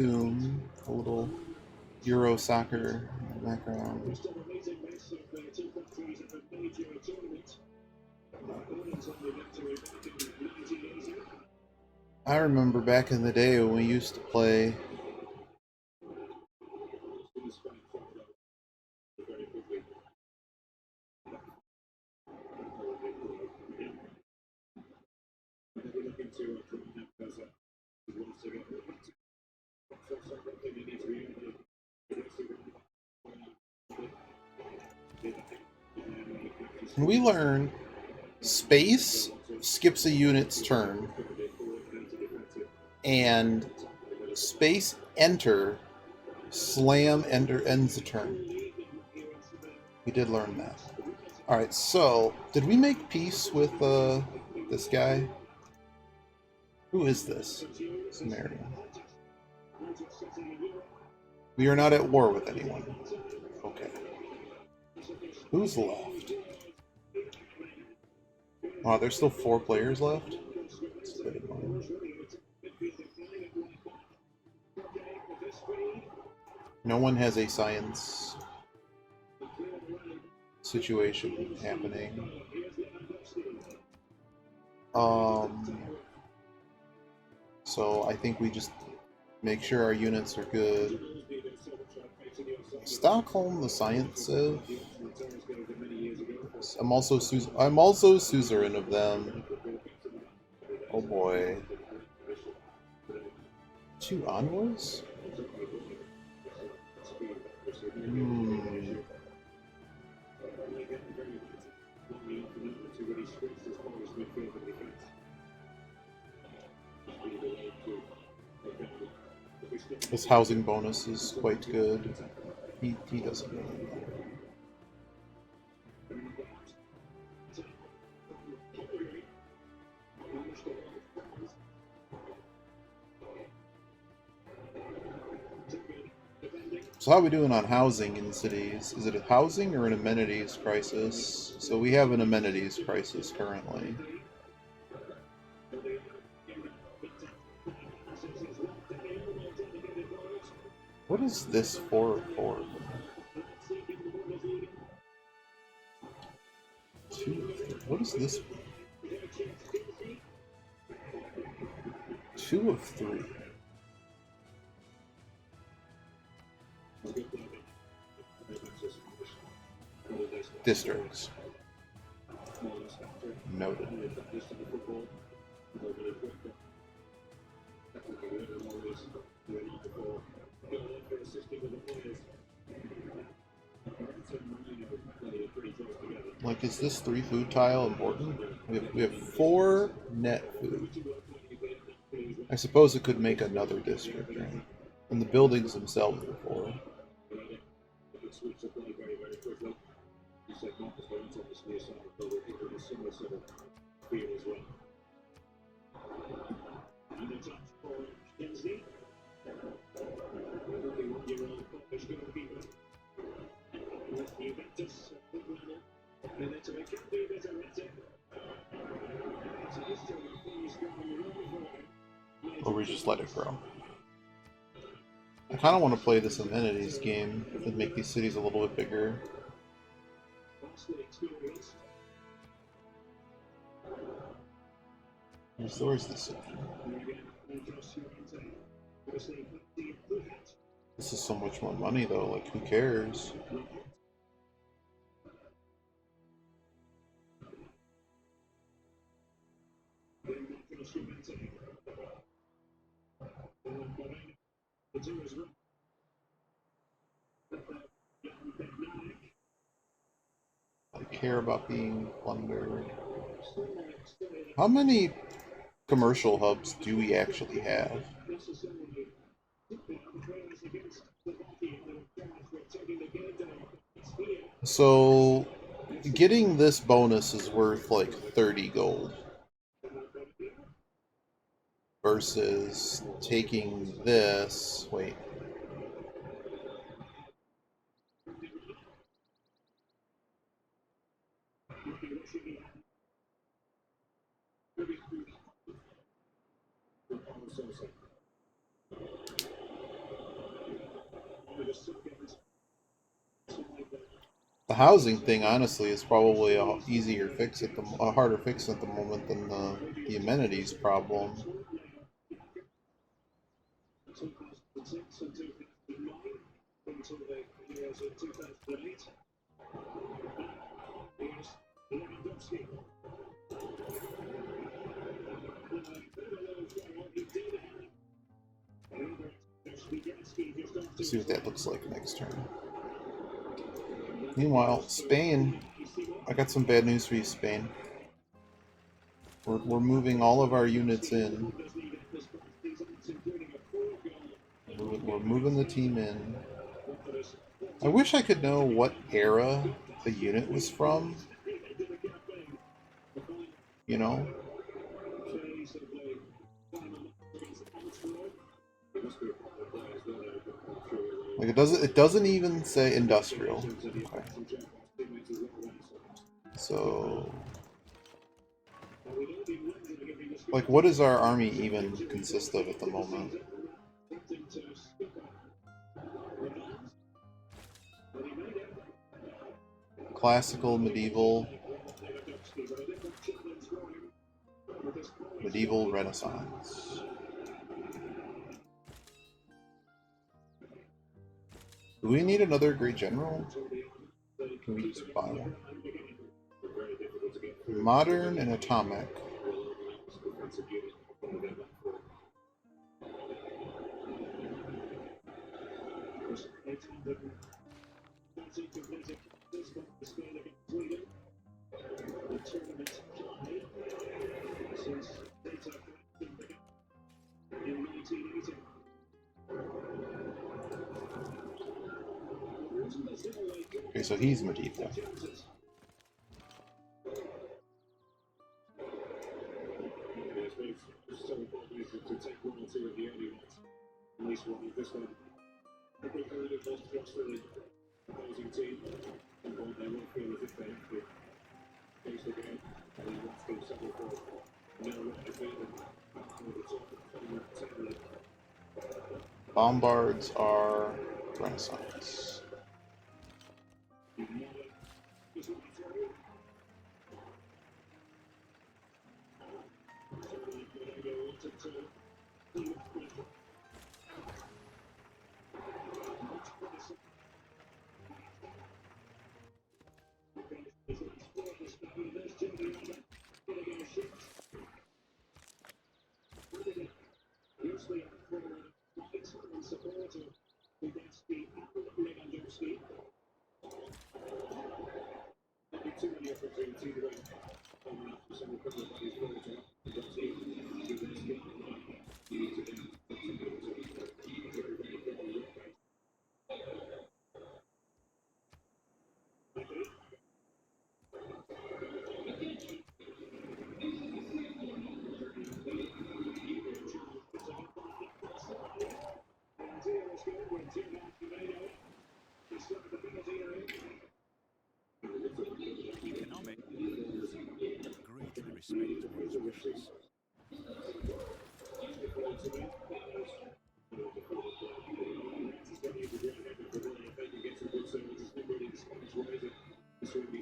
Boom, a little Euro soccer in the background. I remember back in the day when we used to play. When we learn space skips a unit's turn, and space enter slam enter ends the turn. We did learn that. Alright, so did we make peace with this guy? Who is this? Sumerian. We are not at war with anyone. Okay. Who's left? Wow, there's still 4 players left? That's a bit annoying. No one has a science situation happening. So I think we just make sure our units are good. Stockholm, the science civ. I'm also suzerain of them. Oh boy. 2 envoys? His housing bonus is quite good. He doesn't really matter. So how are we doing on housing in cities? Is it a housing or an amenities crisis? So we have an amenities crisis currently. What is this for? What is this? 2 of 3. Districts. Noted. Like, is this 3 food tile important? We have 4 net food. I suppose it could make another district, right? And the buildings themselves are 4. Or we just let it grow. I kind of want to play this amenities game and make these cities a little bit bigger. Where's this city? This is so much more money though, like who cares? I care about being plundered. How many commercial hubs do we actually have? So, getting this bonus is worth like 30 gold. Versus taking this. Wait. The housing thing, honestly, is probably a harder fix at the moment than the amenities problem. See what that looks like next turn. Meanwhile, Spain, I got some bad news for you, Spain. We're moving all of our units in. We're moving the team in. I wish I could know what era the unit was from. You know? Like it doesn't even say industrial. Okay. So like what does our army even consist of at the moment? Classical, medieval, Renaissance. Do we need another great general? Can we just buy one? Modern and atomic. Okay, so he's medieval. Bombards are Renaissance.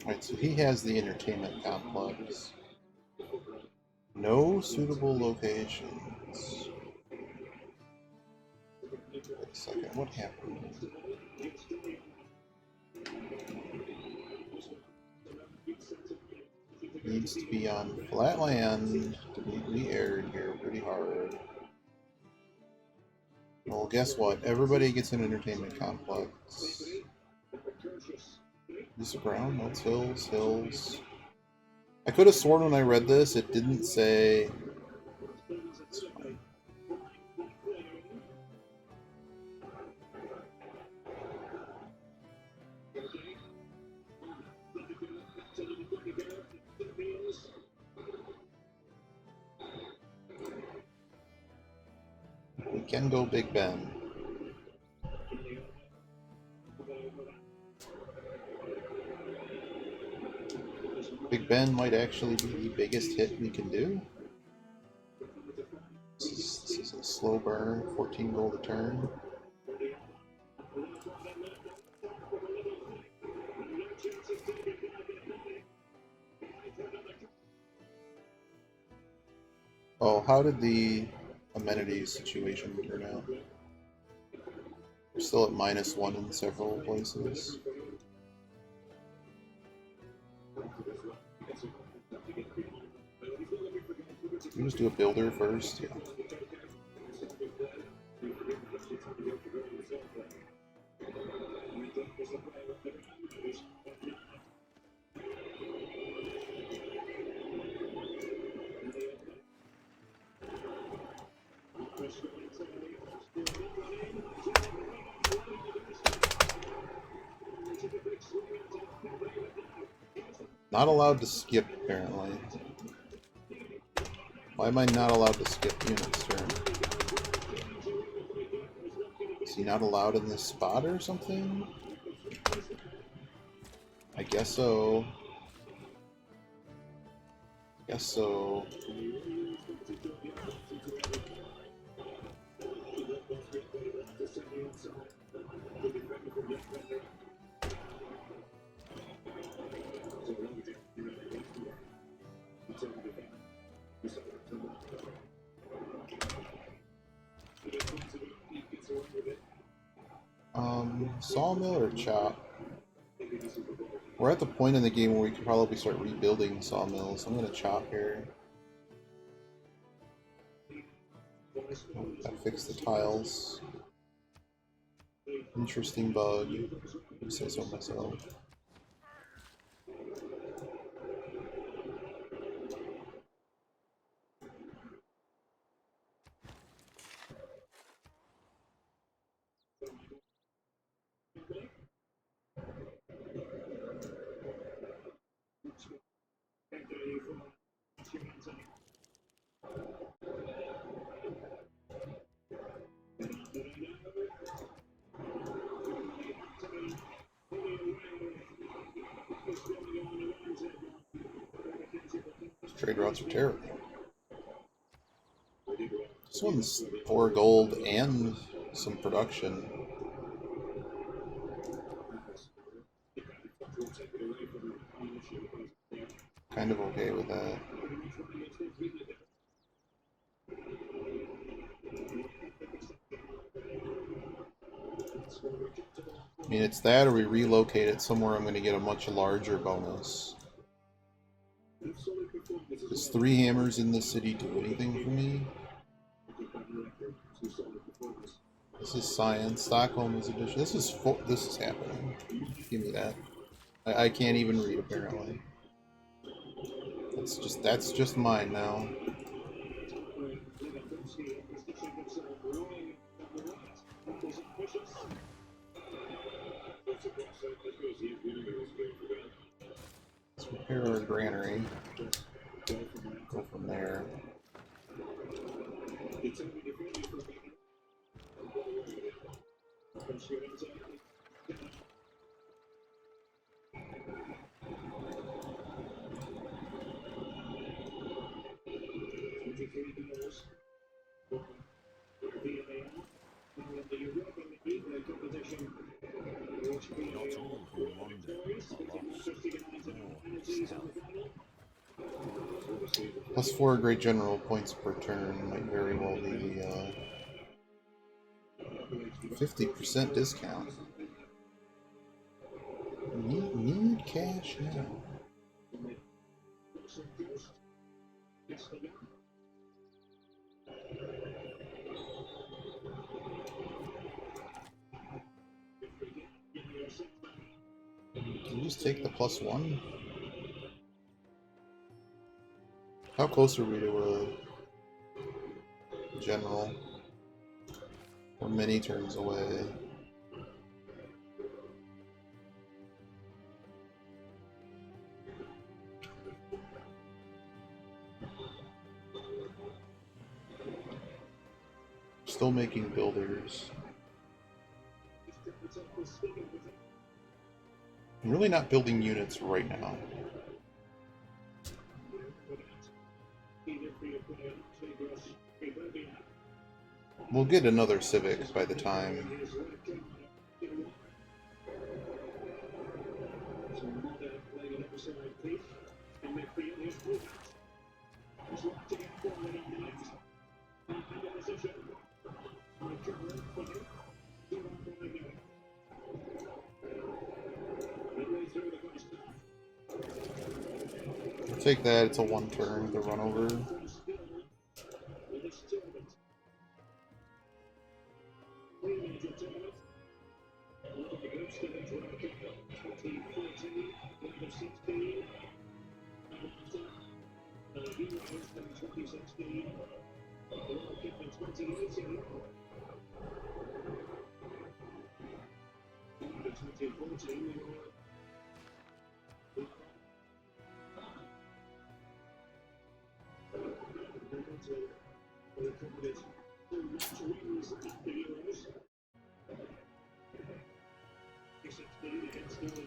Alright, so he has the entertainment complex. No suitable locations. Wait a second, what happened? Needs to be on flat land to be aired here pretty hard. Well, guess what? Everybody gets an entertainment complex. Is it ground? No, it's hills, hills. I could have sworn when I read this it didn't say. It's fine. We can go Big Ben. Big Ben might actually be the biggest hit we can do. This is a slow burn, 14 gold a turn. Oh, how did the amenities situation turn out? We're still at -1 in several places. We just do a builder first, yeah. Not allowed to skip, apparently. Why am I not allowed to skip units turn? Is he not allowed in this spot or something? I guess so. Guess so. Sawmill or chop? We're at the point in the game where we could probably start rebuilding sawmills. I'm gonna chop here. Gotta fix the tiles. Interesting bug. I say so myself. Trade routes are terrible. This one's 4 gold and some production. Kind of okay with that. I mean, it's that or we relocate it somewhere I'm going to get a much larger bonus. Does 3 hammers in the city do anything for me? This is science. Stockholm is addition. This is happening. Give me that. I can't even read apparently. That's just mine now. Let's repair our granary. Go from there. +4 great general points per turn might very well be 50% discount. Need cash now. Can you just take the +1? How close are we to a general? We're many turns away. Still making builders. I'm really not building units right now. We'll get another civic by the time. Take that, it's a one turn, the run over.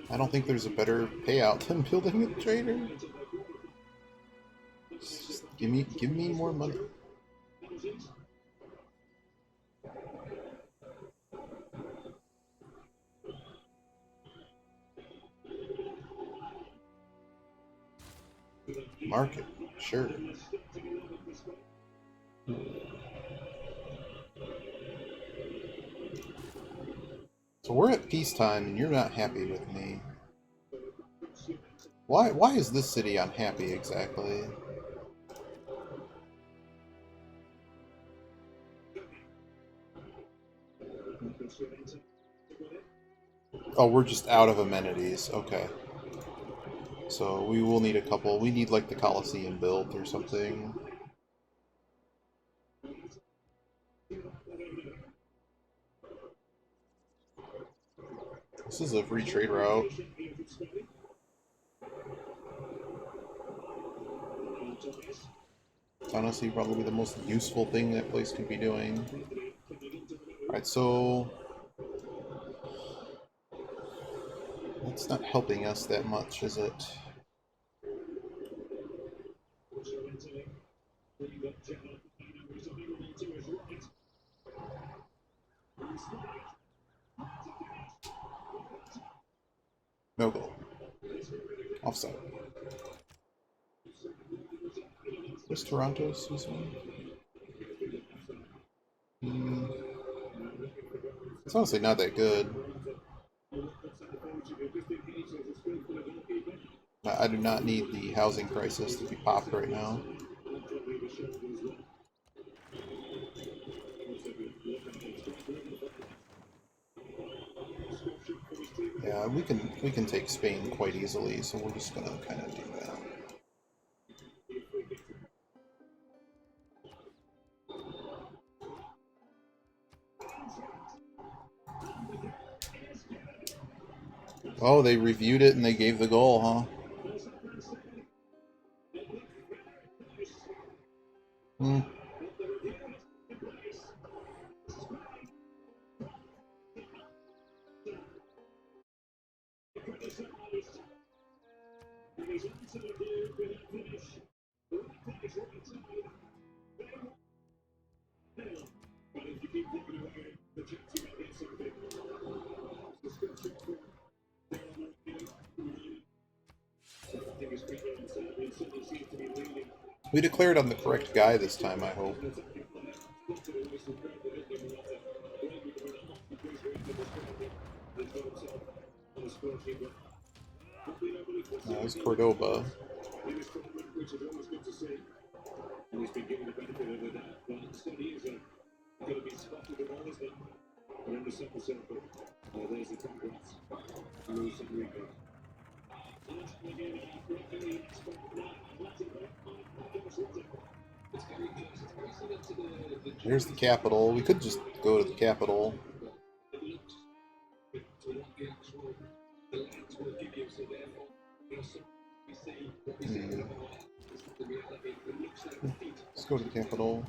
I don't think there's a better payout than building a trader. Just give me more money. Market, sure. So we're at peacetime and you're not happy with me. Why is this city unhappy exactly? Oh, we're just out of amenities. Okay. So we will need a couple. We need like the Coliseum built or something. This is a free trade route. It's honestly probably the most useful thing that place could be doing. Alright, so that's not helping us that much, is it? No goal. Offside. Where's Toronto's season? It's honestly not that good. I do not need the housing crisis to be popped right now. Yeah, we can take Spain quite easily, so we're just gonna kind of do that. Oh, they reviewed it and they gave the goal, huh? Hmm. We declared on the correct guy this time, I hope. That was Cordoba. Here's the capital. We could just go to the capital. Let's go to the capital.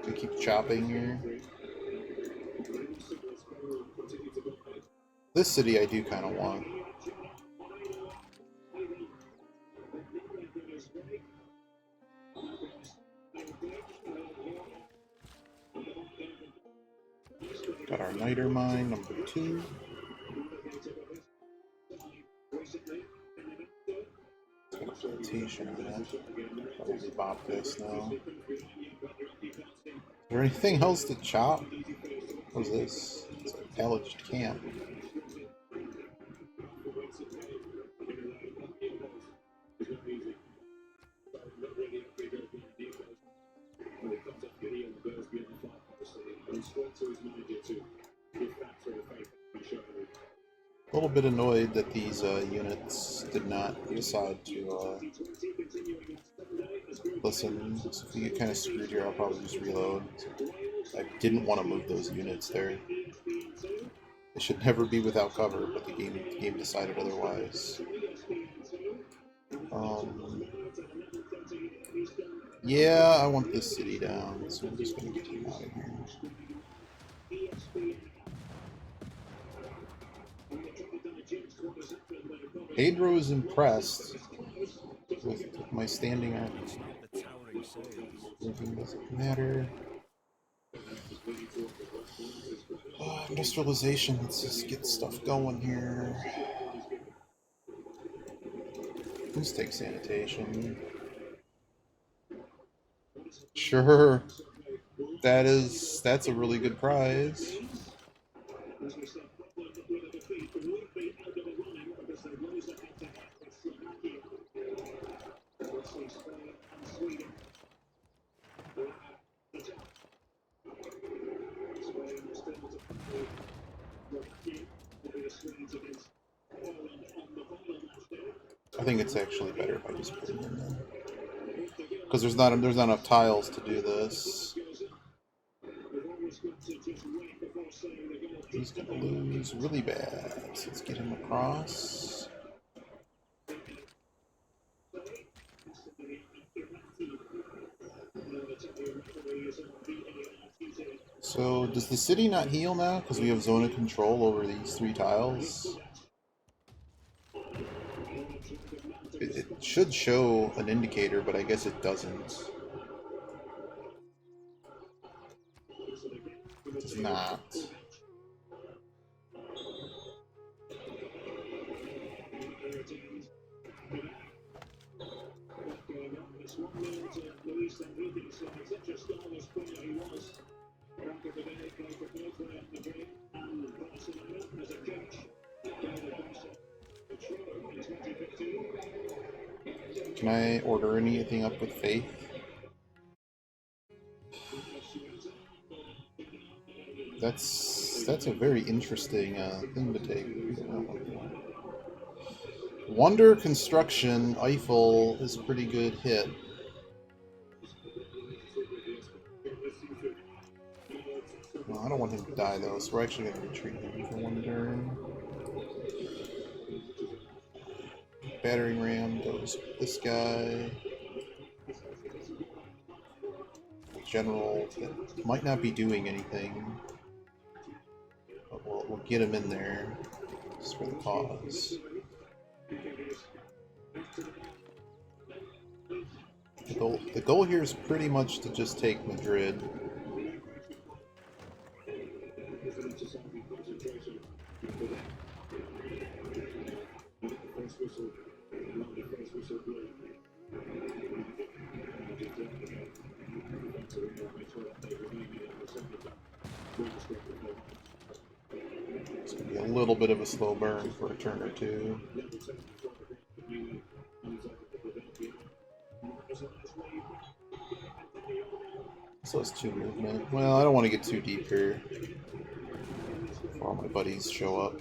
To keep chopping here. This city I do kind of want. Got our niter mine, number 2. Plantation on that. Probably bop this now. Is there anything else to chop? What is this? It's a pillaged camp. A little bit annoyed that these units did not decide to listen. So if you get kind of screwed here, I'll probably just reload. I didn't want to move those units there. They should never be without cover, but the game decided otherwise. Yeah, I want this city down, so I'm just going to get him out of here. Pedro is impressed with my standing armies. Anything doesn't matter. Industrialization, let's just get stuff going here. Let's take sanitation. Sure. That's a really good prize. I think it's actually better if I just put it in there. Because there's not enough tiles to do this. He's gonna lose really bad. So let's get him across. So does the city not heal now because we have zone of control over these 3 tiles? It should show an indicator, but I guess it doesn't. It does not. Can I order anything up with faith? That's a very interesting thing to take. Wonder Construction Eiffel is a pretty good hit. No, I don't want him to die though, so we're actually going to retreat him for 1 turn. Battering ram goes with this guy. General that might not be doing anything, but we'll get him in there just for the cause. The goal here is pretty much to just take Madrid. It's going to be a little bit of a slow burn for a turn or 2. So it's 2 movement. Well, I don't want to get too deep here before all my buddies show up.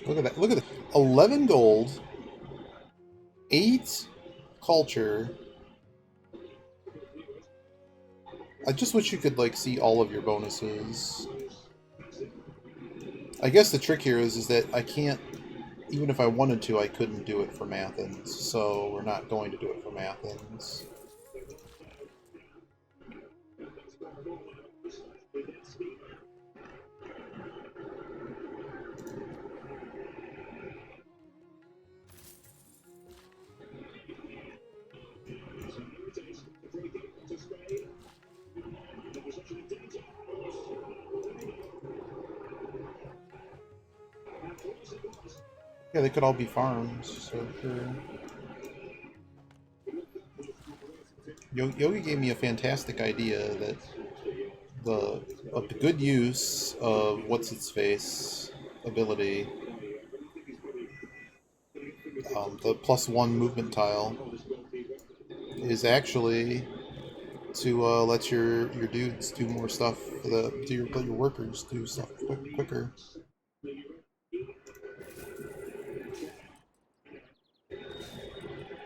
Look at that. Look at that. 11 gold, 8 culture. I just wish you could, like, see all of your bonuses. I guess the trick here is that I can't, even if I wanted to, I couldn't do it from Athens. So we're not going to do it from Athens. Yeah, they could all be farms, so sure. Yogi gave me a fantastic idea that the good use of what's-its-face ability, the +1 movement tile, is actually to let your dudes do more stuff, let your workers do stuff quicker.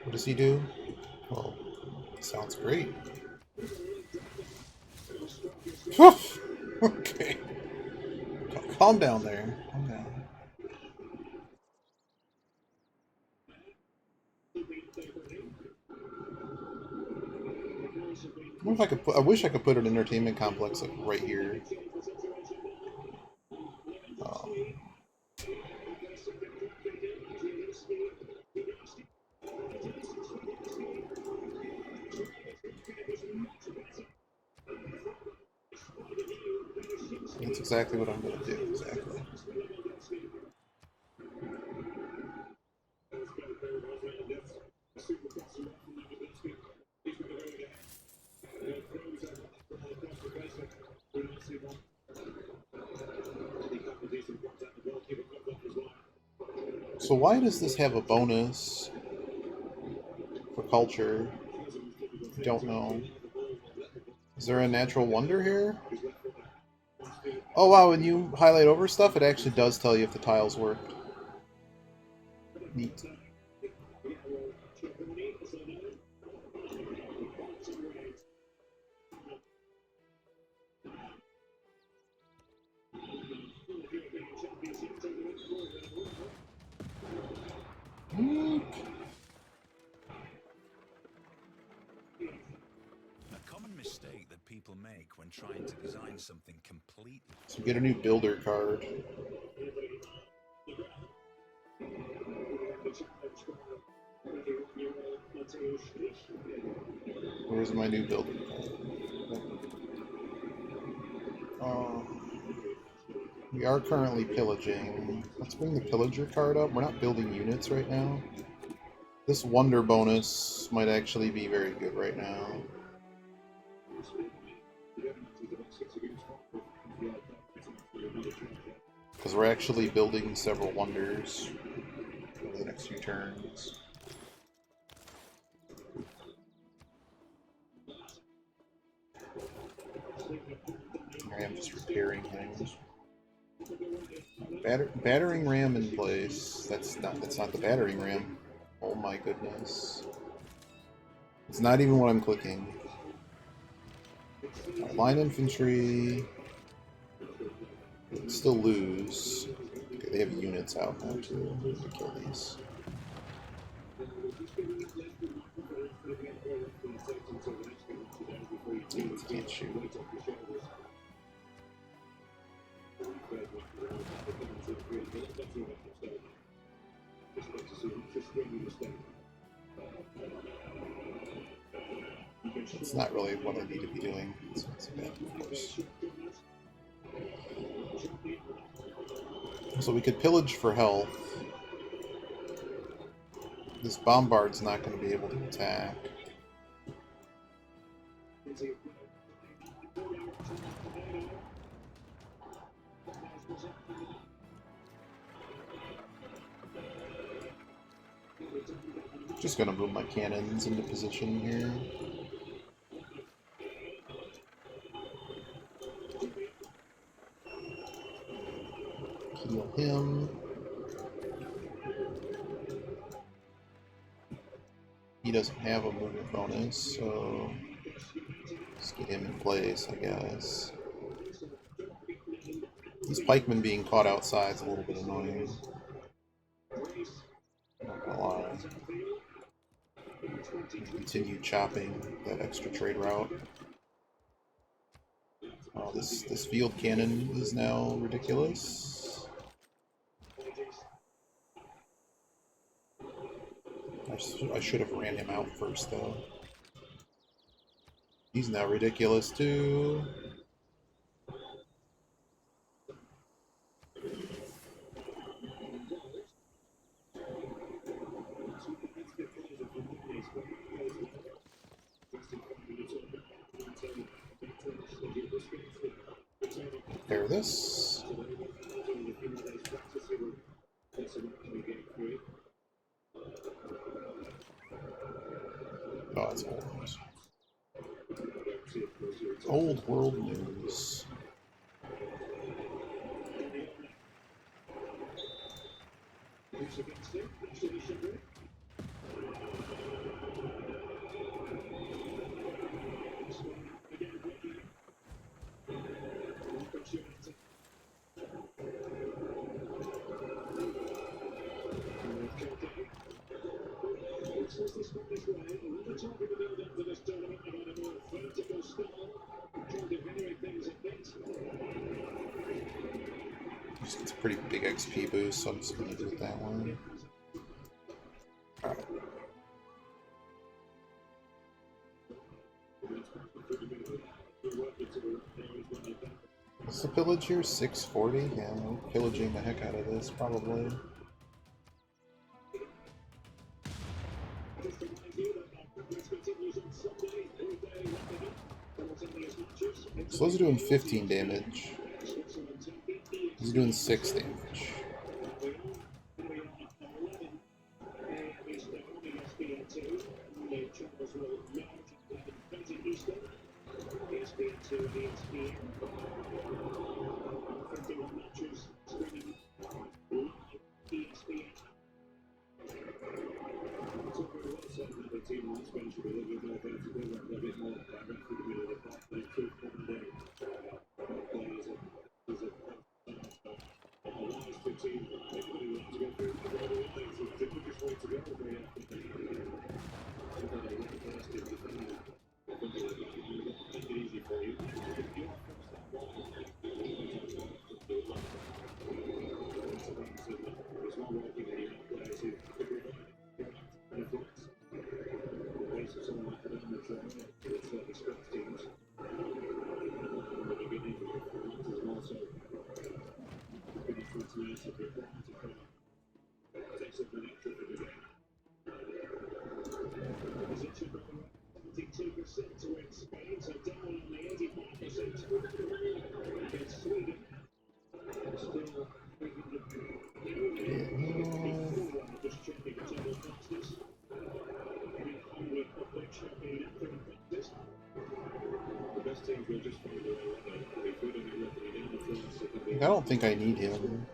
What does he do? Well, sounds great. Okay. Calm down there. Calm down. I wonder if I could put, I wish I could put an entertainment complex like right here. That's exactly what I'm going to do. Exactly. So why does this have a bonus for culture? I don't know. Is there a natural wonder here? Oh wow, when you highlight over stuff, it actually does tell you if the tiles worked. Neat. Mistake that people make when trying to design something completely. So get a new builder card. Where's my new builder card? We are currently pillaging. Let's bring the pillager card up. We're not building units right now. This wonder bonus might actually be very good right now. Because we're actually building several wonders over the next few turns. I am just repairing things. Battering ram in place. That's not the battering ram. Oh my goodness. It's not even what I'm clicking. Line infantry. Still lose. Okay, they have units out now too. I'm gonna kill these. Can't shoot. It's not really what I need to be doing. It's bad, of course. So we could pillage for health. This bombard's not going to be able to attack. Just going to move my cannons into position here. Heal him. He doesn't have a movement bonus, so let's get him in place, I guess. These pikemen being caught outside is a little bit annoying. Not gonna lie. Continue chopping that extra trade route. Oh, this field cannon is now ridiculous. I should have ran him out first, though. He's now ridiculous, too. Repair this. Oh, it's old news. Old world news. It's a pretty big XP boost, so I'm just going to do it that one. Alright. What's the pillage here? 640? Yeah, we're pillaging the heck out of this, probably. So those are doing 15 damage. This is doing 6 damage. I don't think I need him.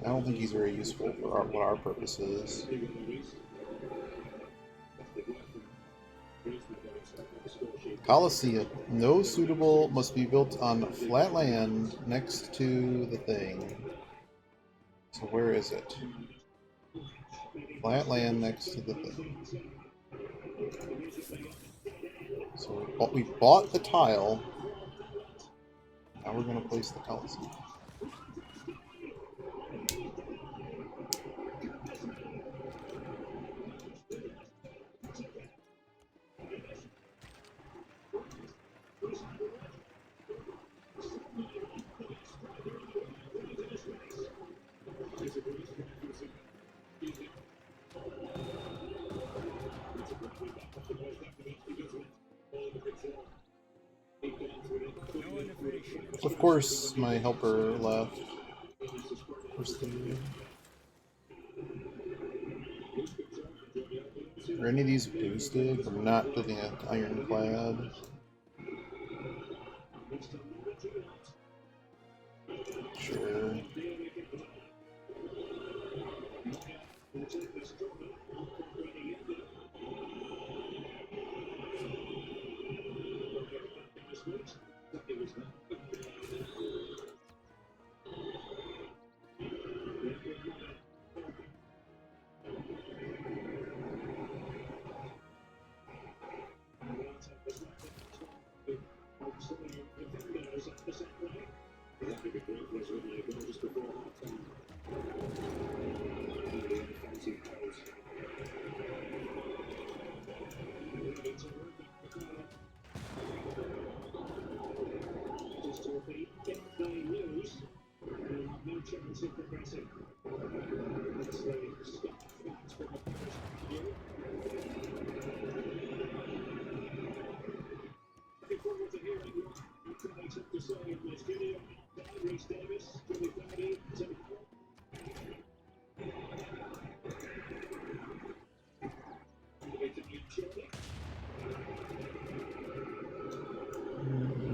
I don't think he's very useful for what our purpose is. Coliseum. No suitable must be built on flat land next to the thing. So where is it? Flat land next to the thing. So we bought the tile. Now we're going to place the Coliseum. No innovation in Of course, my helper left. Of course they did. Are any of these boosted? I'm not building an ironclad. Sure.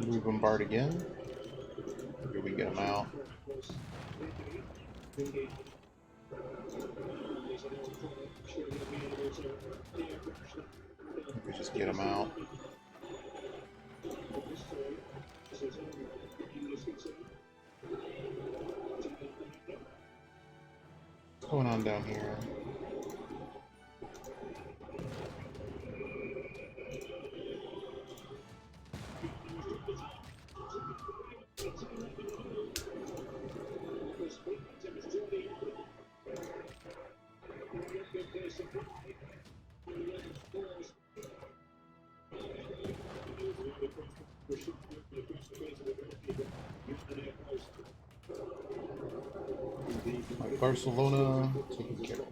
We bombard again? Or do we get them out? We just get them out. What's going on down here? Barcelona taken care of.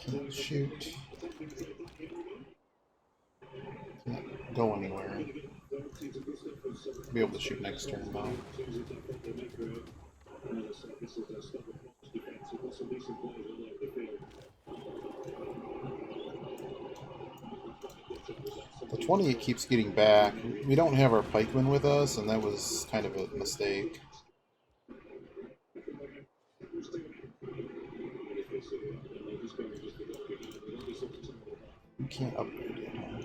Can't shoot. Can't go anywhere. Be able to shoot next turn though. The 20 keeps getting back. We don't have our pikemen with us, and that was kind of a mistake. You can't upgrade it, huh?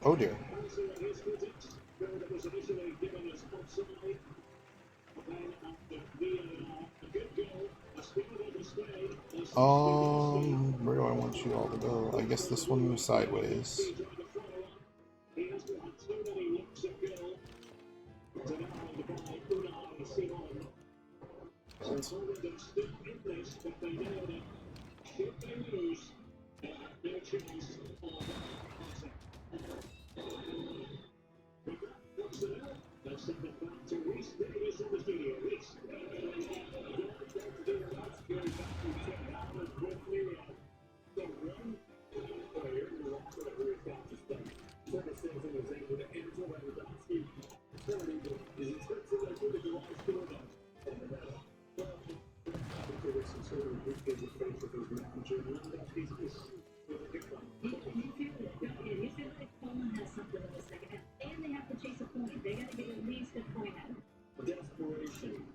Oh dear. Where do I want you all to go? I guess this one moves sideways. Desperation.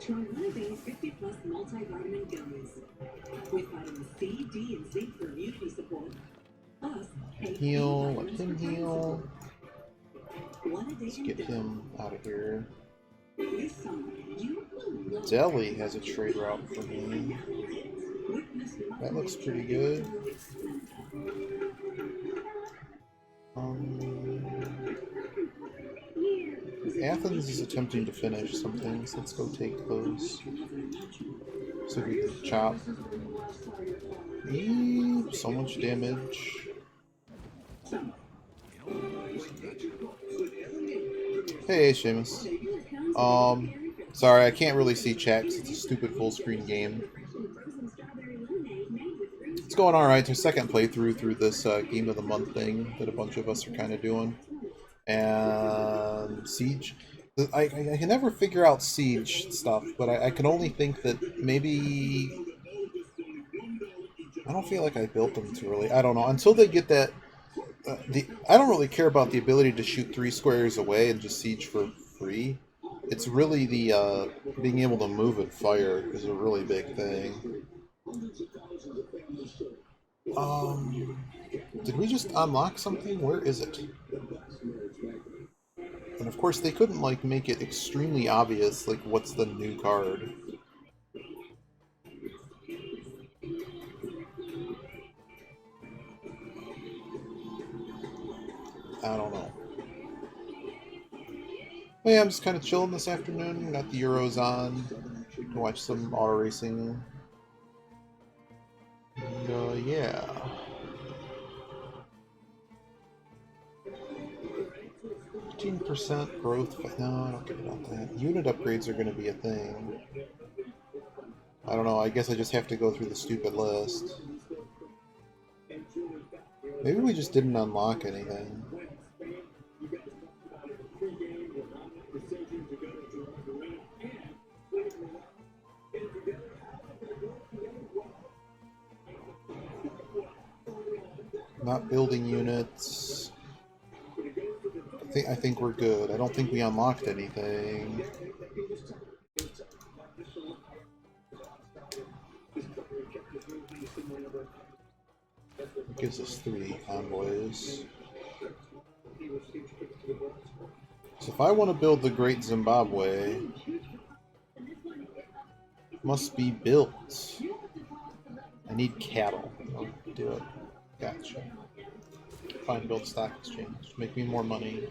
Try one of these 50-plus multivitamin gummies with vitamin C, D, and zinc for immunity support. Plus, Heal, let him heal. Let's get him out of here. Deli has a trade route for me. That looks pretty good. Athens is attempting to finish some things. Let's go take those. So we can chop. So much damage. Hey, Seamus. Sorry, I can't really see chat because it's a stupid full screen game. It's going alright. It's our second playthrough through this Game of the Month thing that a bunch of us are kind of doing. And Siege. I can never figure out Siege stuff, but I can only think that maybe... I don't feel like I built them too early. I don't know. Until they get that... I don't really care about the ability to shoot 3 squares away and just Siege for free. It's really the being able to move and fire is a really big thing. Did we just unlock something? Where is it? And of course they couldn't like make it extremely obvious like what's the new card. I don't know. But yeah, I'm just kind of chilling this afternoon. Got the Euros on. To watch some auto racing. And, yeah. %, growth. No, I don't care about that. Unit upgrades are going to be a thing. I don't know. I guess I just have to go through the stupid list. Maybe we just didn't unlock anything. Not building units. I think we're good. I don't think we unlocked anything. It gives us 3 convoys. So if I want to build the Great Zimbabwe, it must be built. I need cattle. I'll do it. Gotcha. Find build stock exchange. Make me more money.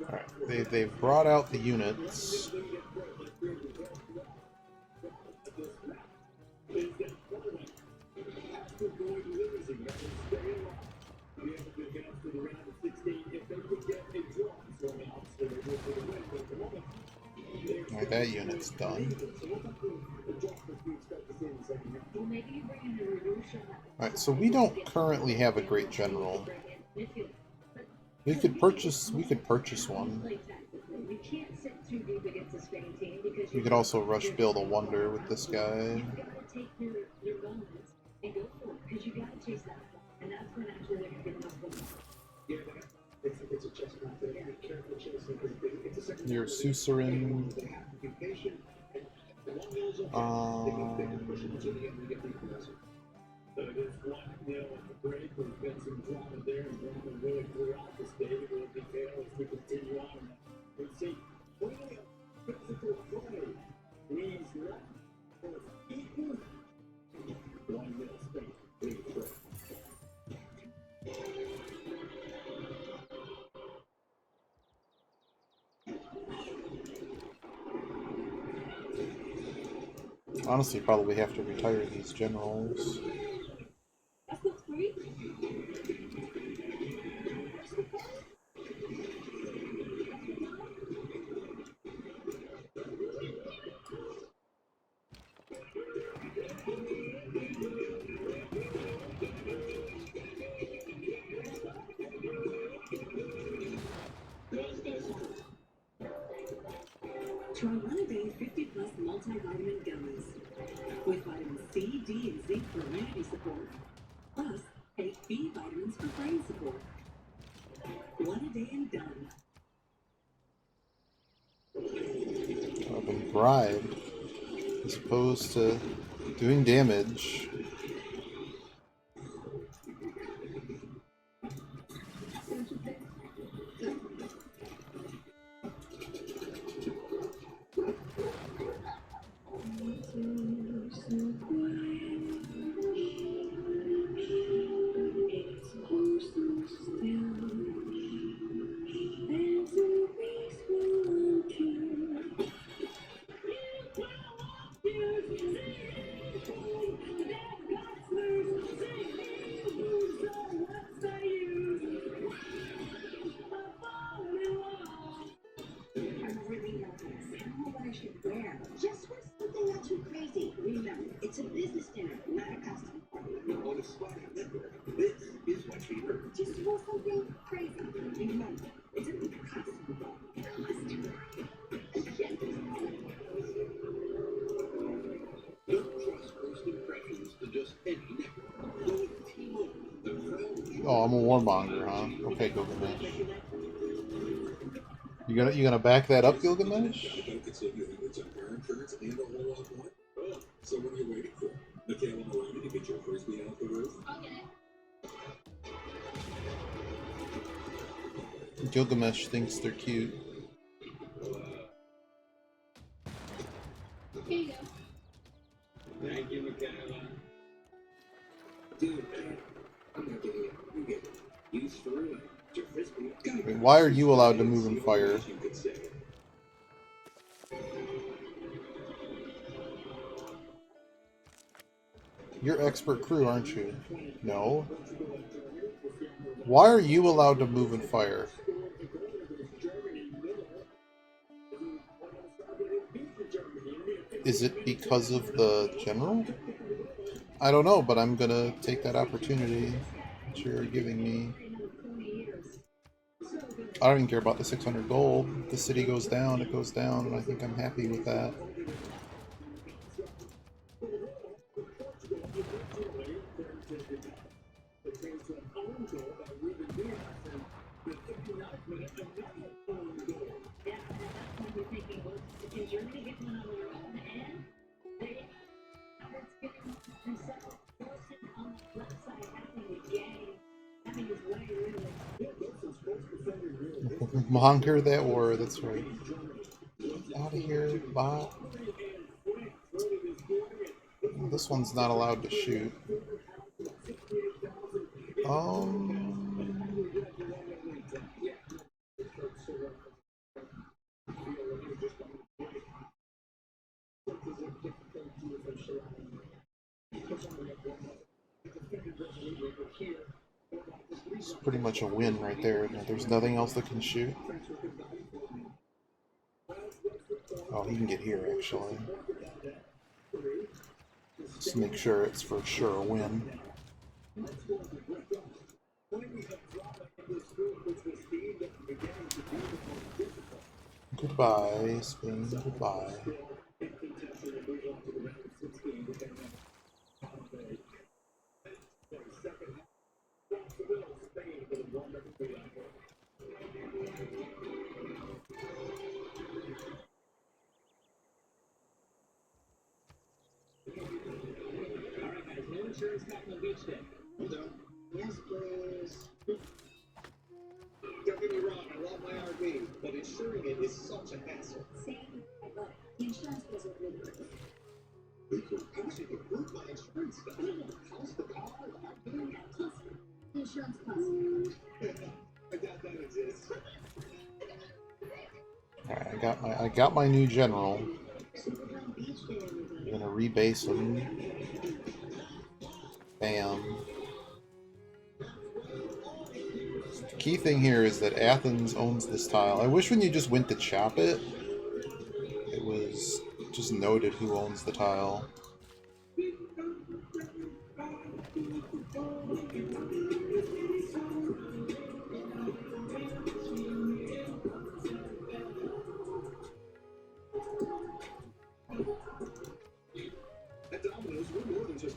Alright, they've brought out the units. Alright, that unit's done. Alright, so we don't currently have a great general. We could purchase one. We could also rush build a wonder with this guy. Your Suzerain. Honestly, probably have to retire these generals. Try one a day 50 plus multivitamin gummies with vitamin C, D, and zinc for immunity support. Plus, 8 B vitamins for brain support. One a day and done. I've been bribed as opposed to doing damage. Just wear something not too crazy. Remember, it's a business dinner, not a costume party. On a Swag network, this is what we heard. Just wear something crazy. Remember, it's a costume party. Don't trust first impressions to just any network. Go with T-Mobile, the crown. Oh, I'm a warmonger, huh? Okay, Gilgamesh. You gonna back that up, Gilgamesh? So what are you waiting for? Michaela Maloney to get your frisbee out the roof? Gilgamesh thinks they're cute. Here you go. Thank you, Michaela. Dude, I'm not getting it. You get it. You threw it. Your frisbee. I mean, why are you allowed to move and fire? You could say. You're expert crew, aren't you? No. Why are you allowed to move and fire? Is it because of the general? I don't know, but I'm gonna take that opportunity that you're giving me. I don't even care about the 600 gold. If the city goes down, it goes down, and I think I'm happy with that. Monger that war, that's right. Out of here, bot. Well, this one's not allowed to shoot. It's pretty much a win right there. There's nothing else that can shoot. Oh, he can get here, actually. Just make sure it's for sure a win. Goodbye, Spain, goodbye. Yes, please. Don't get me wrong, I love my RV, but insuring it is such a hassle. Same, but the insurance goes with me. I wish I could prove my insurance stuff. The house, the car, the RV, plus the insurance costs. I doubt that exists. Alright, I got my new general. I'm gonna rebase him. Bam. The key thing here is that Athens owns this tile. I wish when you just went to chop it, it was just noted who owns the tile.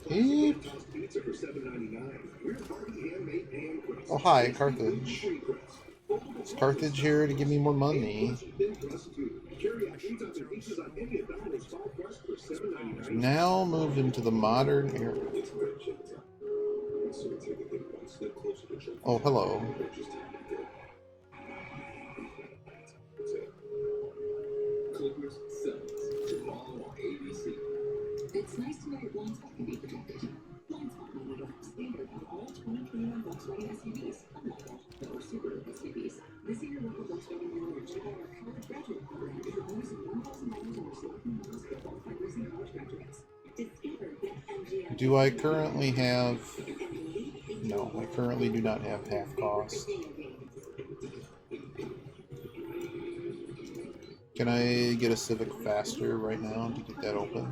Eep. Oh hi, Carthage. Is Carthage here to give me more money? Now moved into the modern era. Oh, hello. It's nice to know your blind spot can be protected. Blind spot monitor, standard on all 2021 Volkswagen SUVs, unlike all or super SUVs. Visit your local Volkswagen dealer and check out our college graduate program for bonus of $1,000 in your selecting models for qualified recent college graduates. Discover BetMGM. Do I currently have... No, I currently do not have half cost. Can I get a Civic faster right now to get that open?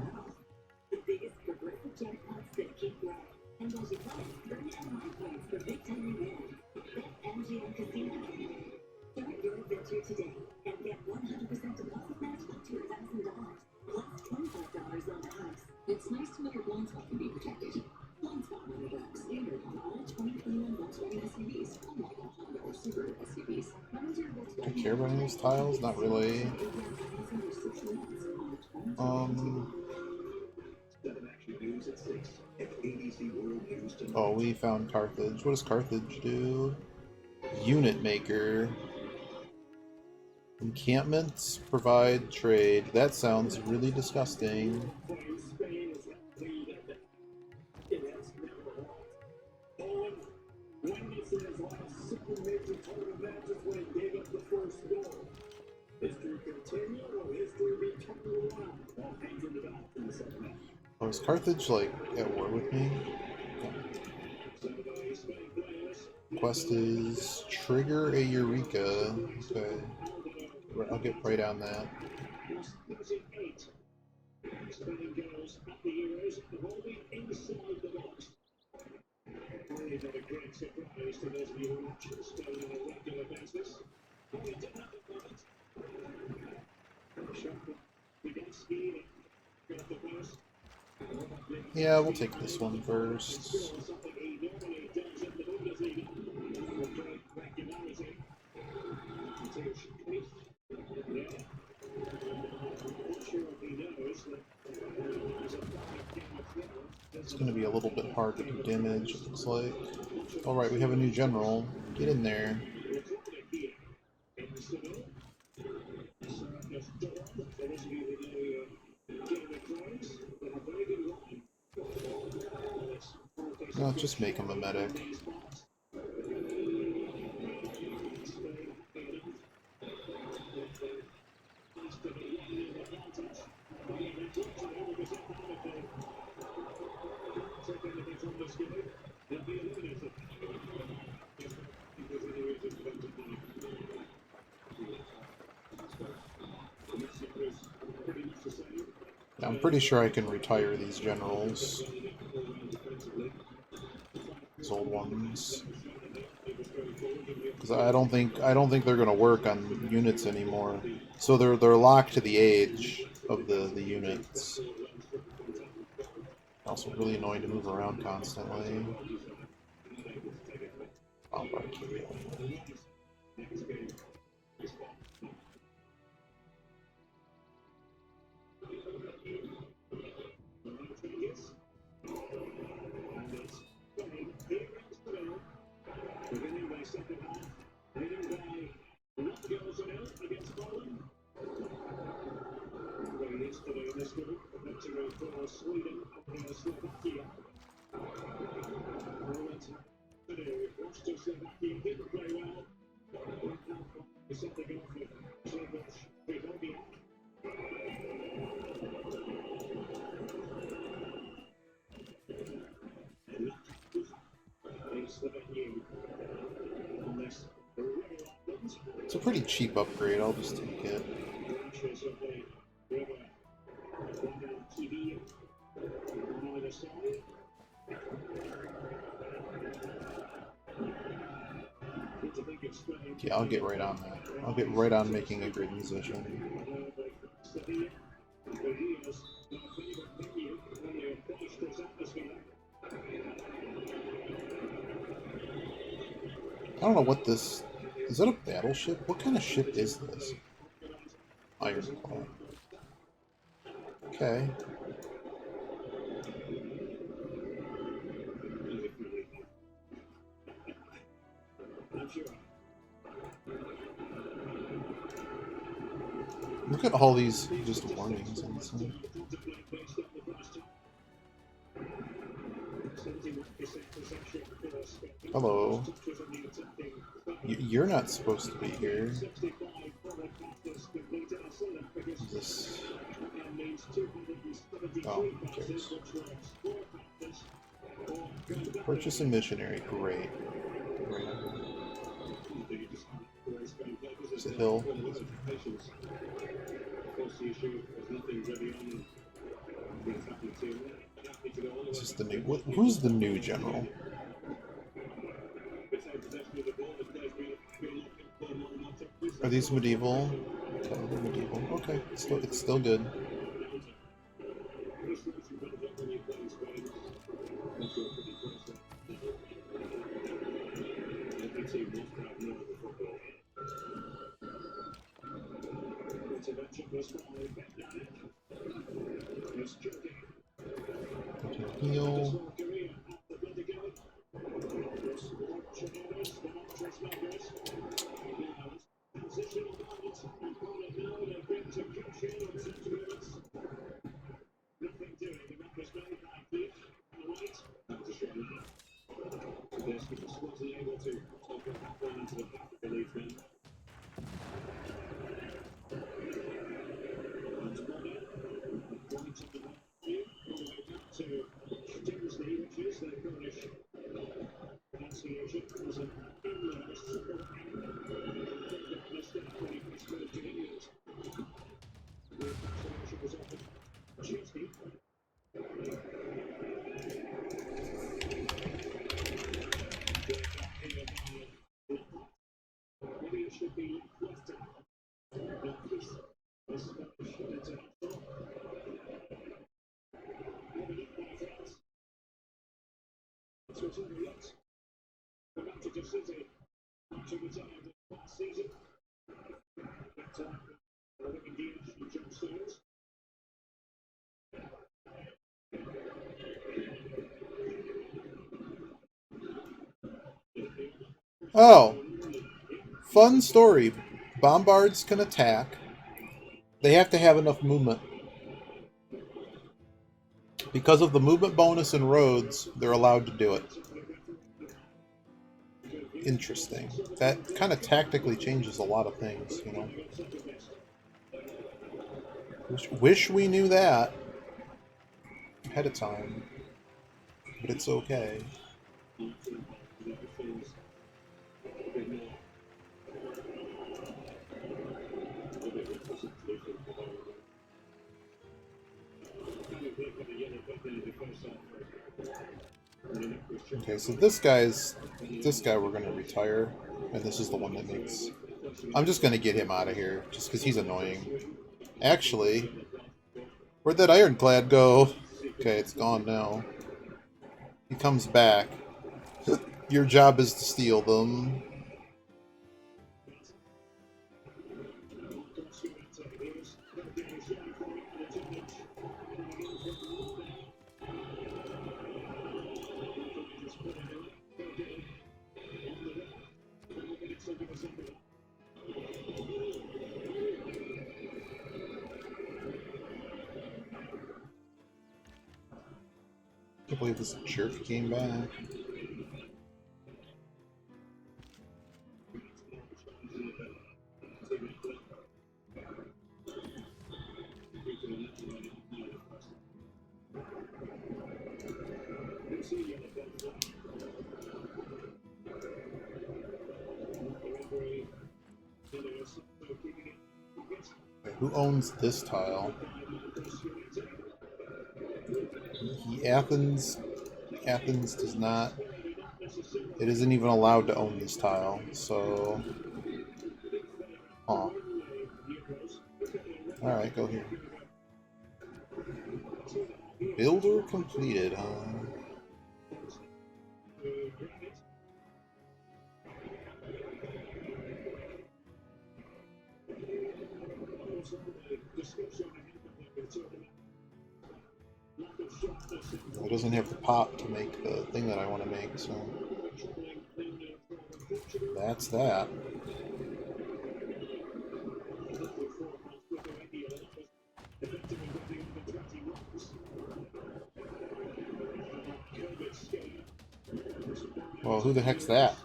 The biggest progressive jackpots that keep growing. And as you play, bring down my points for big time reward. BetMGM Casino. Start your adventure today and get 100% deposit match up to $1,000 plus $25 on the house. It's nice to know your blind spot can be protected. Blind spot monitor, standard on all 2021 Volkswagen SUVs, unlike all Honda or Subaru SUVs. Do I care about any of these tiles? Not really. Oh, we found Carthage. What does Carthage do? Unit maker. Encampments provide trade. That sounds really disgusting. Oh, is Carthage, like, at war with me? Quest is trigger a Eureka. Okay. I'll get right on that. Yeah, we'll take this one first. It's going to be a little bit hard to do damage, it looks like. Alright, we have a new general. Get in there. No, just make him a medic. I'm pretty sure I can retire these generals. These old ones. Because I don't think they're gonna work on units anymore. So they're locked to the age of the units. Also really annoying to move around constantly. Oh, pretty cheap upgrade. I'll just take it. Yeah, I'll get right on that. I'll get right on making a great musician. I don't know what this... Is that a battleship? What kind of ship is this? Ironclad. Okay. Look at all these just warnings and stuff. Hello. You're not supposed to be here. This... Oh, who cares? Purchase a missionary. Great. Great. It's a hill. It's just the new... who's the new general? Are these medieval? Totally medieval. Okay, it's still good. Heal. Oh, fun story. Bombards can attack. They have to have enough movement. Because of the movement bonus in roads, they're allowed to do it. Interesting. That kind of tactically changes a lot of things, you know. Wish we knew that ahead of time, but it's okay. Okay, so this guy we're gonna retire, and this is the one that makes... I'm just gonna get him out of here, just because he's annoying. Actually, where'd that ironclad go? Okay, it's gone now. He comes back. Your job is to steal them. I can't believe this jerk came back. Okay, who owns this tile? Athens. Athens does not. It isn't even allowed to own this tile. So, huh. All right, go here. Builder completed, huh? It doesn't have the pop to make the thing that I want to make, so that's that. Well, who the heck's that?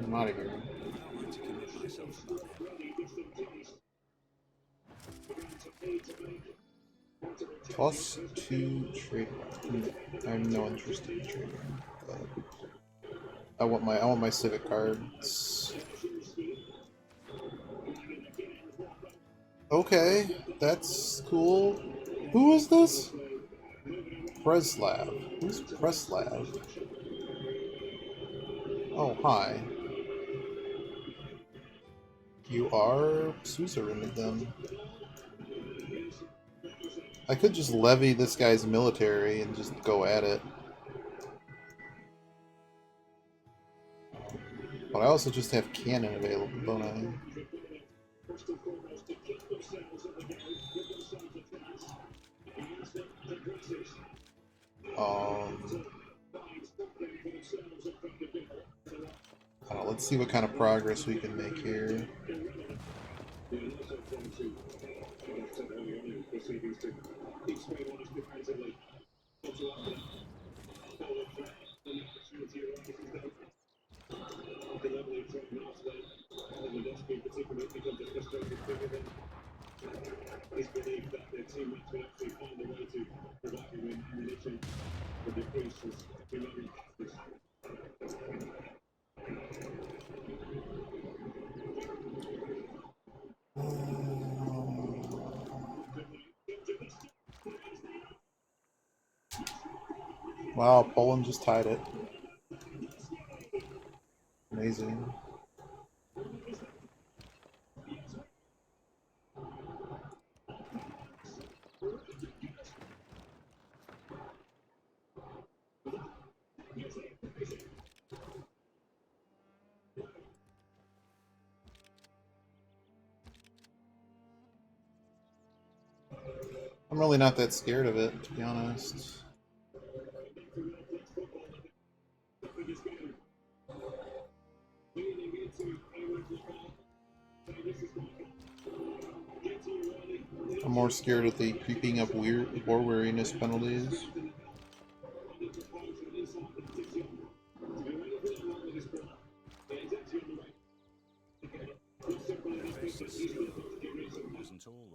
I'm out of here. I don't like to commit myself to that one. +2 trade. I have no interest in trading. I want my civic cards. Okay, that's cool. Who is this? Preslav. Who's Preslav? Oh, hi. You are suzerain then. I could just levy this guy's military and just go at it. But I also just have cannon available, don't I? I don't know, let's see what kind of progress we can make here. Wow, Poland just tied it. Amazing. I'm really not that scared of it, to be honest. I'm more scared of the creeping up war weariness penalties. Isn't always.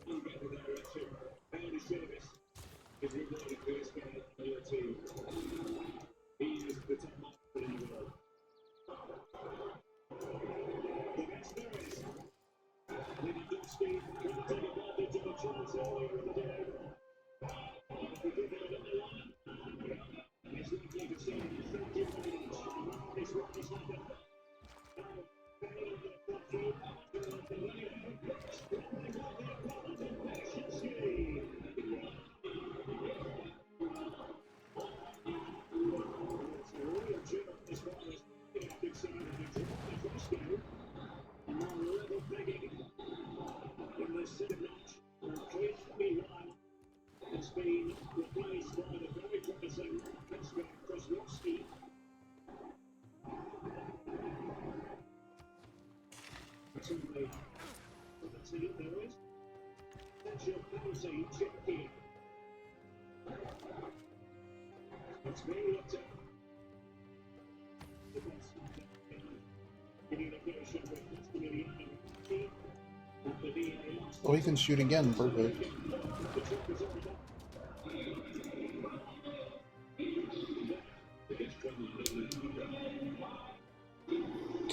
Oh, he can shoot again. Perfect.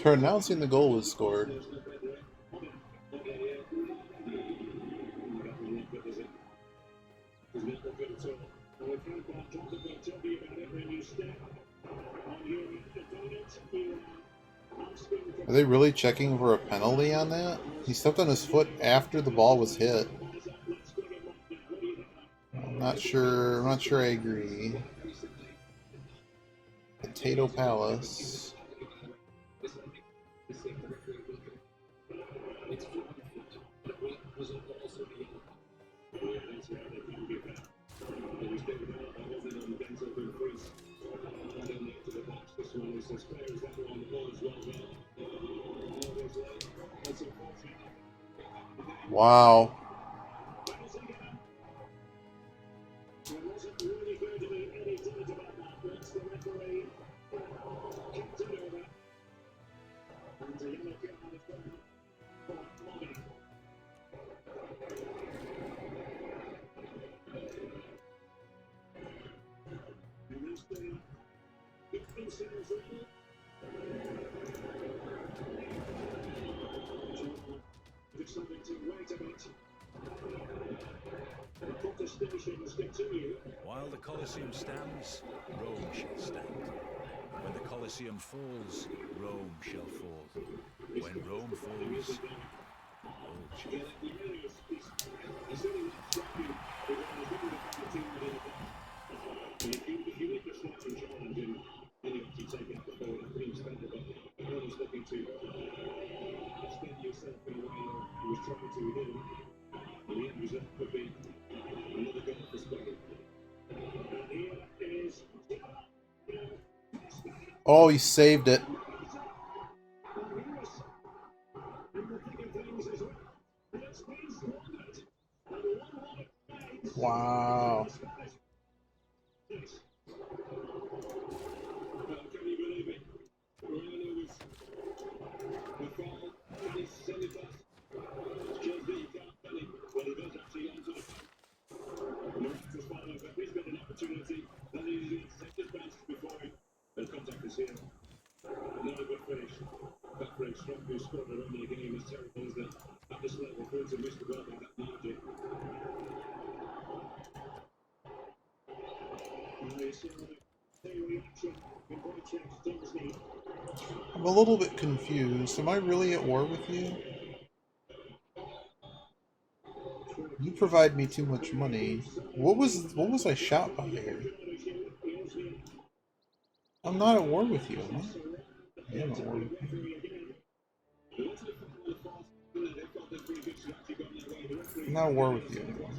Announcing the goal was scored. Are they really checking for a penalty on that? He stepped on his foot after the ball was hit. I'm not sure. I'm not sure I agree. Potato Palace. Wow. While the Colosseum stands, Rome shall stand. When the Colosseum falls, Rome shall fall. When Rome falls, all shall Oh, he saved it. Wow. I'm a little bit confused. Am I really at war with you? You provide me too much money. What was I shot by here? I'm not at war with you, am I? I am at war with you. I'm not at war with you anymore.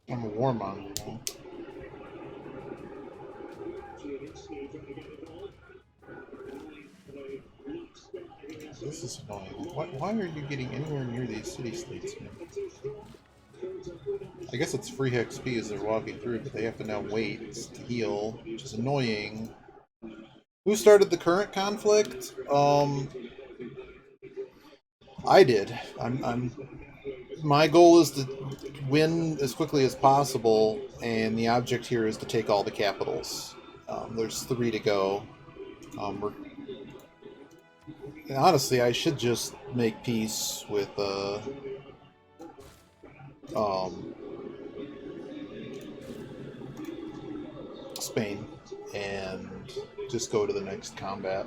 I'm a warmonger now. This is annoying. Why are you getting anywhere near these city-states, man? I guess it's free XP as they're walking through, but they have to now wait to heal, which is annoying. Who started the current conflict? I did. My goal is to win as quickly as possible, and the object here is to take all the capitals. There's 3 to go. Honestly, I should just make peace with Spain and just go to the next combat.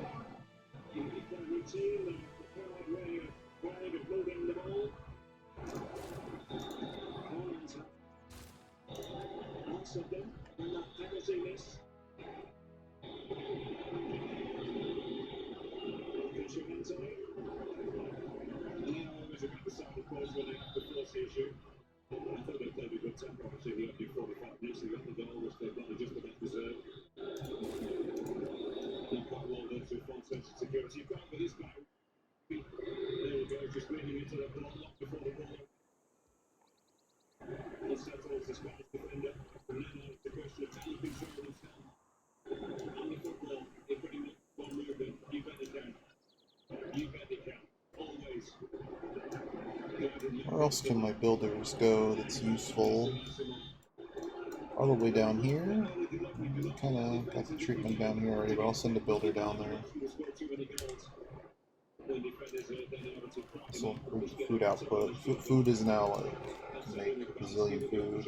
Where else can my builders go that's useful? All the way down here? Kind of got the treatment down here already, but I'll send a builder down there. So food output. Food is now like make a bazillion food.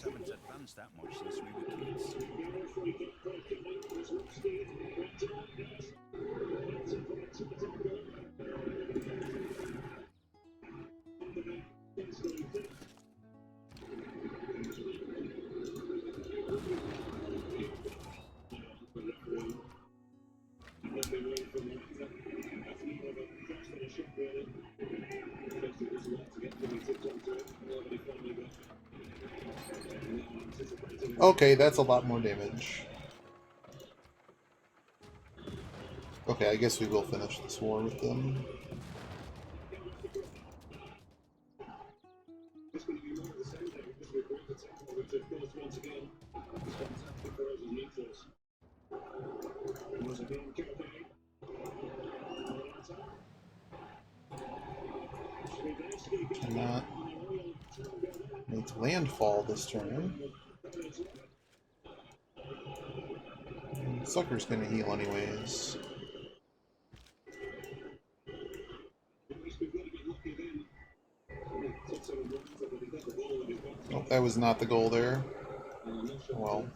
Haven't advanced that much since we were kids. Okay, that's a lot more damage. Okay, I guess we will finish this war with them. Cannot make landfall this turn. Sucker's gonna heal anyways. Oh, that was not the goal there. Well.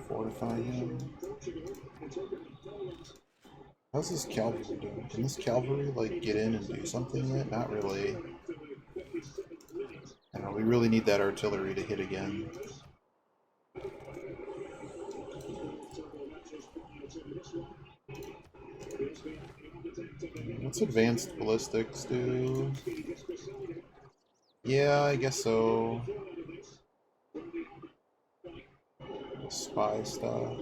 Fortify him. How's this cavalry doing? Can this cavalry, like, get in and do something yet? Not really. I don't know, we really need that artillery to hit again. What's advanced ballistics do? Yeah, I guess so. Spy stuff.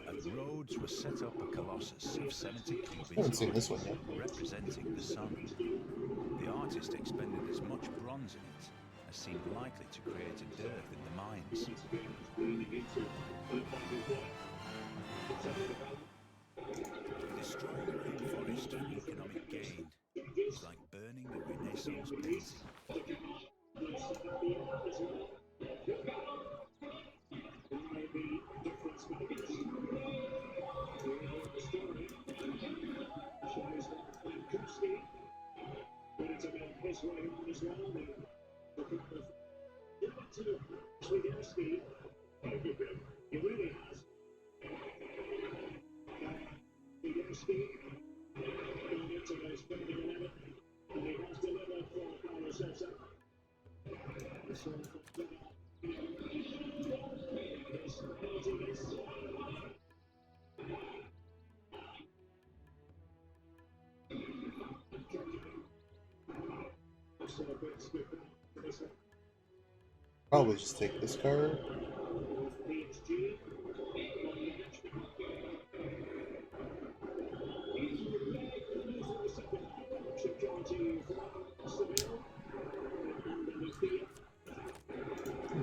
And roads were set up a colossus of 70 I cubits haven't seen this high, one yet. representing the sun. The artist expended as much bronze in it as seemed likely to create a dearth in the mines. Destroying a rainforest for economic gain is like burning a Renaissance painting. Probably just take this card.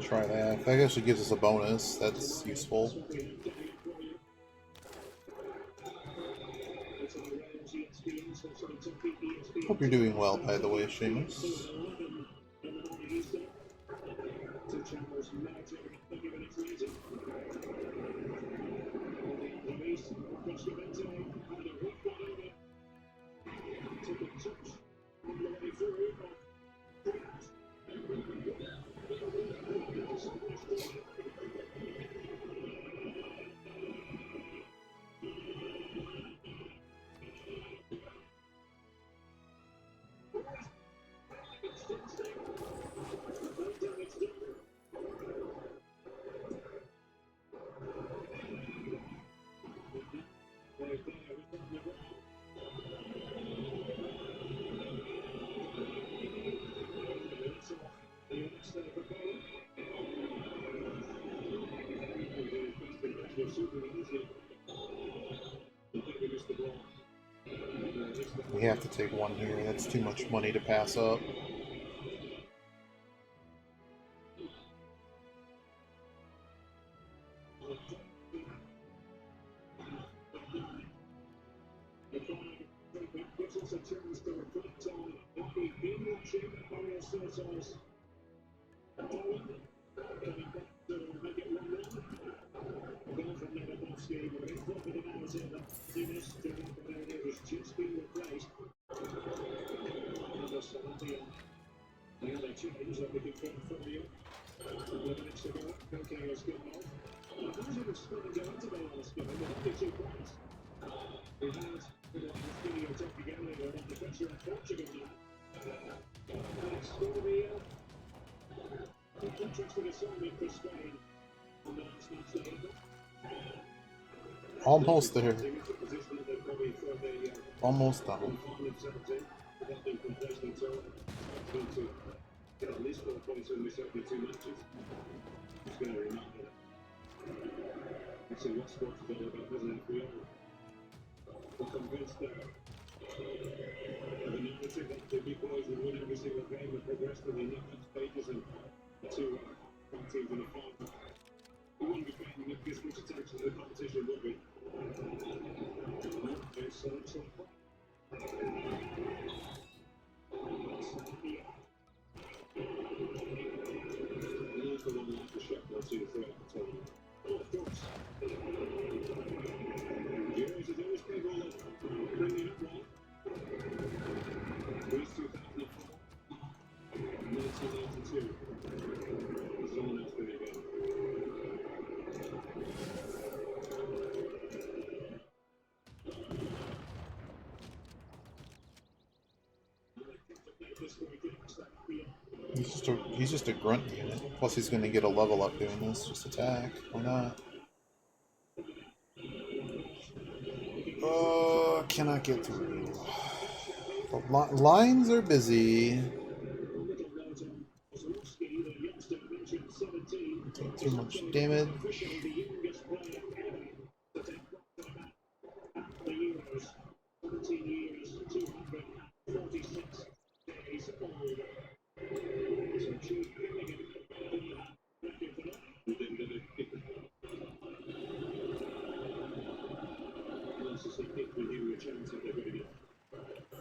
Try that. That actually gives us a bonus. That's useful. Hope you're doing well, by the way, Seamus. We have to take one here. That's too much money to pass up. Almost there. Almost double. He's just a grunt unit. Plus he's gonna get a level up doing this. Just attack. Why not? Cannot get through. The lines are busy. Take too much damage.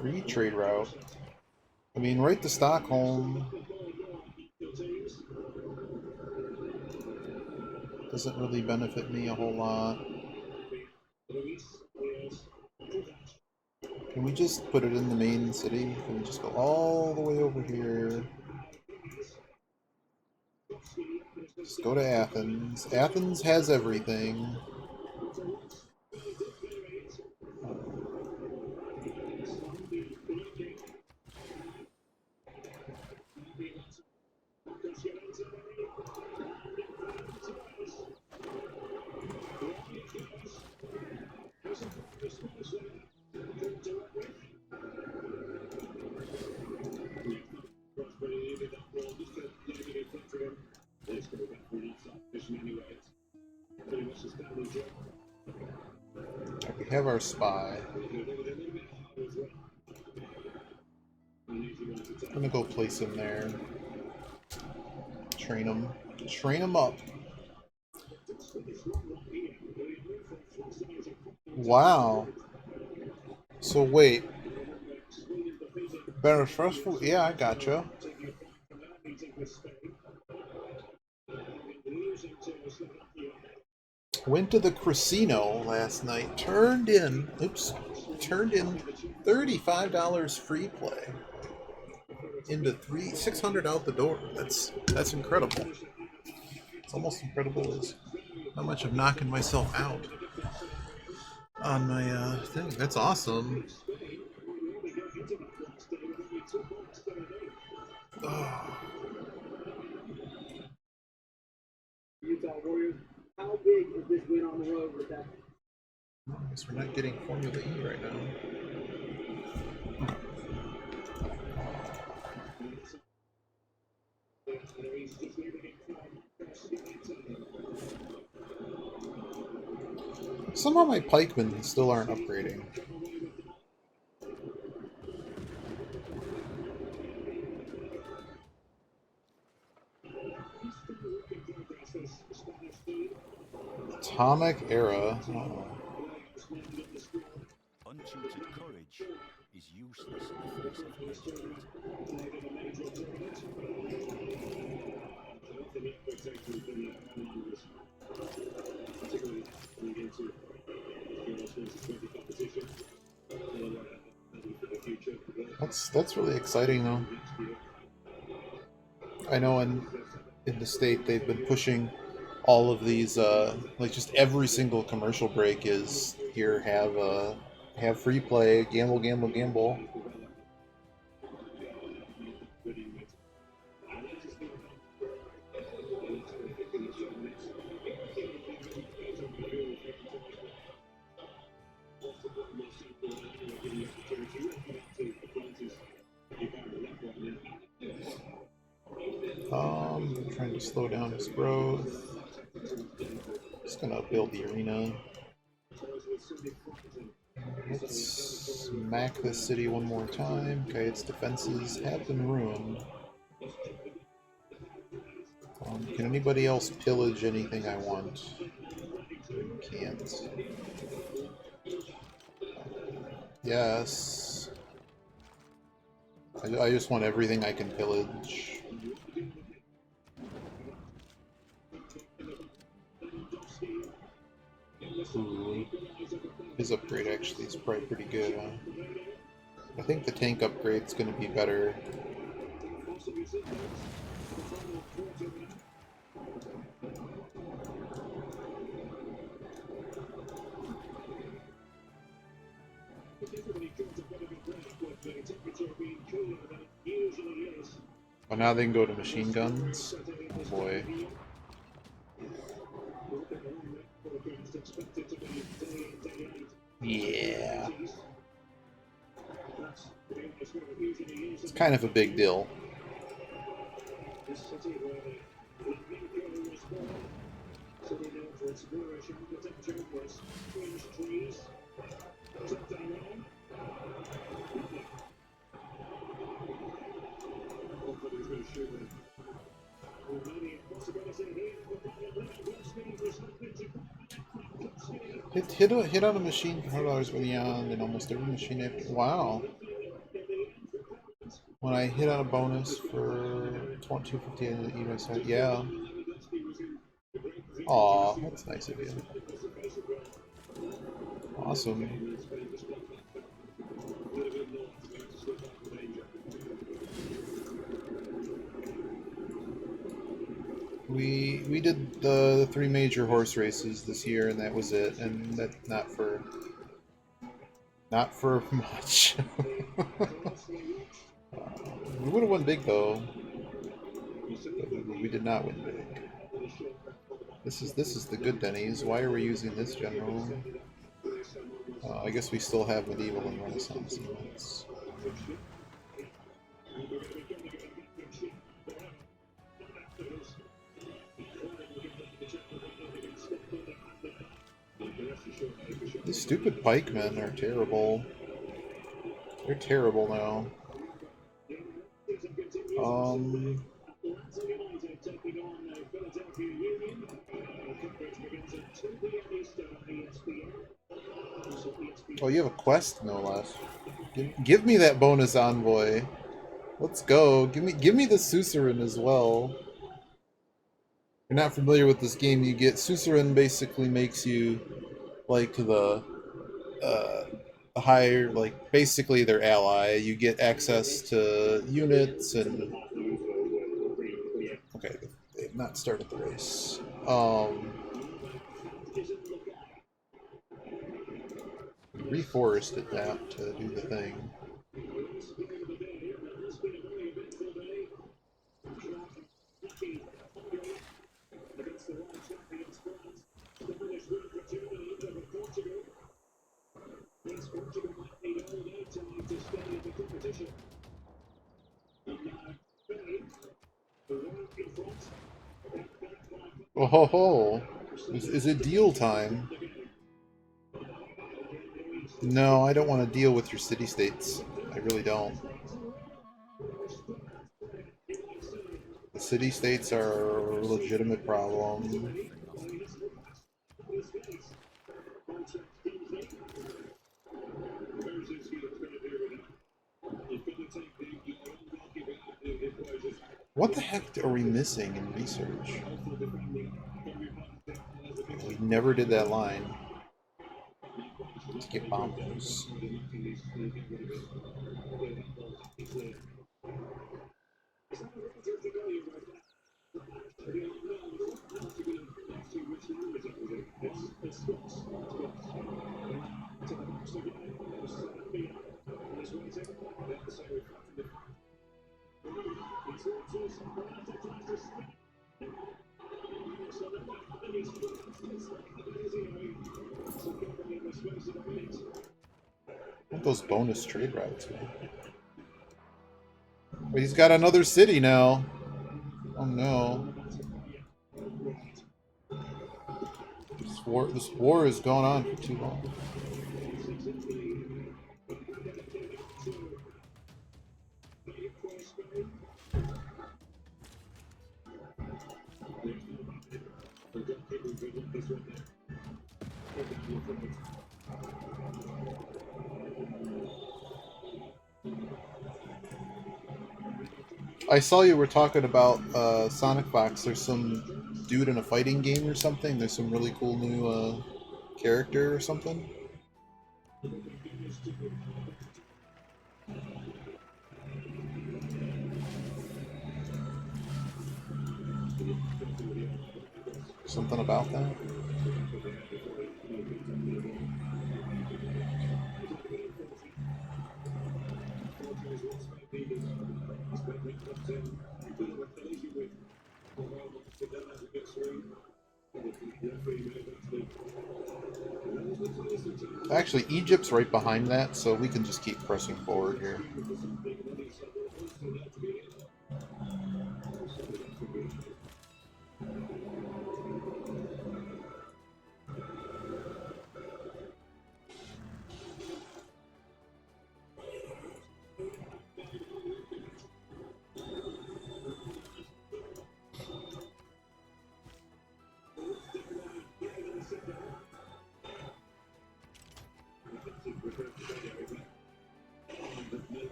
Free trade route. I mean, right to Stockholm doesn't really benefit me a whole lot. Can we just put it in the main city? Can we just go all the way over here? Just go to Athens. Athens has everything. We have our spy. I'm gonna go place him there. Train him. Train him up. Wow. So wait. Better stressful? Yeah, I gotcha. Went to the casino last night. Turned in $35 free play. Into 600 out the door. That's incredible. It's almost incredible as how much I'm knocking myself out on my thing. That's awesome. Oh. Utah Warriors, how big is this win on the road with that? I guess we're not getting Formula E right now. Somehow my pikemen still aren't upgrading. Atomic era. Oh. Untutored courage is useless in the face of misjudgment. That's really exciting though. I know in the state they've been pushing all of these like just every single commercial break is here, have free play, gamble, gamble, gamble. Trying to slow down his growth. Just gonna build the arena. Let's smack this city one more time. Okay, its defenses have been ruined. Can anybody else pillage anything I want? Can't. Yes. I just want everything I can pillage. Ooh. His upgrade actually is probably pretty good, huh? I think the tank upgrade's going to be better. Oh, now they can go to machine guns? Oh boy. Yeah. It's kind of a big deal. Hit on a machine for $100 beyond and almost every machine after. Wow. When I hit on a bonus for 250 on the eBay site, yeah. Aw, that's nice of you. Awesome. We did the 3 major horse races this year, and that was it. And that's not for much. We would have won big though. But we did not win big. This is the good Denny's. Why are we using this general? I guess we still have medieval and Renaissance units. These stupid pikemen are terrible. They're terrible now. Oh, you have a quest, no less. Give me that bonus envoy. Let's go. Give me the Suzerain as well. If you're not familiar with this game, you get Suzerain basically makes you like the higher, like basically their ally. You get access to units and okay, they've not started the race. Reforested that to do the thing. Oh ho ho! Is it deal time? No, I don't want to deal with your city-states. I really don't. The city-states are a legitimate problem. What the heck are we missing in research? We never did that line. Let's get bombers. What those bonus trade routes, man. But he's got another city now. Oh no. This war is going on for too long. I saw you were talking about Sonic Fox. There's some dude in a fighting game or something. There's some really cool new character or something. Something about that? Actually, Egypt's right behind that, so we can just keep pressing forward here.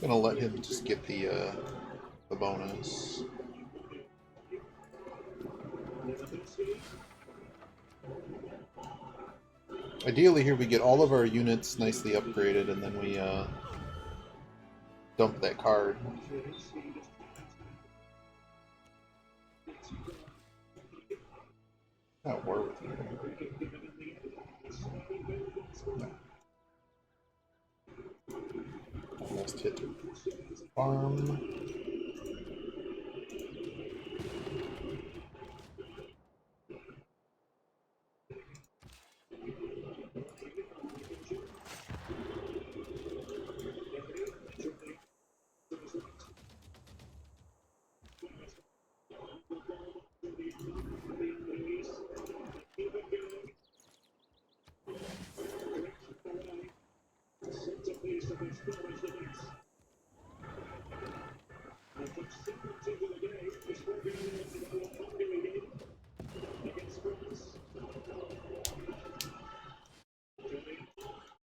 Gonna let him just get the bonus. Ideally, here we get all of our units nicely upgraded, and then we dump that card. Not war with you. No. Almost hit farm.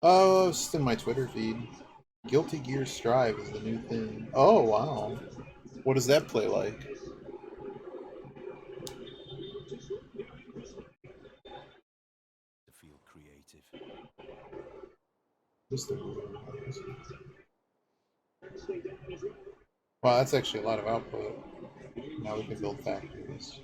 Oh, it's just in my Twitter feed. Guilty Gear Strive is the new thing. Oh, wow. What does that play like? To feel creative. Wow, that's actually a lot of output. Now we can build factories.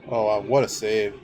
Oh, wow, what a save.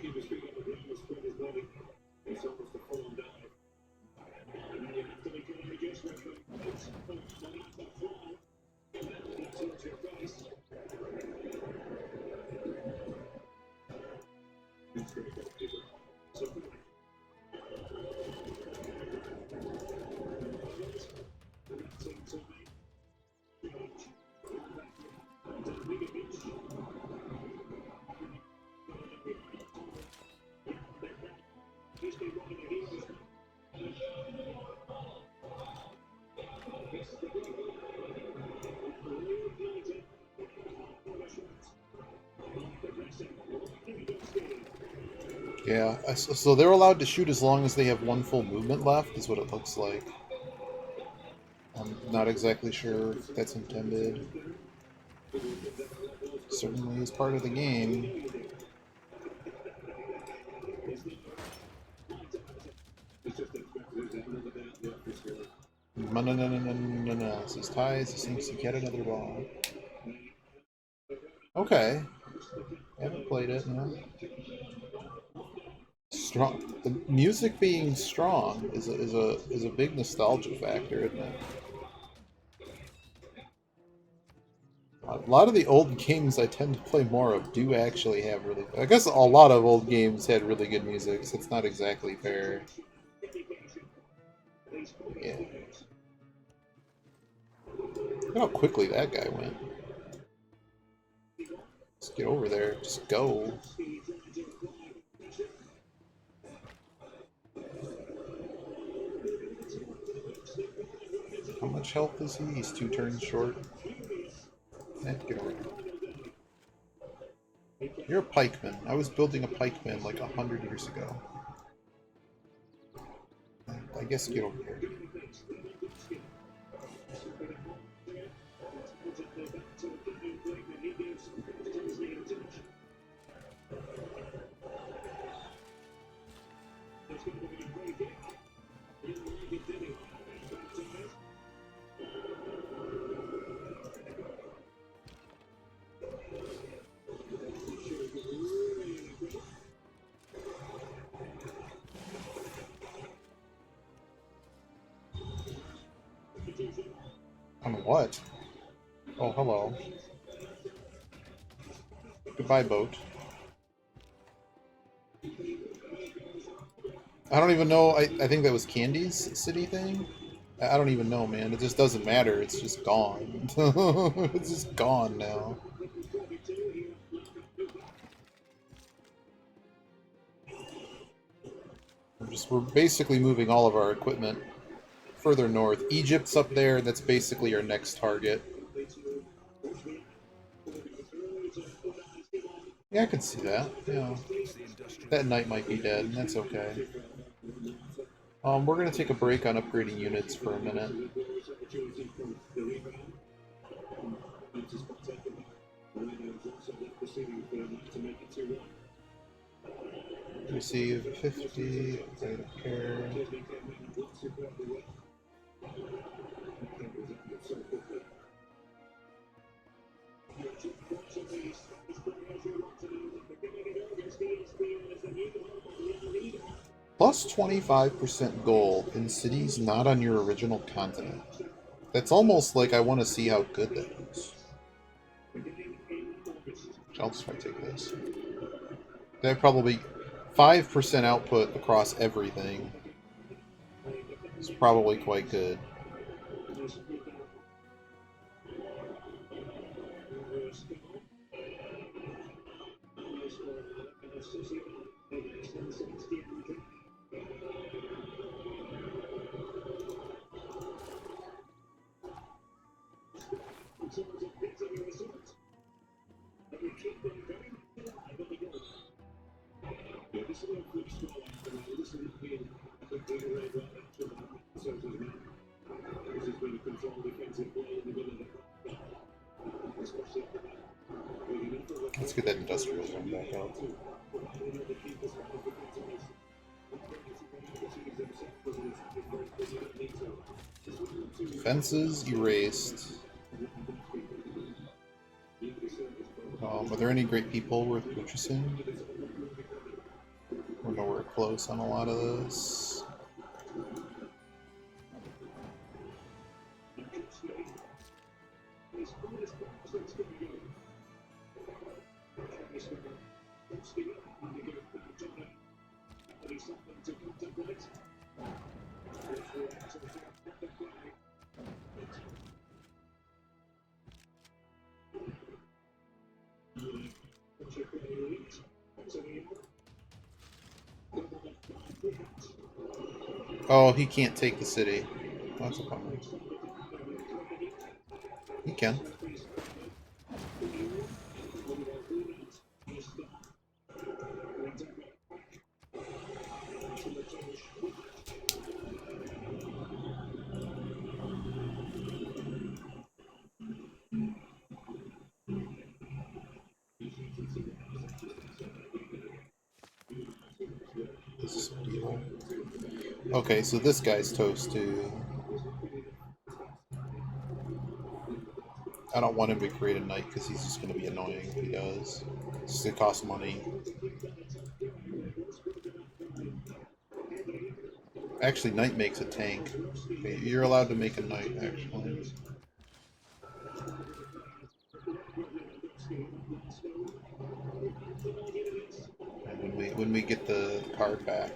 Yeah, so they're allowed to shoot as long as they have one full movement left, is what it looks like. I'm not exactly sure if that's intended. Certainly is part of the game. No, no, no, no, no, no, no. This is ties. This seems to get another ball. Okay. Haven't played it, no. Strong. The music being strong is a big nostalgia factor, isn't it? A lot of the old games I tend to play more of do actually have really... I guess a lot of old games had really good music, so it's not exactly fair. Yeah. Look how quickly that guy went. Just get over there. Just go. How much health is he? He's 2 turns short. Get over there. You're a pikeman. I was building a pikeman like 100 years ago. I guess get over here. What? Oh, hello. Goodbye, boat. I don't even know. I think that was Candy's city thing. I don't even know, man. It just doesn't matter. It's just gone. It's just gone now. We're basically moving all of our equipment further north. Egypt's up there. That's basically our next target. Yeah, I can see that. Yeah. That knight might be dead, and that's okay. We're going to take a break on upgrading units for a minute. Receive 50, I don't care. Plus 25% gold in cities not on your original continent. That's almost like I want to see how good that is. I'll just try to take this. That probably 5% output across everything. It's probably quite good. Let's get that industrial zone back out. Fences erased. Are there any great people worth purchasing? We're nowhere close on a lot of this. Oh, he can't take the city. That's a bummer. He can. Okay, so this guy's toast too. I don't want him to create a knight because he's just going to be annoying if he does. It's just going to cost money. Actually, knight makes a tank. Okay, you're allowed to make a knight, actually. And when we get the card back.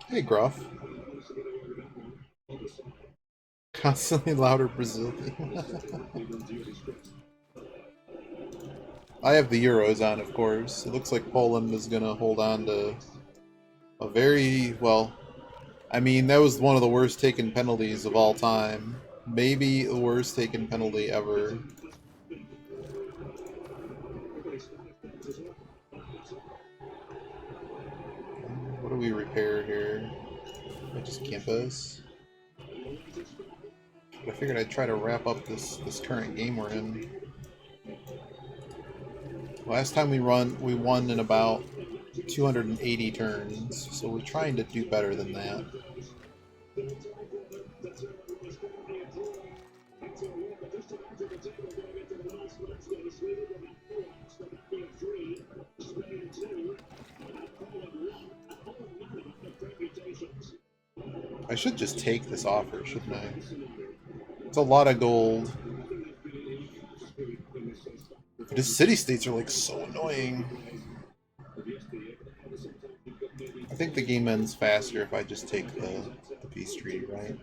Hey, Gruff. Constantly louder Brazilian. I have the Euros on, of course. It looks like Poland is going to hold on to a very, well, I mean, that was one of the worst taken penalties of all time. Maybe the worst taken penalty ever. What do we repair here? I just campus. But I figured I'd try to wrap up this current game we're in. Last time we won in about 280 turns, so we're trying to do better than that. I should just take this offer, shouldn't I? It's a lot of gold. The city-states are like so annoying. I think the game ends faster if I just take the peace treaty, right?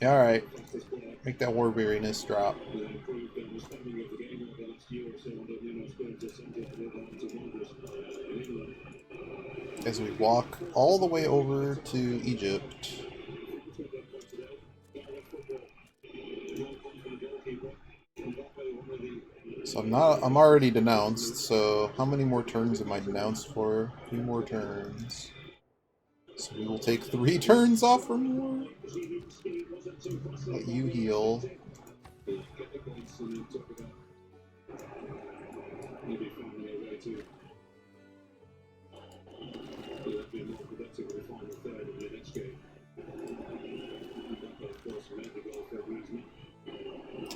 Yeah, alright. Make that war weariness drop. As we walk all the way over to Egypt. So I'm already denounced, so how many more turns am I denounced for? 3 more turns. So we will take 3 turns off or more. Let you heal.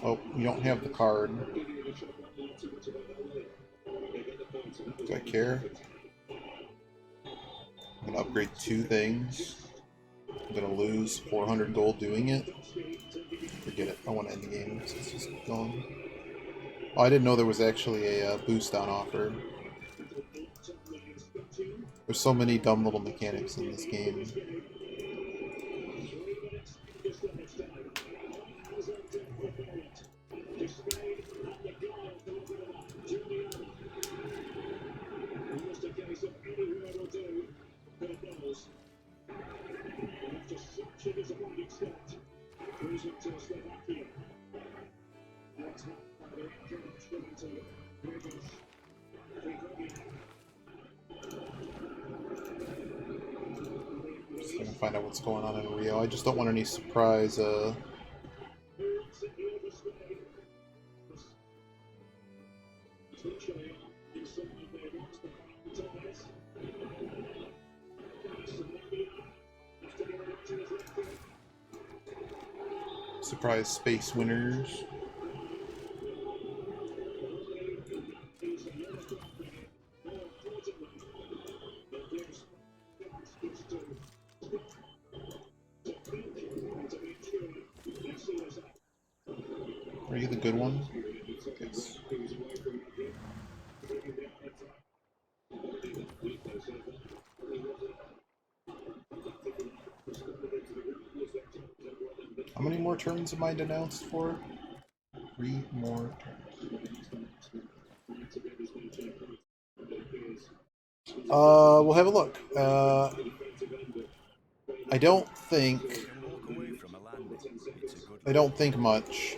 Oh, you don't have the card. Do I care? I'm gonna upgrade 2 things. I'm gonna lose 400 gold doing it. Forget it. I want to end the game since it's just gone. Oh, I didn't know there was actually a boost on offer. There's so many dumb little mechanics in this game. Just gonna find out what's going on in Rio. I just don't want any surprise surprise space winners. Are you the good one? Yes. How many more turns am I denounced for? 3 more turns. We'll have a look. I don't think much.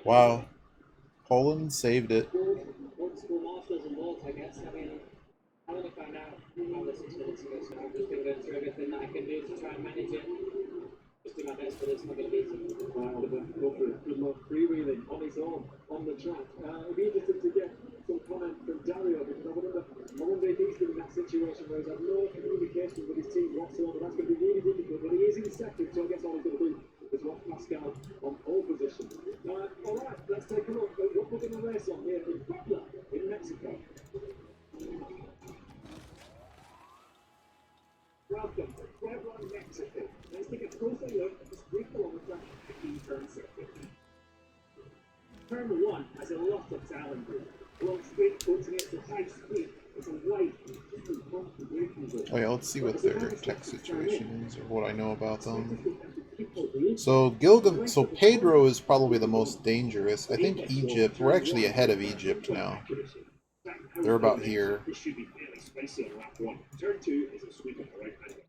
Wow. Poland saved it. Old school masters and lords, I guess. I mean, I want to find out how this is going to go, so I'm just going to go through everything that I can do to try and manage it. Just do my best, but it's not going to be easy. Oliver, go for it. Good luck freewheeling on his own on the track. It'd be interesting to get some comment from Dario because I wonder if he's been in that situation where he's had no communication with his team whatsoever. That's going to be really difficult, but he is in second, so I guess all he's going to do is watch Pascal on pole position. All right, let's take a look at what we're going to race on here in Puebla, in Mexico. Welcome to Puebla, Mexico. Let's take a closer look at the 3 kilometer in turn circuit. Turn 1 has a lot of talent here. Long straight puts against a high speed. It's a wide, Oh yeah, let's see what their tech situation is or what I know about them. So Pedro is probably the most dangerous. I think Egypt, we're actually ahead of Egypt now. They're about here. This should be fairly spicy on lap 1. Turn 2 is a sweep on the right hand.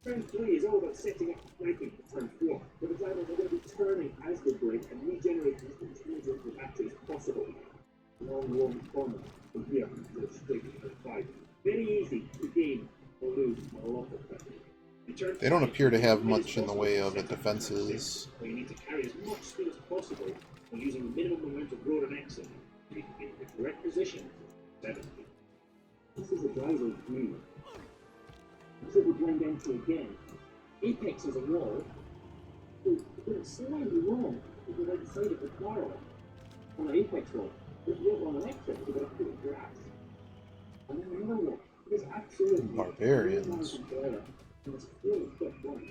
Turn 3 is all about setting up braking for turn 4, where the drivers are going to be turning as they brake and regenerate as much energy into the battery as possible. Long, long corner from here to straight to turn 5. Very easy to gain or lose a lot of time. They don't appear to have much in the way of defenses. Where you need to carry as much speed as possible while using the minimum amount of road and exit to be in the correct position. 7. This is the driver's view. So we blend into again. Apex is a wall. So it's slightly wrong to the right side of the car on the apex wall. If you have on an exit, you've got to put it grass. And then another wall. It is absolutely Barbarians. And it's really quick one.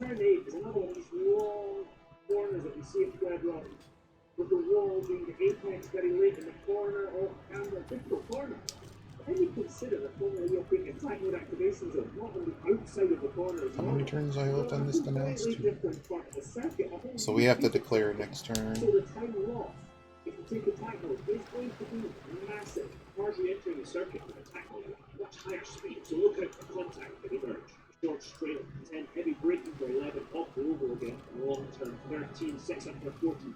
Turn 8 is another one of these long corners that you see at Fred Rock. With the wall being the apex very late in the corner off camera, difficult corner. Then you consider the Formula E being attack mode activations zone, not on the outside of the corner as How well. many turns I hold on this announced? So we have to declare next turn. So the time lost, if you take attack mode, is going to be massive. Cars re-entering the circuit with attack mode at much higher speed, so look out for contact at the merge. Short straight up 10, heavy braking for 11, off the oval again, and long turn 13, 6 up for 14.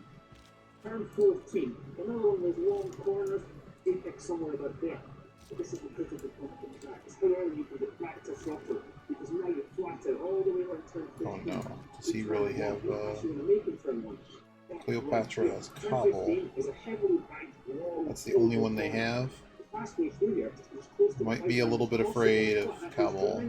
Turn 14, another one of those long corners, apex somewhere about there. This is the critical point of the track. It's how early you can get back to throttle, because now you're flat out all the way around turn 15. Oh no. Does he really have Cleopatra as Cobble? That's the only one they have. Might be a little bit afraid of Cobble.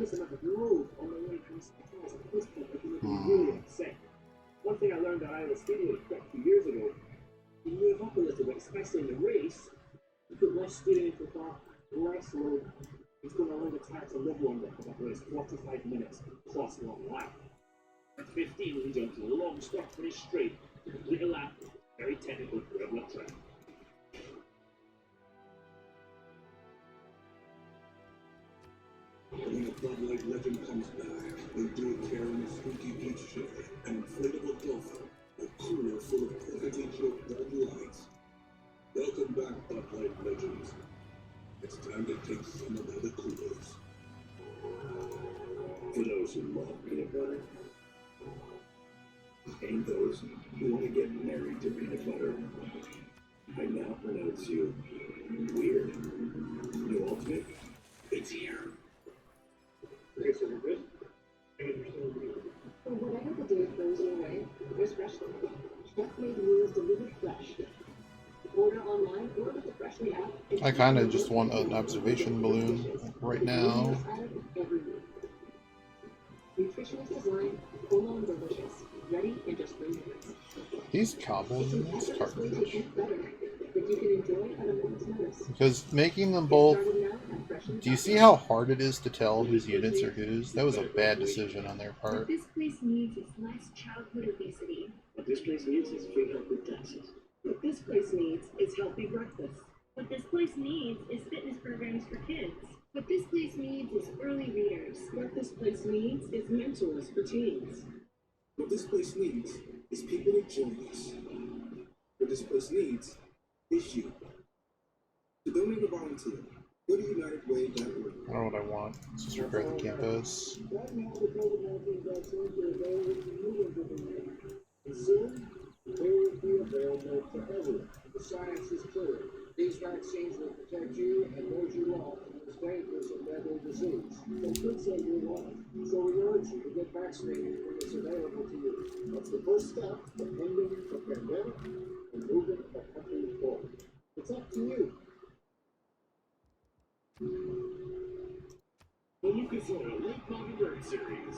One thing I learned at Iowa Stadium quite a few years ago, you move up a little bit, especially in the race, you put less steering into the car, less load. It's going to allow the tire to live longer for that race, 45 minutes plus long lap. At 15, leads on to a long stop finish straight to complete a lap. Very technical gravel track. When a Bud Light legend comes back, they do it carrying a spooky beach chair, an inflatable dolphin, a cooler full of perfectly chilled Bud Lights. Welcome back, Bud Light legends. It's time to take some of the coolers. For those who love peanut butter, and those who want to get married to peanut butter, I now pronounce you weird. New Ultimate, it's here. Okay, so we're good? For whatever the day throws your way, there's fresh food. Chef-made meals delivered fresh. Order online or with the Freshly app. I kind of just want an observation balloon right now. Nutritionist design, full on delicious, ready in just 3 minutes. These Cobble units cartridge. That you can enjoy at a moment's notice. Because making them both... Do you see how hard it is to tell whose units are whose? That was a bad decision on their part. What this place needs is less childhood obesity. What this place needs is free healthy taxes. What this place needs is healthy breakfast. What this place needs is fitness programs for kids. What this place needs is early readers. What this place needs is mentors for teens. What this place needs is people to join us. What this place needs is you. To donate or volunteer, go to UnitedWay.org. I don't know what I want. Let's just repair the campus. Right now, the COVID-19 vaccines are available to millions of Americans. And soon, they will be available to everyone. The science is clear. These vaccines will protect you and those you love from this dangerous and deadly disease. They could save your life. So we urge you to get vaccinated when it's available to you. That's the first step to ending the pandemic and moving the country forward. It's up to you. The Lucas Oil Lake Mockingbird Series.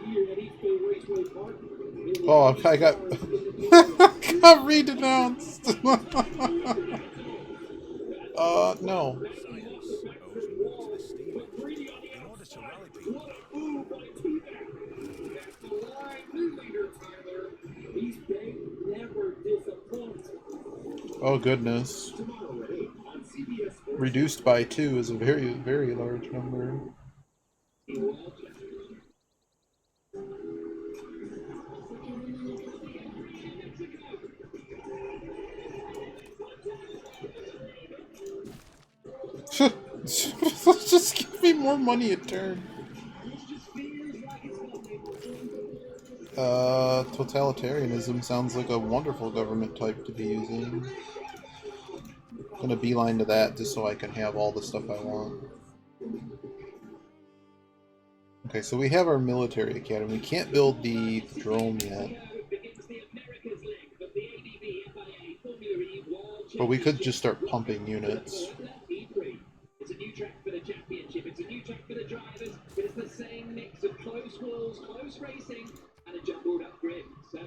Here at East Bay Raceway Park. Oh, I got... got re-denounced! No. Science owes more to the steel. In order to rally people, That's the line new leader, Tyler. East Bay never disappoints. Oh, goodness. Tomorrow at 8 on CBS Sports. Reduced by 2 is a very, very large number. Just give me more money a turn. Totalitarianism sounds like a wonderful government type to be using. I'm gonna beeline to that just so I can have all the stuff I want. Okay, so we have our military academy. We can't build the drone yet. But we could just start pumping units. It's a new track for the championship. It's a new track for the drivers, but it's the same mix of close walls, close racing, and a jumbled up grid. So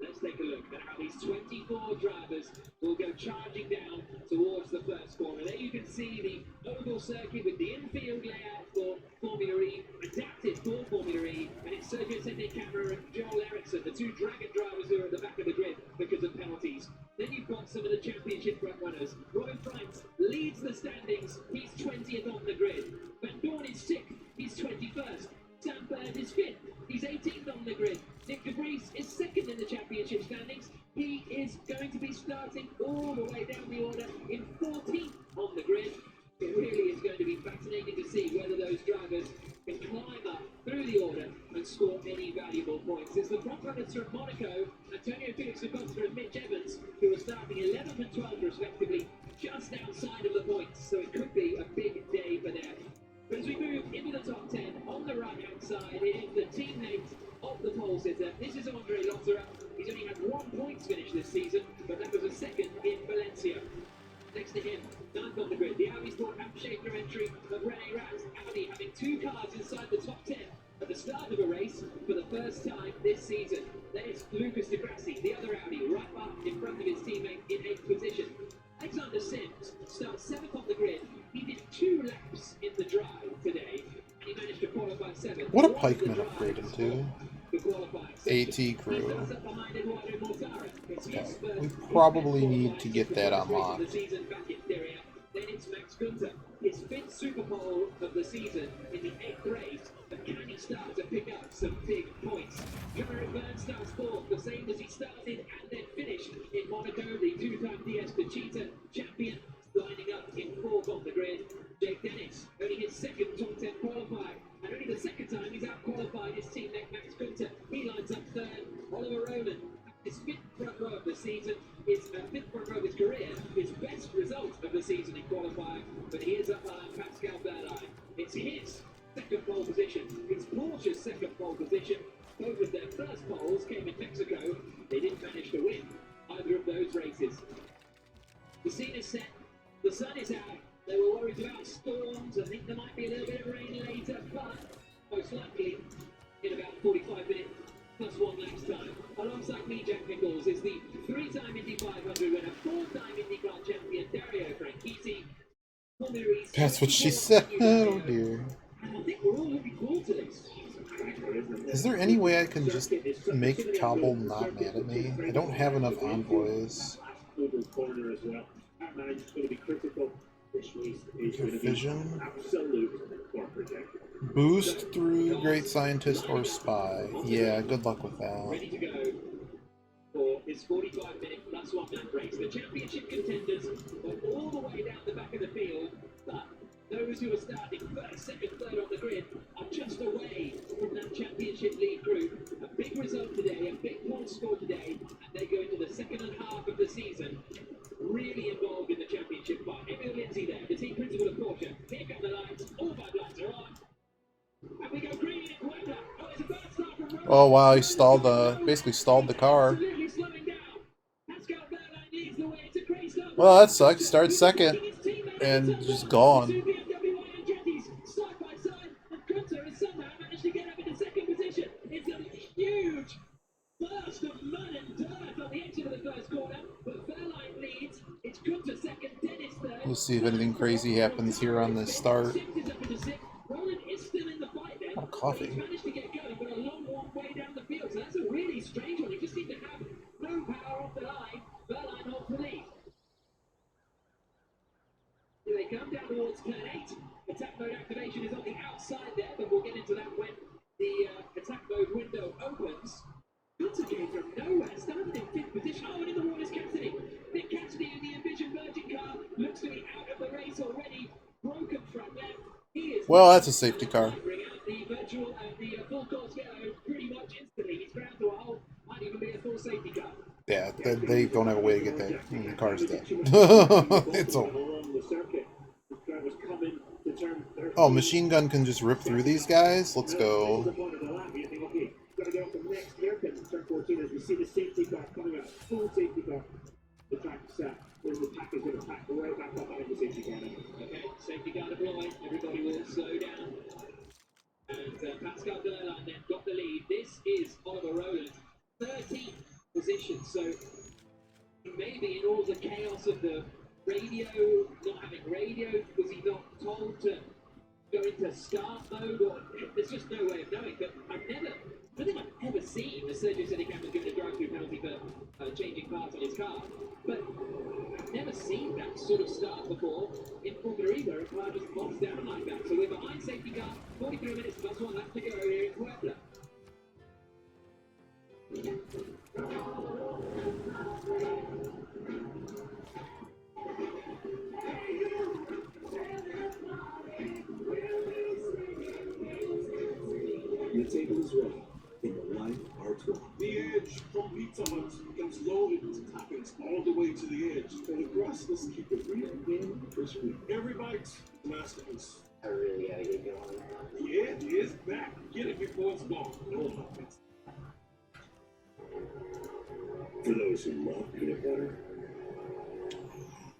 let's take a look at how these 24 drivers will go charging down towards the first corner. There you can see the oval circuit with the infield layout for Formula E, adapted for Formula E, and it's Sergio Sende Camera and Joel Eriksson, the two dragon drivers who are at the back of the grid because of penalties. Then you've got some of the championship front runners. Robin Franks leads the standings. He's 20th on the grid. Van Dorn is 6th. He's 21st. Sam Bird is 5th. He's 18th on the grid. Nick de Vries is 2nd in the championship standings. He is going to be starting all the way down the order in 14th on the grid. It really is going to be fascinating to see whether those drivers can climb up through the order and score any valuable points. It's the front runners from Monaco, Antonio Felix Acosta and Mitch Evans, who are starting 11th and 12th respectively, just outside of the points, so it could be a big day for them. But as we move into the top 10, on the right-hand side, it is the teammate of the pole sitter. This is Andre Lotterer. He's only had 1 points finish this season, but that was a second in Valencia. Next to him, 9th on the grid, the Audi Sport Hampshire entry of Rene Rast. Audi having 2 cars inside the top 10 at the start of a race for the first time this season. There's Lucas Di Grassi, the other Audi, right up in front of his teammate in 8th position. Alexander Sims starts 7th on the grid. He did 2 laps in the drive today, and he managed to qualify 7th. What a pikeman upgrade into. AT crew. Okay, we probably need to get that unlocked. Then it's Max Günther, his 5th Super Bowl of the season in the 8th race, but can he start to pick up some big points? Conrad Byrne starts 4th, the same as he started and then finished in Monaco, the 2-time DS Conchita champion, lining up in 4th on the grid. Jake Dennis, only his 2nd top 10 qualifier, and only the 2nd time he's out-qualified his teammate Max Günther. He lines up 3rd. Oliver Rowland, his 5th front row of the season, his 5th front row of his career, his best result of the season in qualifying, but he is up behind Pascal Bernay. It's his 2nd pole position. It's Porsche's 2nd pole position. Both of their first poles came in Mexico. They didn't manage to win either of those races. The scene is set. The sun is out. They were worried about storms. I think there might be a little bit of rain later, but most likely in about 45 minutes plus 1 laps time. Alongside me, Jack Nichols is the 3-time Indy 500 winner, 4-time IndyCar champion Dario Franchitti. That's what she said. Oh dear. I think we're all looking forward to this. Is there any way I can just make Kabul not mad at me? I don't have enough envoys. Vision. Boost through Great Scientist or Spy. Yeah, good luck with that. Ready to go for his 45-minute plus 1 lap race. The championship contenders are all the way down the back of the field, but those who are starting 1st, 2nd, 3rd on the grid are just away from that championship lead group. A big result today, a big point score today, and they go into the 2nd half of the season really involved in the championship fight. Emil Lindsay there, the team principal of Porsche. Here come the lights, all 5 lights are on. And we go green in Puebla. Oh, it's a bad start from Rowan. Oh wow, he stalled basically stalled the car. Absolutely slowing down. Pascal Bernay leads the way. It's a great start. Well, that sucks. Start 2nd and just gone. Two BMW Jetties side by side, and Günther has somehow managed to get up into 2nd position. It's a huge burst of mud and dirt on the exit of the 1st corner, but Bernay leads. It's Günther 2nd, Dennis 3rd. We'll see if anything crazy happens here on this start. Sixth is up into 6th. Roland is still in the fight there. Oh, coffee. He's managed to get going, but a long way down the field. So that's a really strange one. He just seemed to have no power off the line. Bernay holds the lead. Here they come down towards turn 8. Attack mode activation is on the outside there, but we'll get into that when the attack mode window opens. Günther came from nowhere, started in 5th position. Oh, and in the wall is Cassidy. Nick Cassidy in the Envision Virgin car looks to be out of the race already. Broken front left. He is Well, that's a safety car. bring out the virtual and the full course yellow pretty much instantly. He's ground to a they don't have a way to get that. The car's dead. It's over. Oh, machine gun can just rip through these guys? Let's go. The pack is going to pack right back up behind the safety car. Okay, safety car deployed. Everybody will slow down. And Pascal Berline then got the lead. This is Oliver Rowland, 13th position. So maybe in all the chaos of the radio, not having radio, was he not told to go into start mode? Or there's just no way of knowing. But I don't think I've ever seen a Sergio Sedicam given a drive-through penalty for changing parts on his car. But I've never seen that sort of start before in Formula E, where a car just bogs down like that. So we're behind safety car, 43 minutes plus 1 lap to go here in Puebla. The table is ready in the Life R12. The edge from Pizza Hut comes loaded with toppings all the way to the edge. For the crust, let's keep it real thin and crispy. Every bite's a masterpiece. I really gotta get going. The edge is back. Get it before it's gone. No offense. For those who love peanut butter,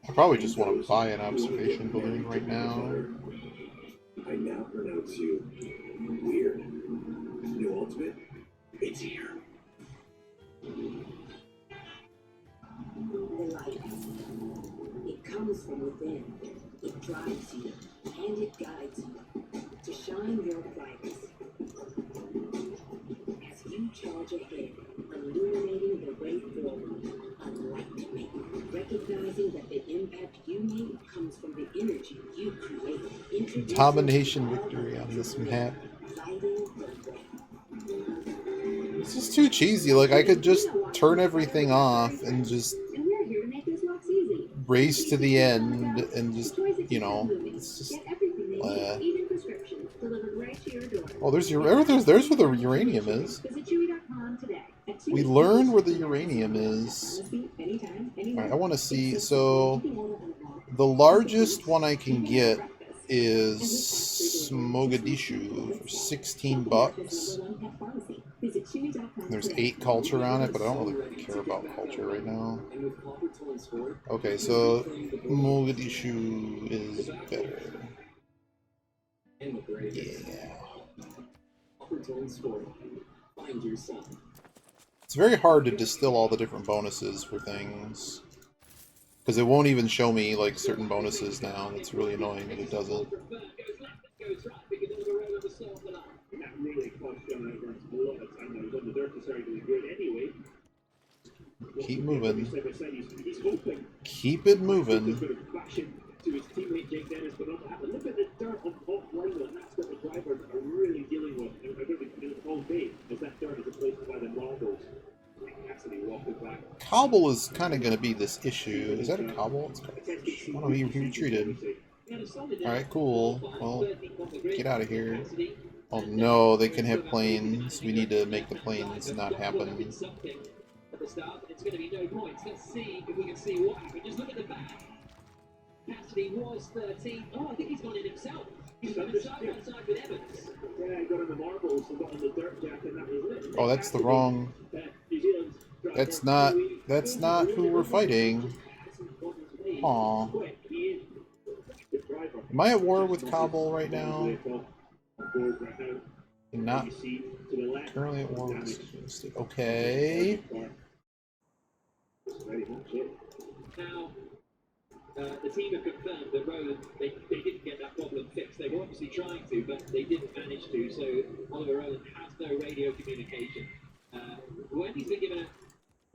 I probably just want to buy an observation balloon right now. I now pronounce you weird. New ultimate, it's here. The light. It comes from within. It drives you, and it guides you to shine your brightest. As you charge ahead, illuminating the way forward, a light make, recognizing that the impact you make comes from the energy you create. Domination victory on this map. It's just too cheesy. Like, I could just turn everything off and just race to the end and just, you know, it's just... Oh, there's where the uranium is. We learned where the uranium is. Alright, I want to see... So, the largest one I can get is Mogadishu for 16 bucks. There's 8 culture on it, but I don't really care about culture right now. Okay, so Mogadishu is better. Yeah. It's very hard to distill all the different bonuses for things. Because it won't even show me, like, certain bonuses now. It's really annoying that it doesn't. Keep moving. Keep it moving. To his teammate Jake Dennis, but not happen. Look at the dirt on offline, and that's what the drivers are really dealing with. And they're going to be doing all day as that dirt is replaced by the marbles. Cassidy walking back. Cobble is kind of going to be this issue. Is that a cobble? It's oh no, he retreated. Alright, cool. Well, get out of here. Oh no, they can have planes. We need to make the planes not happen. At the start, it's going to be no points. Let's see if we can see what happened. Just look at the back. Cassidy was 13. Oh, I think he's gone in himself. He's going side by side with Evans. Yeah, he got on the marbles and got on the dirt jack, and that was it. Oh, that's the wrong... That's not who we're fighting. Aw. Am I at war with Kabul right now? I'm not currently at war with... Okay. Now, the team have confirmed that Rowland, they didn't get that problem fixed. They were obviously trying to, but they didn't manage to. So Oliver Rowland has no radio communication. Wendy's been given a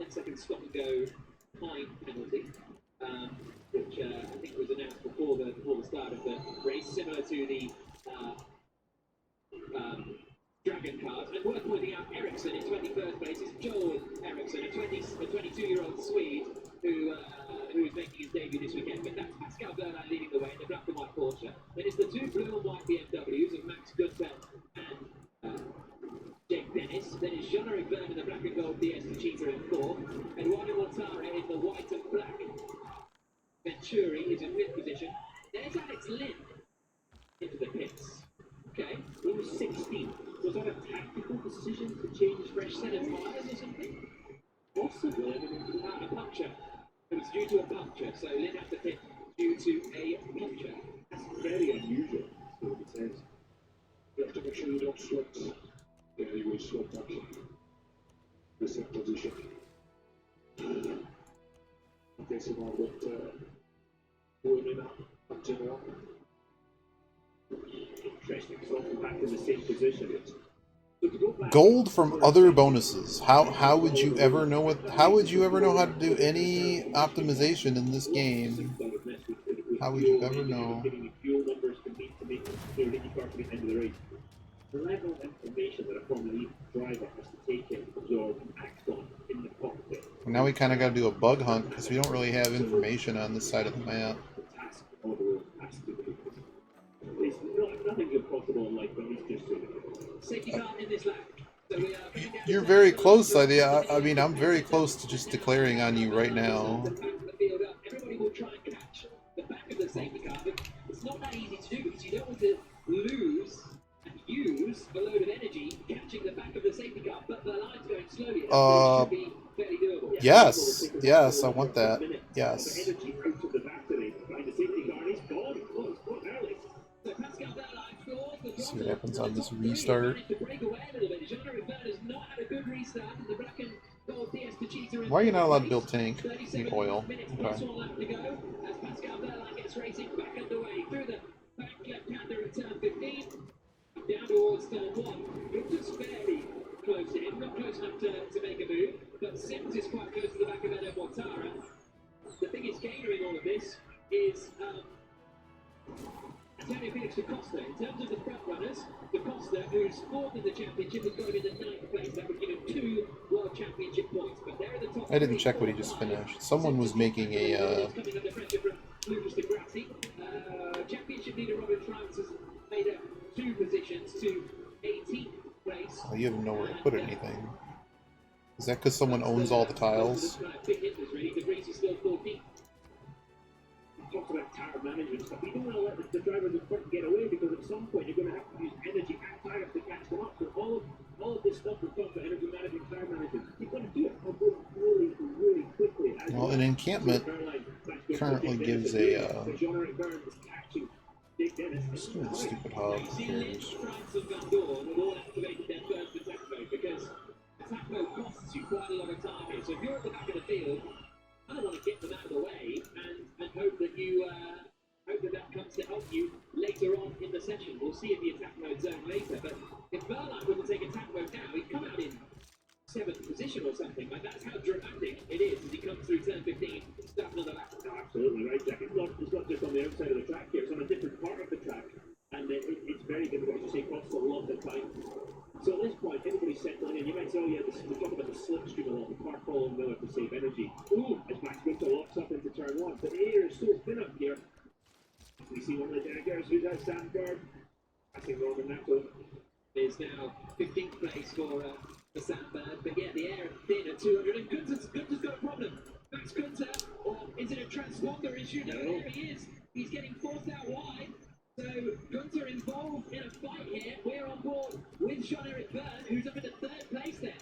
10-second stop-and-go time penalty, which I think was announced before the start of the race, similar to the Dragon cars. And worth pointing out, Ericsson in 21st place is Joel Ericsson, a 22-year-old Swede who is making his debut this weekend. But that's Pascal Berline leading the way in the black and white Porsche. Then it's the two blue and white BMWs of Max Goodfeld and Jake Dennis. Then it's Jean-Eric Vergne in the black and gold DS Cheetah in 4th. Eduardo Mortal Venturi is in 5th position. There's Alex Lynn into the pits. Okay, He was 16. Was that a tactical decision to change fresh set of tires or something? Possibly, a puncture. It was due to a puncture, so Lynn had to pit due to a puncture. That's very unusual. That's what it says. You have to make sure you don't sweat. Yeah, you will sweat actually. The same position. Okay, so now what women up until interesting. So back in the same position. So to go back, Gold from other bonuses. How would you ever know what? How would you ever know how to do any optimization in this game? How would you ever know? fuel numbers can meet to make their rookie car to the end of the race. The level of information that a Formula E driver has to take in, absorb, and act on in the cockpit. Now we kind of got to do a bug hunt because we don't really have information on this side of the map. The task of the road has to be. Nothing's impossible in life, but it's just so Safety car in this lap. So we are coming down You're very close, Idea. I mean, I'm very close to just declaring on you right now. the back of the field up. Everybody will try and catch the back of the safety car, but it's not that easy to do because you don't want to lose and use a load of energy catching the back of the safety car, but the line's going slowly. It should be fairly doable. Yes, yes, I want that. Yes. energy out of the battery behind the safety car, and he's gone. Oh, he's gone early. So Pascal Wehrlein scores the See what happens on this restart. to break away a little bit. Jean-Eric Vergne has not had a good restart in the black and gold DS Pachita. Why are you not allowed to build tank? 37 Need oil. minutes Okay. plus 1 lap to go as Pascal Wehrlein gets racing back underway through the back left-hander at turn 15 down towards turn 1. It was fairly close to him, not close enough to make a move, but Sims is quite close to the back of Edo Mortara. The biggest gainer in all of this is Antonio Felix da Costa. In terms of the front runners, da Costa, who's fourth in the championship, has got him in the 9th place. That would give him 2 World Championship points. But they're at the top. I didn't check what he just finished. Someone was making a. Coming under pressure from Lucas Di Grassi. Championship leader Robin France has made up 2 positions to 18th place. Oh, you have nowhere to put anything. Is that because someone owns all the tiles? Big hitters, really. De Vries is still 14th. Talks about tire management stuff. You don't want to let the drivers in front get away because at some point you're going to have to use energy and tires to catch them up. So all of this stuff we talk about energy management, tire management, you've got to do it really, really quickly. Well, an encampment currently gives a. Jean-Eric Vergne is catching Jake Dennis. Screw the stupid hub. See Lynch, France and Van Dorn have all activated their first attack mode because attack mode costs you quite a lot of time here. So if you're at the back of the field, I don't want to get them out of the way and hope that you hope that comes to help you later on in the session. We'll see if the attack mode zone later. But if Wehrlein were to take attack mode now, he'd come out in 7th position or something. Like that's how dramatic it is as he comes through turn 15, start another lap. No, absolutely right, Jack. It's not just on the outside of the track here. It's on a different part of the track. And it's very difficult to say costs a lot of time. So at this point, everybody's settling in. You might say, oh yeah, we talk about the slipstream a lot, the car following Miller to save energy. Ooh, as Max Winter locks up into turn 1. But the air is so thin up here. We see one of the daggers who's at Sandberg. Passing Norman Nato. Is now 15th place for Sandberg. But yeah, the air thin at 200. And Gunter's got a problem. Max Gunter, or is it a transponder issue? No, there he is. He's getting forced out wide. So Gunter involved in a fight here. We're on board with Jean-Eric Vergne, who's up in the 3rd place there.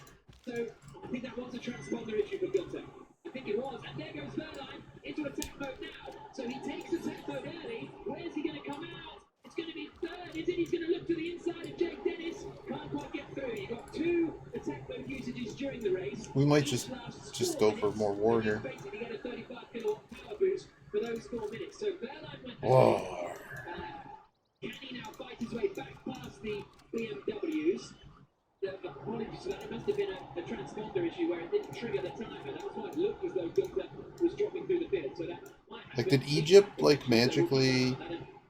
So I think that was a transponder issue for Gunter. I think it was. And there goes Wehrlein into attack mode now. So he takes attack mode early. Where's he going to come out? It's going to be 3rd, is it? He's going to look to the inside of Jake Dennis. Can't quite get through. You've got 2 attack mode usages during the race. We might just go for more war here. Basically get a 35 kilowatt power boost for those 4 minutes. So Wehrlein went War. Can he now fight his way back past the BMWs? Apologies for that. It must have been a transponder issue where it didn't trigger the timer. That was why it looked as though Gunter was dropping through the field. So that might have Like, did Egypt like magically?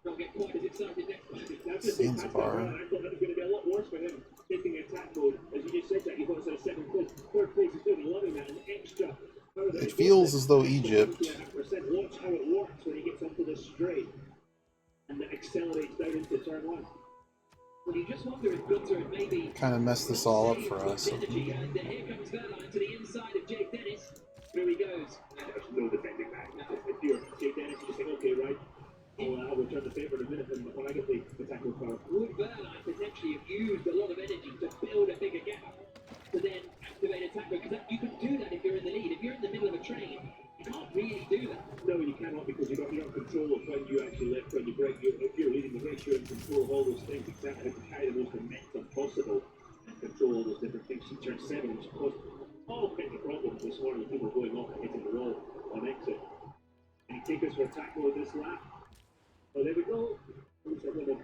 not get quite as excited next time. Zanzibar. I thought that was going to be a lot worse for him taking attack mode. As you just said, that he thought it was 7th place. 3rd place is doing loving that. An extra. It feels as though Egypt. Watch how it works when he gets onto the straight. And that accelerates down into turn 1. Well, you just wonder if Gunter had maybe Kind of messed this all up for us. energy. And here comes Wehrlein to the inside of Jake Dennis. Here he goes. There's no defending that. If you're Jake Dennis the favour in a minute when I get the tackle power. Would Verline potentially have used a lot of energy to build a bigger gap to then activate a tackle? Because you can do that if you're in the lead. If you're in the middle of a train, you can't really do that. No, you cannot, because you're not control of when you actually lift, when you break. If you're leading the race, you're in control of all those things, exactly how to carry the most momentum possible and control all those different things. In turn 7, which caused all kinds of problems this morning, people going off and hitting the wall on exit. Can he take us for a tackle on this lap? Oh, there we go. Looks like one of the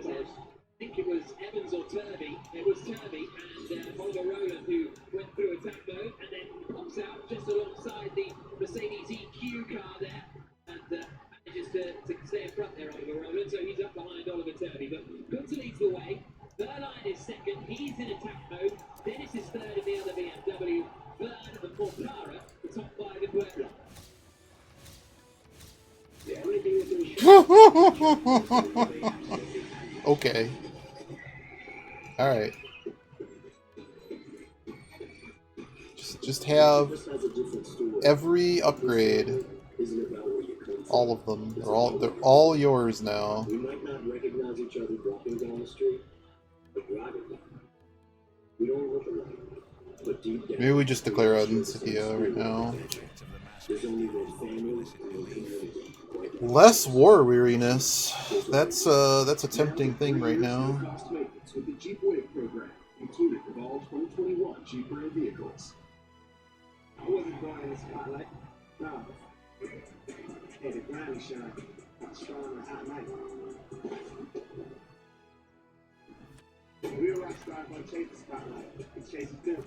cars. I think it was Evans or Turvey. It was Turvey and Oliver Rowland who went through attack mode and then pops out just alongside the Mercedes EQ car there and manages to stay in front there, Oliver Rowland. So he's up behind Oliver Turvey. But Gunter leads the way. Verline is second. He's in attack mode. Dennis is third in the other BMW. Vern and Mortara, the top 5 in Puebla. Okay. Alright. Just have every upgrade. All of them. They're all yours now. We might not recognize each other walking down the street, but driving down. We don't look alike, but deep down. Maybe we just declare Insidia right now. There's only one family and one community. Less war weariness. That's a tempting thing right now. Cost maintenance with the Jeep Wave program, included with all 2021 Jeep Ram vehicles. I wasn't born in the spotlight. No. Hey, the ground is shine. That's strong on a hot night. Real rock stars don't chase the spotlight. It chases them.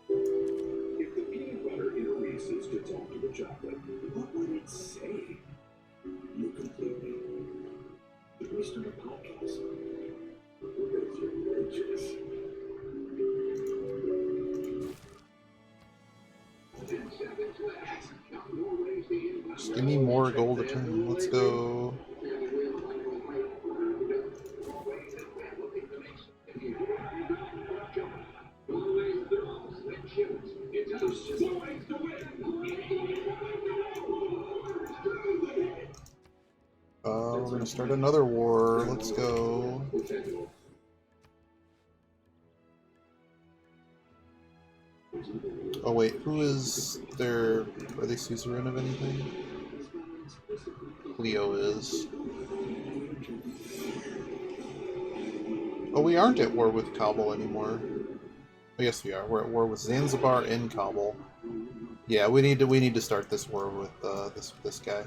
If the peanut butter in a Reese's could talk to the chocolate, what would it say? You complete me. If we start a podcast, if you're righteous. Just give me more gold to turn. Let's go. We're gonna start another war. Let's go. Oh wait, who is their... Are they suzerain of anything? Leo is. Oh, we aren't at war with Kabul anymore. Oh, yes, we are. We're at war with Zanzibar in Kabul. Yeah, we need to start this war with this guy.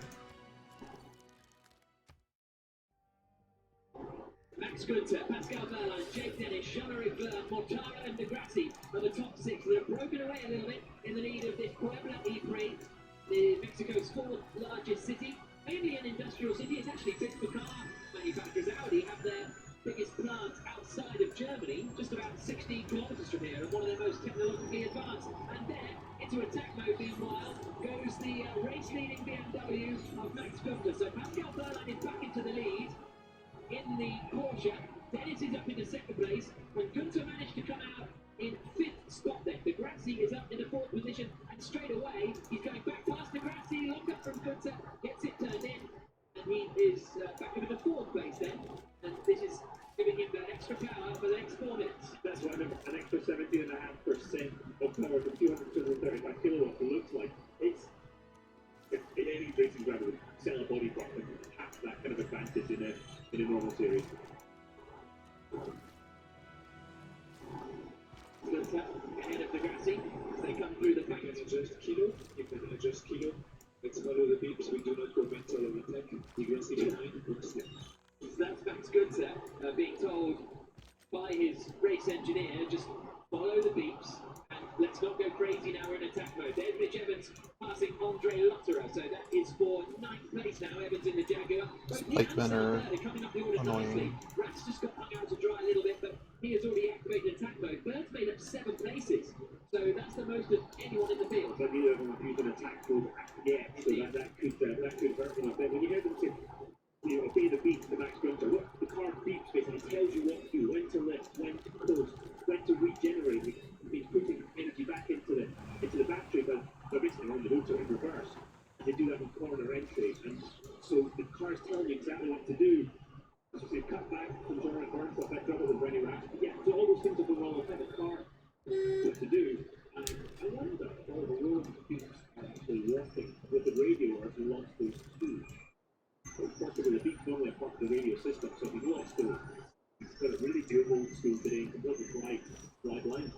Max Gunter, Pascal Verline, Jake Dennis, Jean-Marie Verne, Mortara and Degrassi are the top 6 that have broken away a little bit in the lead of this Puebla E-Prix, Mexico's 4th largest city, mainly an industrial city. It's actually big for car manufacturers. Audi have their biggest plant outside of Germany, just about 60 kilometers from here, and one of their most technologically advanced. And there, into attack mode meanwhile, goes the race-leading BMW of Max Gunter. So Pascal Verline is back into the lead in the Porsche. Dennis is up in the 2nd place, and Gunter managed to come out in 5th spot there. Degrassi is up in the 4th position, and straight away he's going back past Degrassi, lock up from Gunter, gets it turned in, and he is back up in the 4th place then, and this is giving him that extra power for the next 4 minutes. That's what I remember, an extra 17.5% of power for 235 kilowatts. It looks like it's in any racing driver would sell a body part and have that kind of advantage in a normal series. Gunter ahead of Degrassi as they come through the pack. You can adjust kilo. You can adjust kilo. Let's follow the beeps. We do not go mental on attack. You can see behind. So that's Max Gunter being told by his race engineer, just follow the beeps and let's not go crazy now. We're in attack mode. There's Mitch Evans passing Andre Lotterer, so that is for 9th place now. Evans in the Jaguar. Spike men are coming up the order nicely. Rat's just got hung out to dry a little bit, but he has already activated attack mode. Bird's made up 7 places, so that's the most of anyone in the field. But neither of them have used an attack mode yet, so that could hurt them a bit. When you hear them say, you know, obey the beep to Max Gunter, what the car beeps basically tells you what to do, when to lift, when to close, when to regenerate. He's putting energy back into the battery, but they're basically on the motor in reverse. They do that in corner entry, and So the car's telling you exactly what to do. As you say, cut back from John Burns, what that double with Rennie Rash. Yeah, so all those things have been wrong with the car. What to do. And I wonder if all the road beats are actually working with the radio as he lost those two. So possibly the beats normally are part of the radio system, so he lost those. He's got a really good old school today, completely flag line.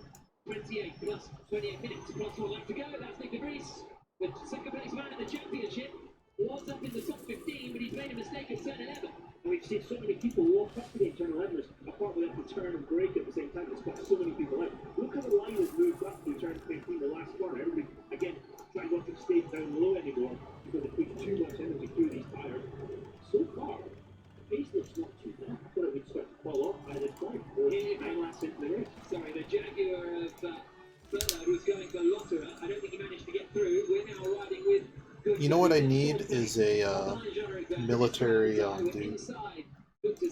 28 plus 28 minutes plus 1 lap to go. That's Nick de Vries, the second place man in the championship. Was up in the top 15, but he's made a mistake at turn 11. And we've seen so many people walk up to the turn 11ers, apart from that to turn and brake at the same time. It's got so many people out. Look how the line has moved up to turn 15, the last corner. Everybody, again, trying not to stay down low anymore because they put too much energy through these tyres. So far, the pace looks not too bad. I thought it would start to fall off by this point. We're 9 laps into the race. Sorry, the Jaguar of Bernard was going for Lotterer. I don't think he managed to get through. We're now riding with... You know what I need is a military dude.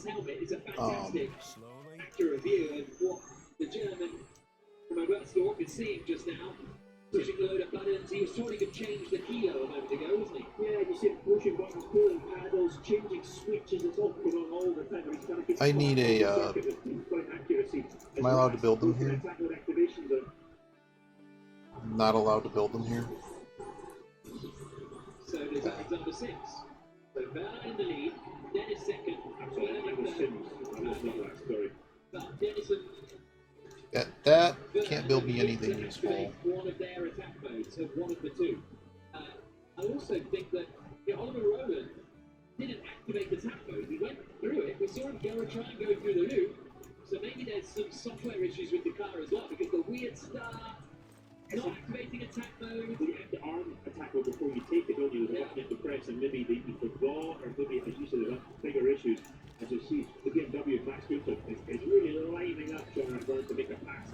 Helmet is a fantastic accurate view of what the German from Oberstdorf is seeing just now. Pushing a load of buttons. He was trying to change the kilo a moment ago, wasn't he? Yeah, you see him pushing buttons, pulling paddles, changing switches. It's all going on all the time. He's trying to get I need a. accuracy. Am I allowed to build them here? I'm not allowed to build them here. So there's Alexander Sims. So Bernard in the lead, Dennis second, Bernard in third. But Dennison... That can't build me anything useful. One of their attack modes, so one of the two. I also think that Oliver Rowland didn't activate attack mode. We went through it, we saw him try and go through the loop. So maybe there's some software issues with the car as well, because the weird start, not activating attack mode. You have to arm attack mode before you take it, don't you? With button to press, and maybe they forgot, or maybe as you said, there's bigger issues. As you see, the BMW Max Gunther is really lining up John Burns to make a pass.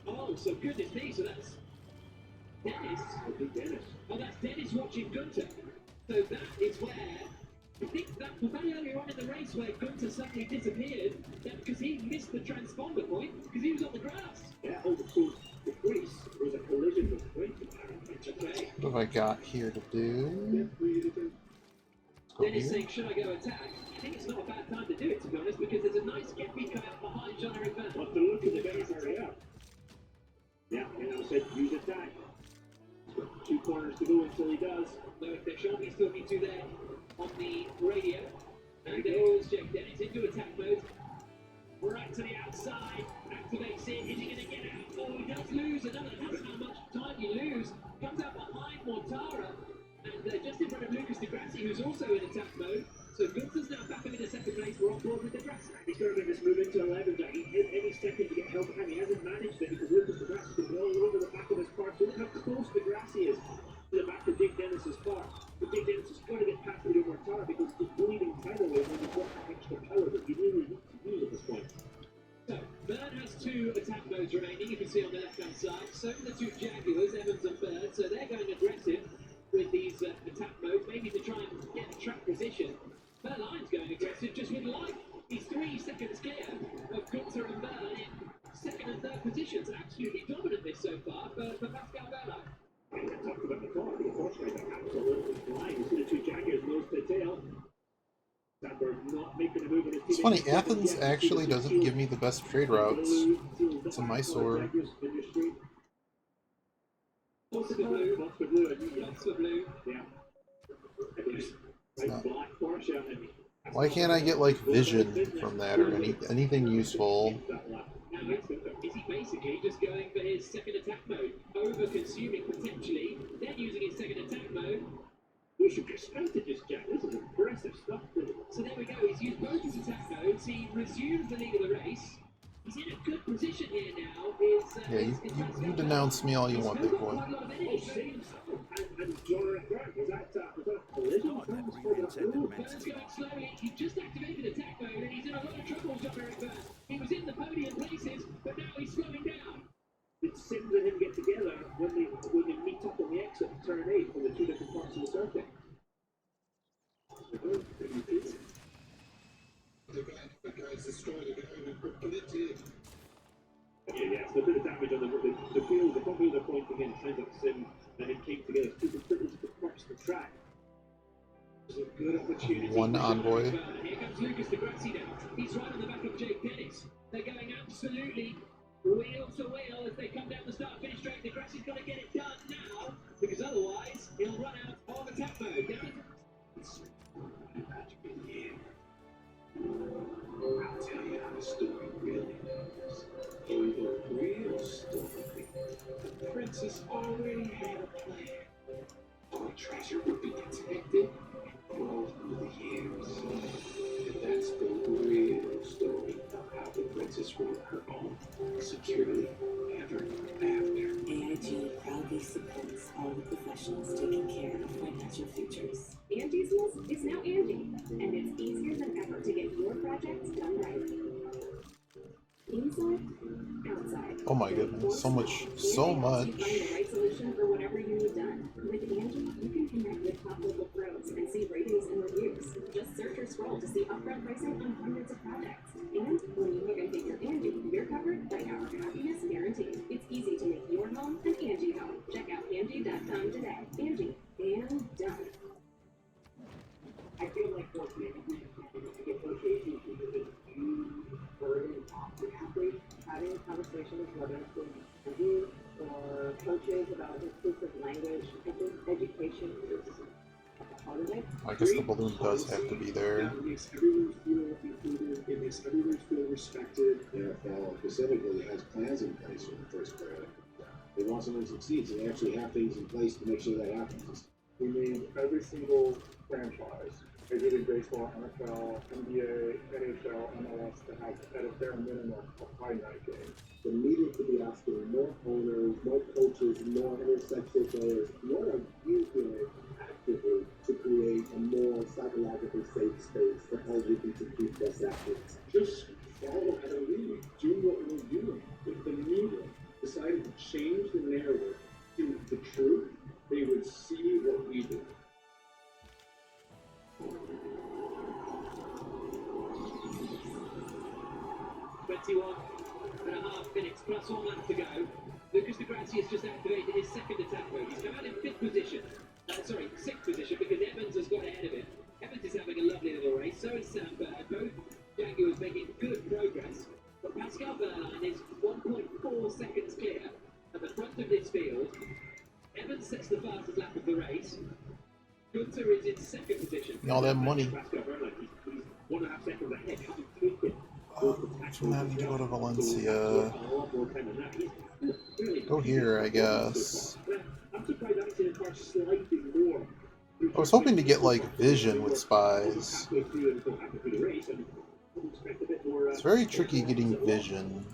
Oh, so goodness me, so that's Dennis. Oh, that's Dennis watching Gunther. So that is where, I think that was very earlier on in the race where Gunther suddenly disappeared, because he missed the transponder point, because he was on the grass. Yeah, so the Greece was a collision with the Okay. What have I got here to do? Dennis saying, should I go attack? I think it's not a bad time to do it, to be honest, because there's a nice Geppy come out behind Jean-Eric Bernard. But the look at the better hurry up. Yeah, and I said, use attack. He's got 2 corners to go until he does. So if they're showing he's talking to there on the radio, and goes Jake Dennis into attack mode. Right to the outside, activates it, is he going to get out? Oh, he does lose another, that's how much time you lose. Comes out behind Mortara, and just in front of Lucas Di Grassi, who's also in attack mode. So Gunther's now back up into second place, we're on board with Di Grassi. He's going to make this move into 11, Jack. He hit any second to get held behind. He hasn't managed it because Lucas Di Grassi is all over the back of his car. So look how close Di Grassi is to the back of Jake Dennis's car. But Jake Dennis is going to get past Guido Mortara because he's bleeding tidal wave when you've got that extra power that you really need to use at this point. So, Bird has 2 attack modes remaining, you can see on the left-hand side. So do the 2 Jaguars, Evans and Bird, so they're going aggressive with these attack modes, maybe to try and get a track position. Berline's going aggressive just with life. He's 3 seconds clear of Gunther and Bird in second and third positions. Absolutely dominant this so far for Pascal Berline. I talked about the car, but unfortunately they're absolutely flying. You see the 2 Jaguars nose to tail. Not making a move on his team. It's funny, Athens actually doesn't give me the best trade routes. It's a Mysore. What's the blue? What's the blue? What's the blue? Yeah. It's not. Black Porsche. Why can't I get like vision from that or anything useful? Now, is he basically just going for his second attack mode, over-consuming potentially, then using his second attack mode? We should get started this, Jack. This is impressive stuff. So there we go. He's used both his attack modes. He resumes the lead of the race. He's in a good position here now. Yeah, you denounce me all you want, big boy. And John Burke, was that a collision? Bird's going slowly. He just activated attack mode and he's in a lot of trouble, John-Eric Bird. He was in the podium places, but now he's slowing down. Did Sims and him get together when they meet up on the exit of turn 8 from the 2 different parts of the circuit? The guy's destroyed again. Completely. Yeah, so a bit of damage on the field. The front wheels are pointing in. It sounds like Sims and it came together. 2 completely different parts of the track. good opportunity. One envoy. Here comes Lucas de Grassi now. He's right on the back of Jake Dennis. They're going absolutely wheel to wheel as they come down the start-finish straight. De Grassi's got to get it done now, because otherwise he'll run out of attack mode. It's a magical year. I'll tell you how the story really goes. In the real story, the princess already had a plan. Our treasure would be protected and grow through the years. And that's the real story of how the princess ruled her own securely ever after. AIG proudly supports all the professionals taking care of financial futures. Angie's List is now Angie, and it's easier than ever to get your projects done right. Inside, outside. Oh my goodness, so much, so much. You find the right solution for whatever you need done. With Angie, you can connect with top local pros and see ratings and reviews. Just search or scroll to see upfront pricing on hundreds of projects. And when you hook and take your Angie, you're covered by our happiness guarantee. It's easy to make your home an Angie home. Check out Angie.com today. Angie, and done. I feel like if occasionally people that you burden off the athlete, having a conversation with whether it's with you or coaches about inclusive language, I think education is a part of it. I guess the balloon does have to be there. It makes everyone feel included. It makes everyone feel respected. The NFL specifically has plans in place for the first player. They want someone to succeed, so they actually have things in place to make sure that happens. We need every single franchise, Major League Baseball, NFL, NBA, NHL, MLS, to have at a bare minimum a finite game. The media could be asking more owners, more coaches, more intersexual players, what are you doing actively to create a more psychologically safe space for LGBTQ plus athletes? Just follow how we do what we're doing. If the media decided to change the narrative to the truth, they would see what we do. Minutes plus 1 lap to go. Lucas de Grassi has just activated his second attack mode. He's come out in 5th position. Sorry, 6th position, because Evans has got ahead of him. Evans is having a lovely little race. So is Sam Bird. Both Jaguars making good progress. But Pascal Wehrlein is 1.4 seconds clear at the front of this field. Evans sets the fastest lap of the race. Gunther is in 2nd position. All that money. Pascal Wehrlein, he's 1.5 seconds ahead. So now I need to go to Valencia. Go here, I guess. I was hoping to get, like, vision with spies. It's very tricky getting vision.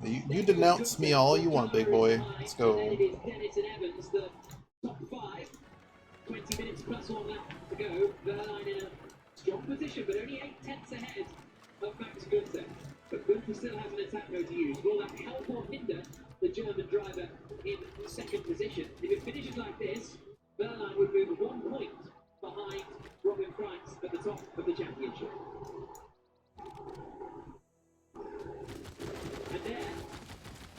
You denounce me all you want, big boy. Let's go. 20 minutes plus 1 lap to go. Wehrlein in a strong position, but only 8/10 ahead of Max Gunther. But Gunther still has an attack mode to use. Will that help or hinder the German driver in 2nd position? If it finishes like this, Wehrlein would move 1 point behind Robin Price at the top of the championship. And there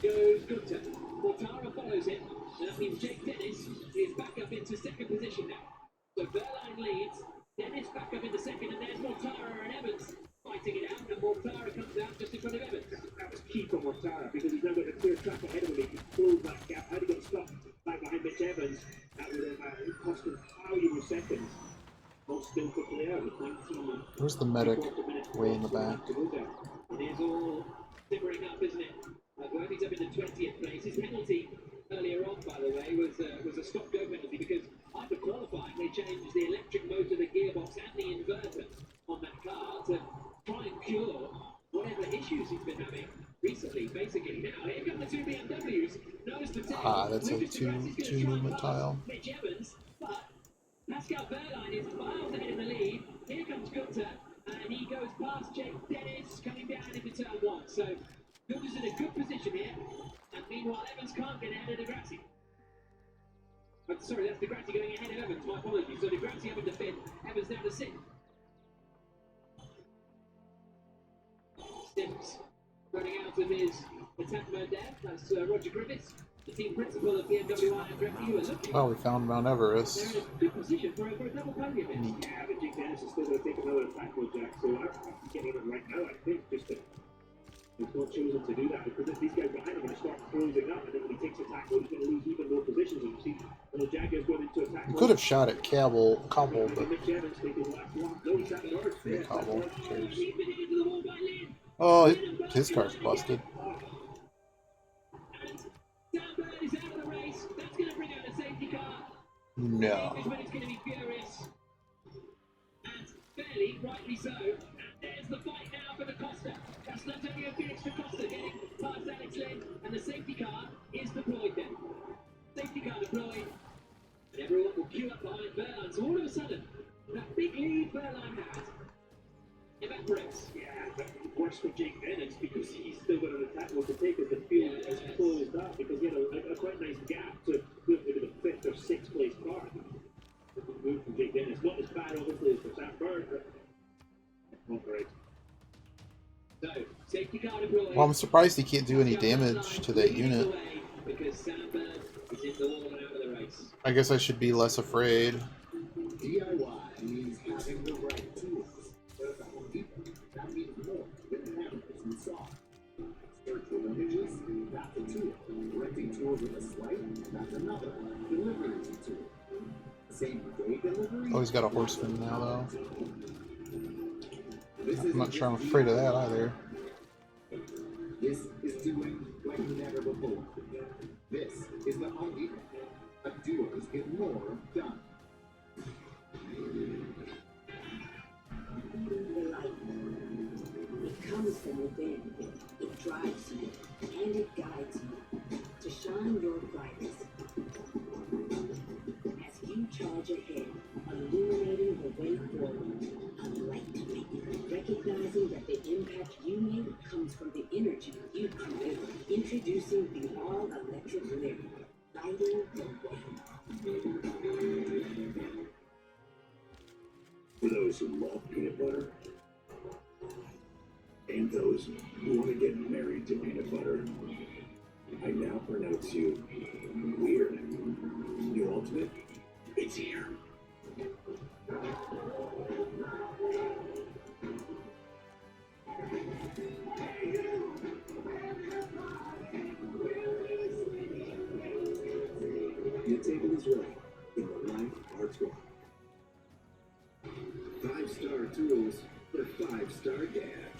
goes Gunther. Mortara follows him, and that means Jake Dennis is back up into 2nd position now. So Wehrlein leads, Dennis back up into 2nd, and there's Mortara and Evans fighting it out, and Mortara comes out just in front of Evans. That was key for Mortara because he's now got a clear track ahead of him. He can pull that gap. Had he got stopped back behind Mitch Evans, that would have cost him valuable seconds. Most still to play out with 19. Where's the medic? Way in the back. It is all simmering up, isn't it? He's up in the 20th place. His penalty earlier on, by the way, was a stop-go penalty because after qualifying they changed the electric motor, the gearbox and the inverter on that car to try and cure whatever issues he's been having recently. Basically, now here come the 2 BMWs. Nose to tail. That's a two movement tile. Mitch Evans, but Pascal Wehrlein is miles ahead in the lead. Here comes Gunther, and he goes past Jake Dennis coming down into turn 1. So Gunter's in a good position here, and meanwhile Evans can't get ahead of de Grassi. Sorry, that's de Grassi going ahead of Evans, my apologies. So de Grassi up into 5th, Evans down to 6th. Sims running out of his attack mode there, that's Roger Griffiths. The team principal of BMW IMF, you were looking. Well, we found Mount They're Everest. in a good position for a double podium here. Neat. Yeah, but Jake Dennis is still going to take another attack with Jack, so I can get on it right now, I think, just to... He's not chosen to do that because if these guys behind him are going to start closing up, and then when he takes attack mode, he's going to lose even more positions. And you see, when the Jaguars going into attack We mode, could have shot at Cobble, but Mitch Evans taking the last one. No, he's at the north. yeah, Cobble. Who cares? He's been hit into the wall by Lynn. Oh, his car's busted. And Sam Bird is out of the race. That's going to bring out a safety car. No. Englishman is going to be furious. And fairly rightly so. And there's the fight now for the Costa. That's Antonio Felix for Costa getting past Alex Lynn. And the safety car is deployed then. Safety car deployed. And everyone will queue up behind Berline. So all of a sudden, that big lead Berline had evaporates. Yeah, but worse for Jake Dennis because he's still got an attack mode to take as the field is closed up because he had a quite nice gap to move into the 5th or 6th place car. Move from Jake Dennis. Not as bad, obviously, as for Sam Bird, but not great. So, safety car deployed. Well, I'm surprised he can't do any damage to that unit. Because Sam Bird is in the wall and out of the race. I guess I should be less afraid. DIY means having the right tools. But at the Home Depot, that means more than hammers and saws. Virtual images, that's a tool. Renting tools with a swipe, that's another. Delivery tool. Same day delivery. Oh, he's got a horseman now, though. This I'm not sure I'm afraid of that either. This is doing like never before. This is the Home Depot. Doers get more done. The light. It comes from within. It drives you and it guides you to shine your brightest. As you charge ahead, illuminating the way forward, a light, recognizing that the impact you make comes from the energy you create. Introducing the all-electric Lyric, lighting the way. For those who love peanut butter, and those who want to get married to peanut butter, I now pronounce you weird. New Ultimate, it's here. Your table is ready in the Life Arts Walk. 5-star tools for 5-star dad.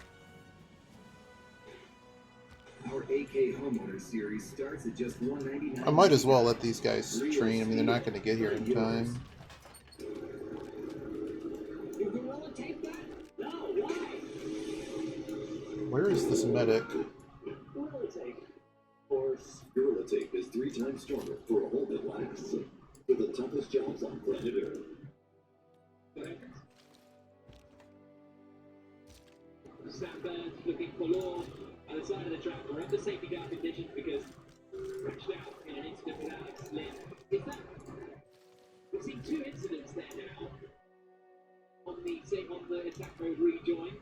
Our AK Homeowner series starts at just $199. I might as well let these guys train. I mean, they're not going to get here in time. You gorilla tape that? No, why? Where is this medic? Gorilla Tape. Horse. Gorilla Tape is 3 times stronger for a hold that lasts. For the toughest jobs on planet Earth. Sam Bird looking forlorn on the side of the track. We're under safety car conditions because crashed out in an incident with Alex Lynn. Is that? We've seen 2 incidents there now on the attack mode rejoin.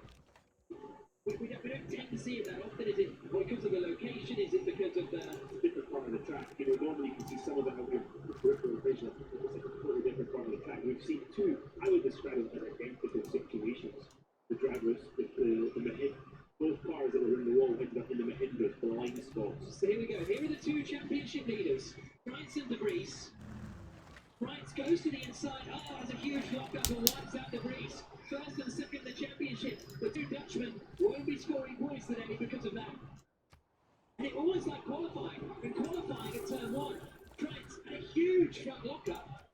We don't tend to see it that often. Is it because of the location? Is it because of the Different part of the track. You know, normally you can see some of that out your peripheral vision. It's a completely different part of the track. We've seen 2, I would describe them as identical situations. The drivers with the Mahindra, both cars that were in the wall ended up in the Mahindra blind spots. So here we go. Here are the 2 championship leaders. Price and De Vries. Price goes to the inside. Oh, has a huge lockup and wipes out De Vries. First and second in the championship. The 2 Dutchmen won't be scoring points today because of that. And it almost like qualifying. In qualifying at turn 1, Price had a huge front lockup.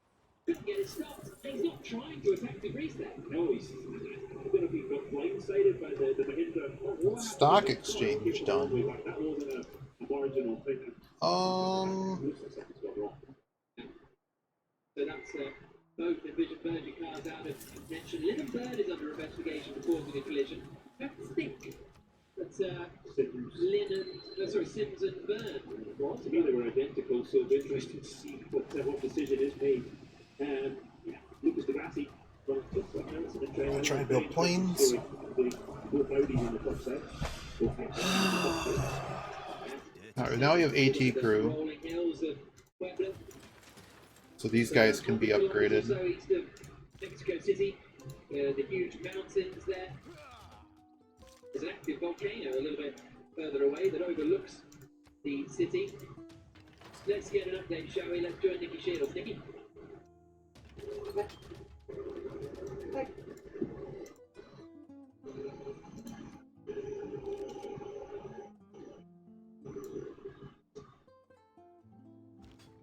Couldn't get it stopped. And he's not trying to attack De Vries there. No, he's going to be blindsided by the Mahindra. Oh, wow. Stock exchange done. That wasn't a marginal thing. Um, Looks like something's gone wrong. So that's both Envision Virgin cars out of contention. Lyndon Bird is under investigation for causing a collision. I think that Sims and Bird. Well, to me they were identical, so it's interesting to see what decision is made. Yeah, Lucas Degrassi. I'll try to build planes. Both Audis in the top set. Alright, now we have AT crew. Rolling hills Pueblo. So these guys can be upgraded. So east of Mexico City, the huge mountains there. There's an active volcano a little bit further away that overlooks the city. Let's get an update, shall we? Let's join Nikki Shields. Nikki?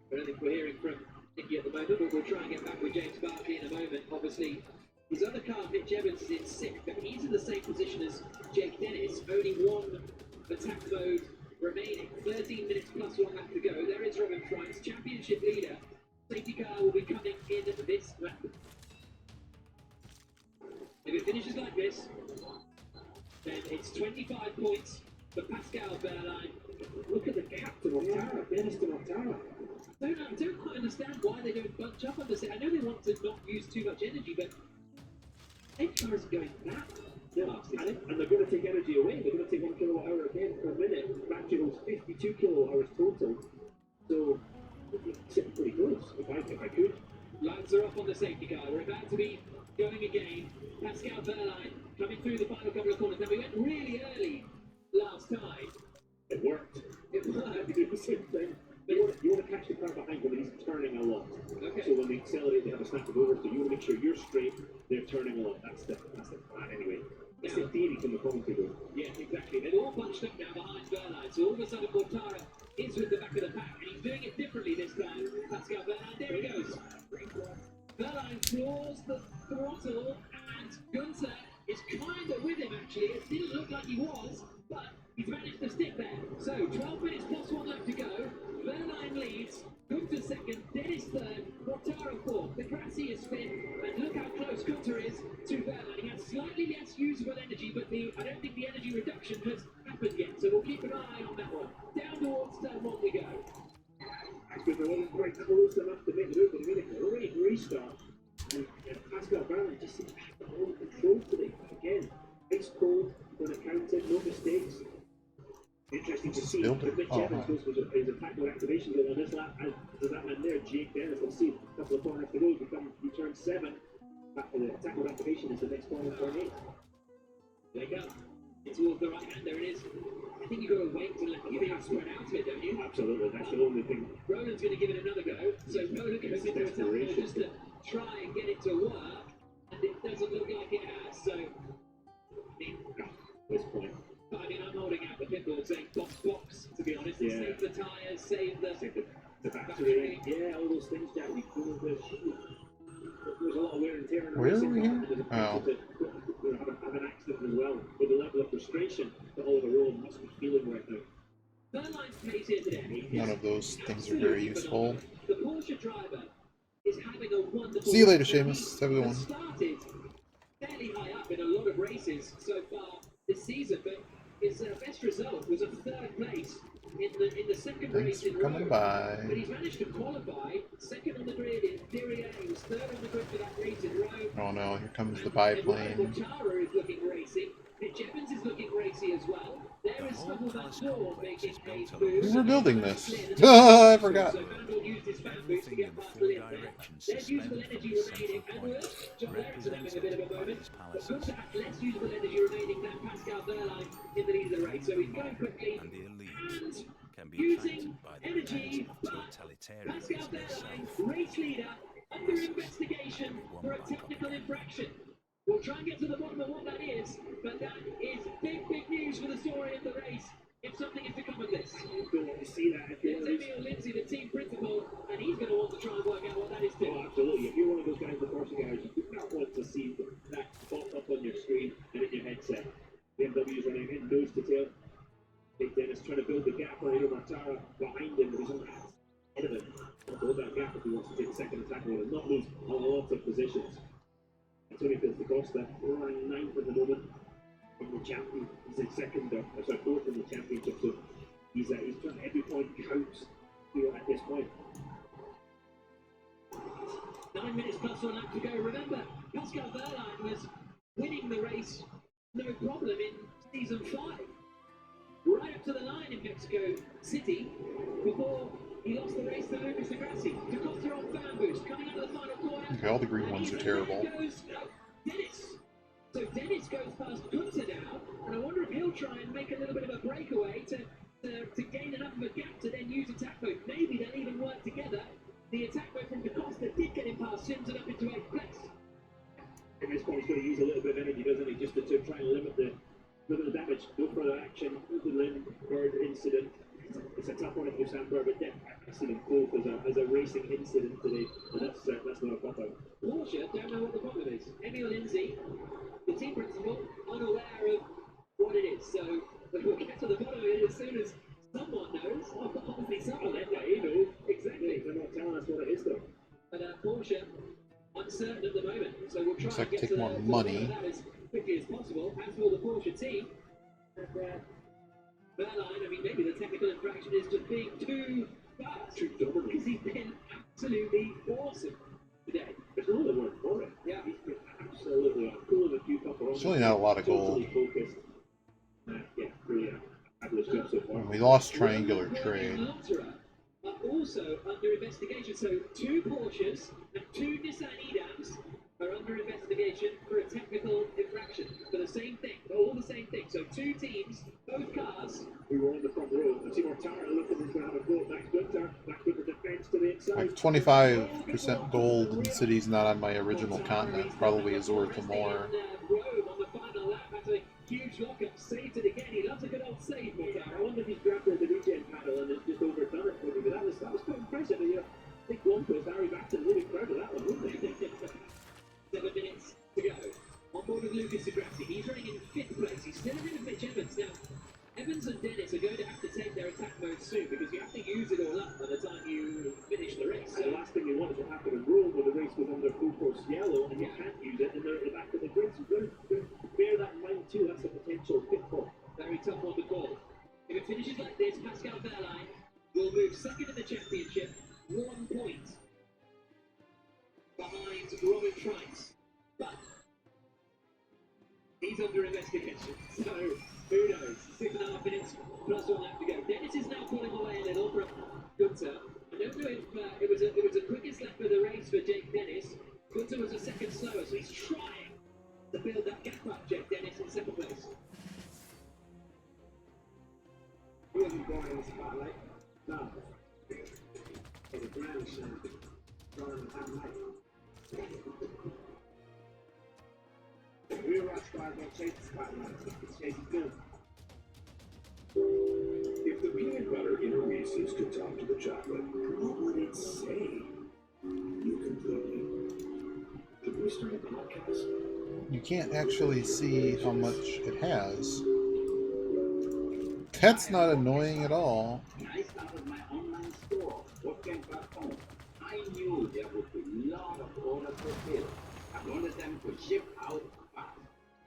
I don't think we're hearing from Nikki at the moment, but we'll try and get back with James Barkley in a moment. Obviously, his other car, Mitch Evans, is in 6th, but he's in the same position as Jake Dennis. Only one attack mode remaining. 13 minutes plus 1 lap to go. There is Robin Price, championship leader. Safety car will be coming in this lap. If it finishes like this, then it's 25 points for Pascal Wehrlein. Look at the captain of Tara, Dennis de Mortara. I don't quite understand why they don't bunch up on this. I know they want to not use too much energy, but their car isn't going that fast, is it? And they're going to take energy away. They're going to take 1 kilowatt hour again per minute. Battery holds 52 kilowatt hours total. So, it's sitting pretty close, if I could. Lights are off on the safety car. We're about to be going again. Pascal Wehrlein coming through the final couple of corners. Now, we went really early last time. It worked. It worked. You do the same thing. You want to catch the car behind when he's turning a lot. Okay. So when they accelerate, they have a snap of over. So you want to make sure you're straight. They're turning a lot. That's the plan anyway. It's the theory from the commentator. Yeah, exactly. They're all bunched up now behind Wehrlein. So all of a sudden, Mortara is with the back of the pack, and he's doing it differently this time. Pascal Wehrlein, there he goes. Wehrlein floors the throttle, and Gunther is kind of with him actually. It didn't look like he was, but he's managed to stick there. So 12 minutes plus 1 lap to go. Wehrlein leads, Gunther second, Dennis third, Mortara fourth. The Grassi is fifth, and look how close Gunther is to Wehrlein. He has slightly less usable energy, but I don't think the energy reduction has happened yet. So we'll keep an eye on that one. Down towards turn 1 we go. But they wasn't quite close enough to make the move, but he made a great restart. And Pascal Wehrlein just seemed to have all the control today. Again, ice cold when it counted, no mistakes. Interesting to see if Mitch Evans goes for his attack or activation goal on this lap. And there's that man there, Jake Dennis. We'll see a couple of corners to go. He turns 7. Back to the attack or activation is the next corner, turn 8. There you go. It's towards the right hand, there it is. I think you've got to wait to let the thing spread out a bit, don't you? Absolutely, that's the only thing. Roland's going to give it another go. So Roland goes into attack mode just to try and get it to work. And it doesn't look like it has. So, This point. I mean, I'm holding out the pinball saying box, to be honest. Yeah. Save the tyres, save the battery. Yeah, all those things, Jack. There's a lot of wear and tear on a racing car. There's have an accident as well. With the level of frustration that Oliver Rowland must be feeling right now. Wehrlein's pace here today. None of those things are very useful. The Porsche driver is having a wonderful. See you later, Seamus. Have a good one. Started fairly high up in a lot of races so far this season, but his best result was a 3rd place in the second Thanks race in for coming row. by. But he's managed to qualify 2nd on the grid in Diriyah. He was 3rd on the grid for that race in row. Oh no, here comes the biplane. Mortara is looking racy. Mitch Evans is looking racy as well. There is Stoffel Van Dorn making a move. We were building this. I forgot. So Van Dorn used his fan boost to get past the lid there. There's usable energy remaining. And John Ericsson having a bit of a moment. But Gunther has less usable energy remaining than Pascal Wehrlein in the lead of the race. So he's going quickly and using energy. But Pascal Wehrlein, race leader, under investigation for a technical infraction. We'll try and get to the bottom of what that is, but that is big news for the story of the race, if something is to come of this. Don't want to see that. It's Emil Lindsay, the team principal, and he's going to want to try and work out what that is too. Oh, absolutely. If you're one of those guys, the Porsche guys, you do not want to see that pop up on your screen and in your headset. BMW's running in nose to tail. Big Dennis trying to build the gap on Mortara behind him, but he's on ahead of him. He'll build that gap if he wants to take the second attack and not lose a lot of positions. Tony Fields Costa running 9th at the moment in the champion. He's in 4th in the championship, so he's trying every point counts at this point. 9 minutes plus 1 lap to go. Remember, Pascal Wehrlein was winning the race no problem in season 5. Right up to the line in Mexico City before He lost the race to Lucas Degrassi. DeCosta on fan boost, coming out of the final corner. Okay, all the green ones are terrible. Dennis. So Dennis goes past Gunther now, and I wonder if he'll try and make a little bit of a breakaway to gain enough of a gap to then use attack mode. Maybe they'll even work together. The attack mode from DeCosta did get him past Sims and up into 8th place. In this point, he's going to use a little bit of energy, doesn't he, just to try and limit the damage. Go for the action. The Lindbergh incident. It's a tough one if you're Sam Bird, but accident both as a racing incident today, and that's not a pop out. Porsche don't know what the problem is. Emil Lindsay, the team principal, unaware of what it is. So we'll get to the bottom of it as soon as someone knows. Obviously someone knows. They know. Exactly. They're not telling us what it is, though. But Porsche, uncertain at the moment. So we'll try and get to more money. That as quickly as possible. As will the Porsche team. And Berline, I mean, maybe the technical infraction is just being too fast. Too dominant. Because he's been absolutely awesome today. There's no other word for it. Yeah. He's been absolutely pulling a few couple There's really not a lot of gold. Totally focused. Yeah, really fabulous job so far. We lost triangular trade. Are also under investigation. So 2 Porsches and 2 Nissan Edams are under investigation for a technical infraction for the same thing, all the same thing. So 2 teams, both cars. We were on the front row. I see Mortara looking like he's going to have a goal. Max Gunther defense to the inside. Like 25% gold in cities not on my original continent probably is worth more. Rome on the final lap after a huge lockup, saved it again. He loves a good old save, Mortara. I wonder if he's grabbed the regen paddle and has just overdone it for me, but that was quite impressive. I think one was Harry Baxton really proud of that one, wasn't he? 7 minutes to go. On board with Lucas Degrassi. He's running in 5th place. He's still ahead of Mitch Evans. Now, Evans and Dennis are going to have to take their attack mode soon because you have to use it all up by the time you finish the race. So the last thing you want is what happened in Rome where the race was under full course yellow and you can't use it and they're at the back of the grid. So you've got to bear that in mind too. That's a potential pitfall. Very tough one to call. If it finishes like this, Pascal Wehrlein will move 2nd in the championship, 1 point behind Robin Trice. But he's under investigation, so who knows? 6.5 minutes plus 1 lap to go. Dennis is now pulling away a little from Gunther. I don't know if it was the quickest lap of the race for Jake Dennis. Gunther was a second slower, so he's trying to build that gap up. Jake Dennis in 2nd place. He wasn't born in the spotlight. No. It's a grand shame. Born in the spotlight. Real rock stars don't chase the spotlight. It's chasing film. If the peanut butter in Reese's could talk to the chocolate, what would it say? You completely. Could we start a podcast? You can't actually see how much it has. That's not annoying at all. When I started my online store, Wolfgang.com, I knew there would be a lot of orders to fill. I wanted them to ship out fast.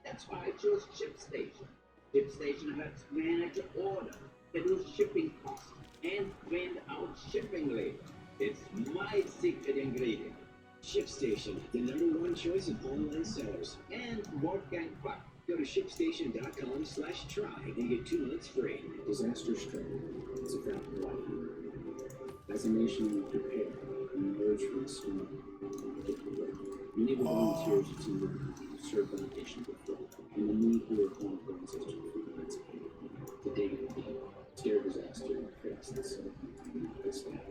That's why I chose ShipStation. ShipStation helps manage order, reduce shipping costs, and print out shipping labels. It's my secret ingredient. ShipStation, the #1 choice of online sellers. And Wolfgang Puck. Go to shipstation.com/try and get 2 months free. Disaster strength is a fact of life. As a nation, we prepare and emerge from the storm. Many of the volunteers and team members who served on the nation before, and the many who are born for ancestral freedom and security. Today, the scare disaster and chaos and sun, the staff,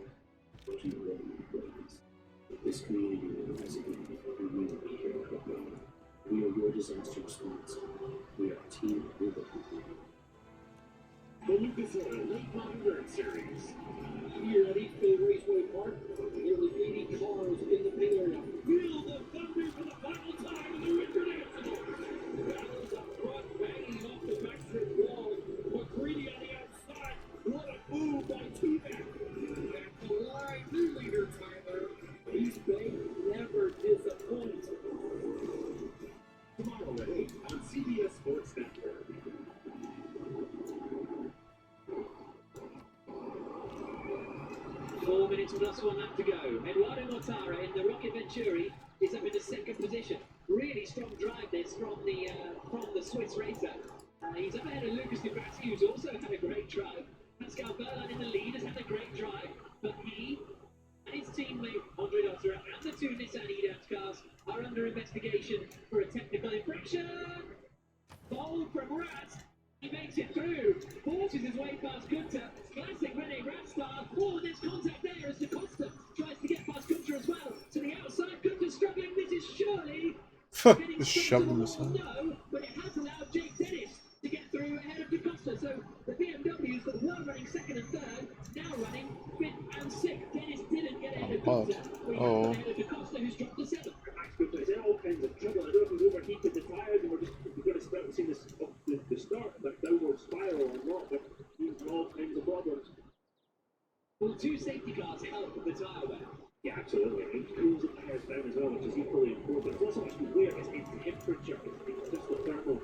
keep rolling the blaze. This community will rise again, and we will be here to help you. We are your disaster response. We are a team of real people. The Lucas Oil Late Modern Dirt Series. Here at Eastfield Raceway Park, nearly 80 cars in the pit area. Feel the thunder for the final time in the International. Battles up front, banging off the backstretch wall. McCready on the outside. What a move by T-Mac. At the line, new leader Tyler. East Bay never disappoints. Tomorrow at 8 on CBS Sports Network. 4 minutes plus 1 lap to go. Eduardo Mortara in the Rocket Venturi is up in the 2nd position. Really strong drive this from the Swiss racer. He's up ahead of Lucas Degrassi, who's also had a great drive. Pascal Wehrlein in the lead has had a great drive. But he and his teammate Andre Dotter and the two Nissan E-Dance cars are under investigation for a technical infraction. Ball from Rat. He makes it through. Forces his way past Gunter. Classic Rene Rat style. Oh, there's contact there as DaCosta tries to get past Gunter as well. To the outside, Gunter's struggling. This is surely getting Just stuck shoved to him the aside. wall. No, but it has allowed Jake Dennis to get through ahead of DaCosta. So the BMWs that were running second and third, now running fifth and sixth. Dennis didn't get ahead of Gunter. But he has got ahead of DaCosta, who's dropped to seventh. Max Gunter is in all kinds of trouble. I don't know if he's overheated the tyres and we're going to start to see this the start of that downward spiral or not, but he's in all kinds of problems. Will two safety cars help with the tyre wear? Yeah, absolutely. It cools the tyres down as well, which is equally important. It's not so much the wear, it's temperature. It's just the thermal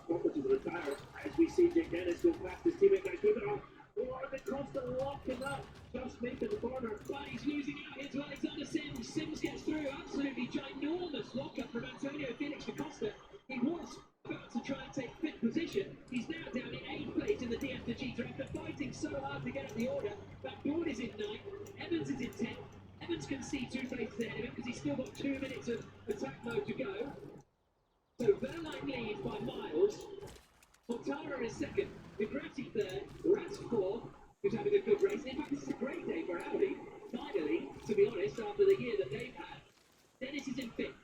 properties of the tyre. As we see Jake Dennis go past his teammate Max Gunter. Oh, the Costa locking up, just making the corner. But he's losing out here to Alexander Sims. Sims gets through. Absolutely ginormous lockup from Antonio Felix DaCosta. He was about to try and take fifth position. He's now down in eighth place in the DF2G draft. They're fighting so hard to get up the order. Backboard is in ninth. Evans is in 10th. Evans can see two places ahead of him because he's still got 2 minutes of attack mode to go. So Verline leads by miles. Mortara is second. Degrassi third. Rat's fourth, who's having a good race. In fact, this is a great day for Audi. Finally, to be honest, after the year that they've had. Dennis is in fifth.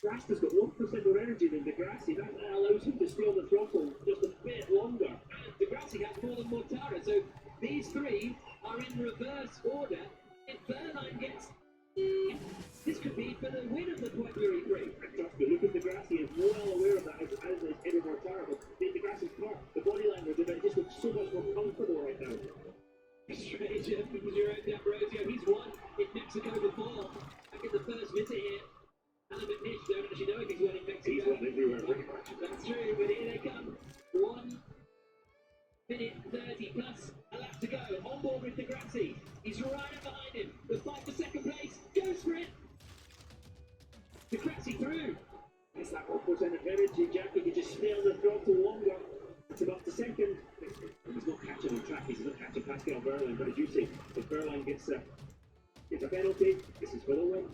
Rast has got 1% more energy than Degrassi. That allows him to stay on the throttle just a bit longer. And Degrassi has more than Mortara. So these three are in reverse order. If Verline gets... This could be for the win of the Pueblo Prix. Trust me, look at Degrassi is well aware of that as is Eddie Mortara. But Degrassi's car, the body language of it just looks so much more comfortable right now. Stranger from Jerome D'Ambrosio. He's won in Mexico before. Back in the first visit here. Alan McNish don't actually know if he's won in Mexico. He's won everywhere pretty much. That's true, but here they come. 1 minute 30 plus a lap to go. On board with Degrassi. He's right up behind him. The fight for second place. Goes for it. Degrassi through. It's that 1% of energy. Jackie can just stay on the throttle longer. It's about the second. He's not catching on track. He's not catching Pascal Verlaine. But as you say, if Verlaine gets a penalty, this is for the win.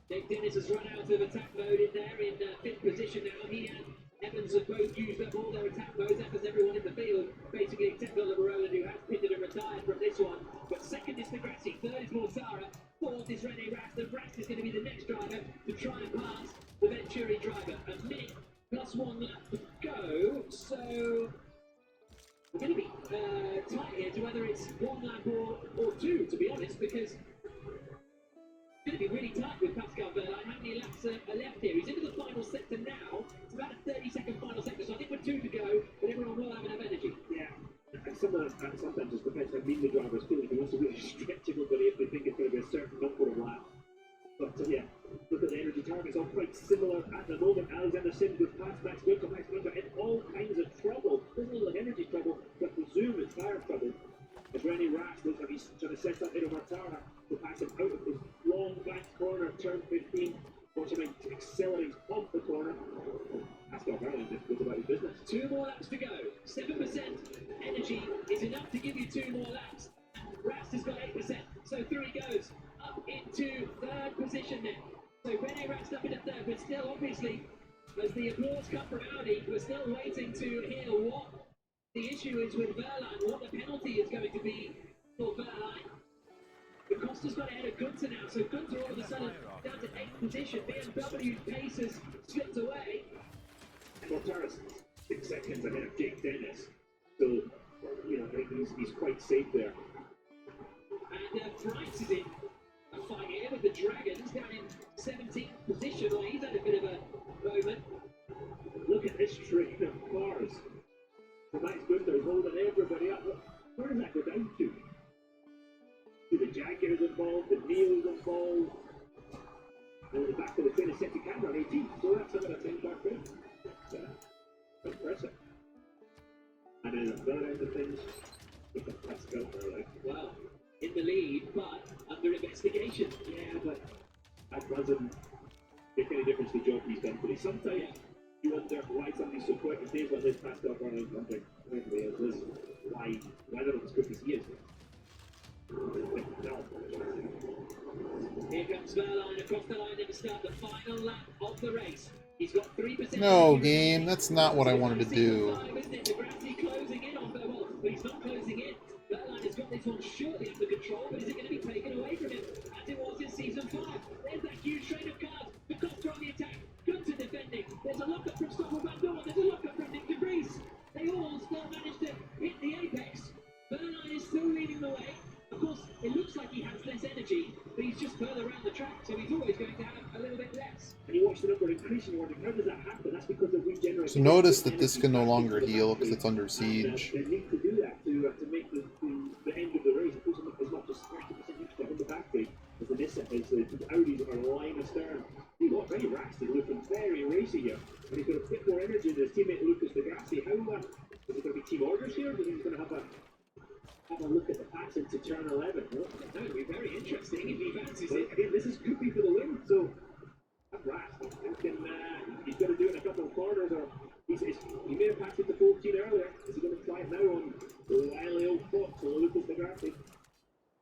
Jake Dennis has run out of attack mode in there in fifth position now. He and Evans have both used up all their attack modes. That was everyone in the field, basically, except Oliver Roland, who has pitted and retired from this one. But second is Degrassi, third is Mortara, fourth is Rene Rast, and Rast is going to be the next driver to try and pass the Venturi driver. A minute plus 1 lap to go, so we're going to be tight here to whether it's 1 lap or 2, to be honest, because it's going to be really tight with Pascal Verlaine. How many laps are left here? He's into the final sector now. It's about a 30-second final sector, so I think with 2 to go, but everyone will have enough energy. Yeah. And sometimes just depends how mean the drivers feel. He wants to really stretch everybody if they think it's going to be a certain number of laps. But yeah, look at the energy targets, all quite similar at the moment. Alexander Sims goes past Max Gunter in all kinds of trouble. There's a little energy trouble, but presume it's tire trouble. As Rene Rast looks like he's trying to set up Edo Mortara to pass him out of this long back corner, turn 15. Watching him accelerate off the corner. Pascal Verlaine just goes about his business. 2 more laps to go. 7% energy is enough to give you 2 more laps. Rast has got 8%, so through he goes. Up into third position now. So Rene Rast up into third, but still, obviously, as the applause come from Audi, we're still waiting to hear what the issue is with Verlaine, what the penalty is going to be for Verlaine. DaCosta's got ahead of Gunter now, so Gunter all of a sudden down to 8th position. BMW's pace has slipped away. Mortara's 6 seconds ahead of Jake Dennis. So, you know, I think he's quite safe there. And Price is in a fight here with the Dragons down in 17th position. Well, he's had a bit of a moment. Look at this train of cars. The Max Gunter is holding everybody up. Where does that go down to? The Jaguar is involved, the Neo is involved. And the back of the train is set to camera on 18. So that's about a 10-car train. Impressive. And then the third end of things, look at Pascal Verlaine. Well, in the lead, but under investigation. Yeah, but that doesn't make any difference to the job he's done. But sometimes you wonder why somebody's so quick. His name's like this, Pascal Verlaine. I'm like, why they're not as quick as he is? Here comes Verline across the line to start the final lap of the race. He's got 3%. No, game. That's not what I wanted to do. Degrassi closing in on Verline, but he's not closing in. Verline has got this one shortly under control, but is it going to be taken away from him as it was in season 5? There's that huge train of cars. The Costa on the attack. Gunter defending. There's a lockup from Stoffel Van Dorn. There's a lockup from Nick de Vries. They all still managed to hit the apex. Verline is still leading the way. Of course, it looks like he has less energy, but he's just further around the track, so he's always going to have a little bit less. And you watch the number increasing, wondering how does that happen? That's because they're regenerating. So notice that this can no longer heal because it's under siege. They need to do that to make the end of the race. It doesn't as much as 30% extra in the factory as the Nissan is. The Audis are line astern. He got very rasty, looking very racy here. And he's got a bit more energy than his teammate Lucas Degrassi. How is it going to be team orders here? Do you think he's going to have a look at the pass into turn 11? No? That would be very interesting if he fancies But it. again, this is could be for the win, so that's rash. He's got to do it in a couple of corners, or he made a pass into 14 earlier. Is he going to try it now on the wily old fox or Lucas Degrassi?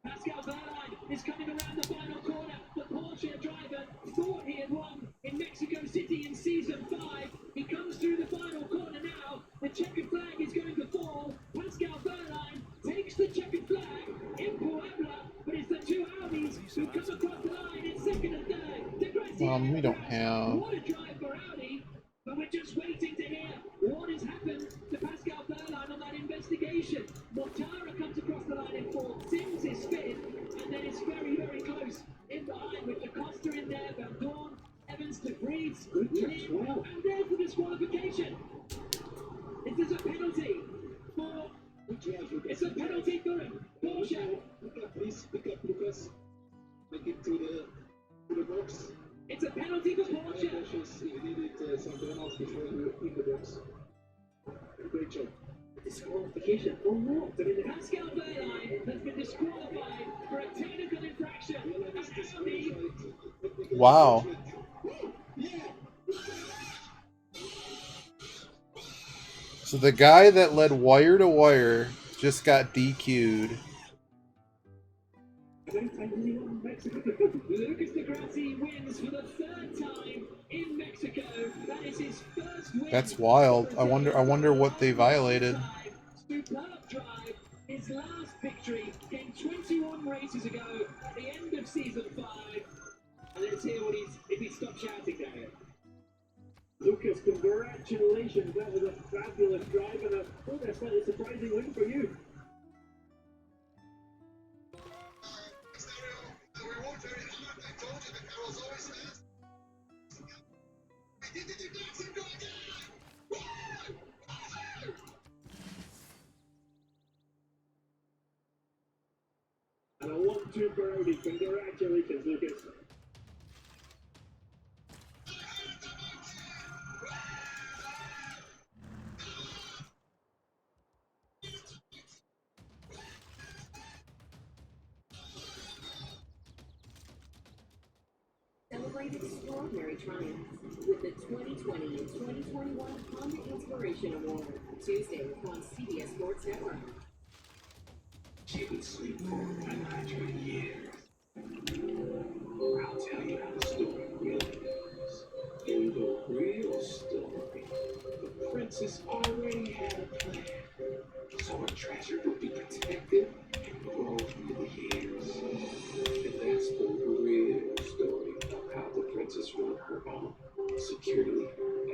Pascal Verline is coming around the final corner. The Porsche driver thought he had won in Mexico City in season 5. He comes through the final corner now. The checkered flag is going to fall. Pascal Verline takes the checkered flag in Puebla, but it's the two Audis who come across the line in second and third. Degrassi, We don't have. what a drive for Audi, but we're just waiting to hear what has happened to Pascal Verline on that investigation. Mortara comes across the line in fourth, Sims is fifth, and then it's very, very close in behind with Acosta in there, Van Dorn, Evans, de Vries, Lynn, and there's the disqualification. Is this a penalty for... It's a penalty for him. Porsche. Pick up, please. Pick up, Lucas. Make it to the box. It's a penalty for Porsche. You needed something else before you in the box. Great job. Disqualification or what? I mean, Pascal Verline has been disqualified for a technical infraction. And Audi... Wow. So the guy that led wire to wire just got DQ'd. Lucas Degrassi wins for the third time in Mexico. That is his first win. That's wild. I wonder what they violated. Superb drive. His last victory came 21 races ago at the end of season 5. And let's hear what if he stopped shouting down here. Lucas, congratulations. That was a fabulous drive and a slightly surprising win for you. And a 1-2 for Audi. Congratulations, Lucas. Celebrate extraordinary triumphs with the 2020 and 2021 Honda Inspiration Award, Tuesday on CBS Sports Network. She would sleep for 100 years. I'll tell you how the story really goes. In the real story, the princess already had a plan. So her treasure would be protected and grow through the years. And that's the real story of how the princess wrote her own securely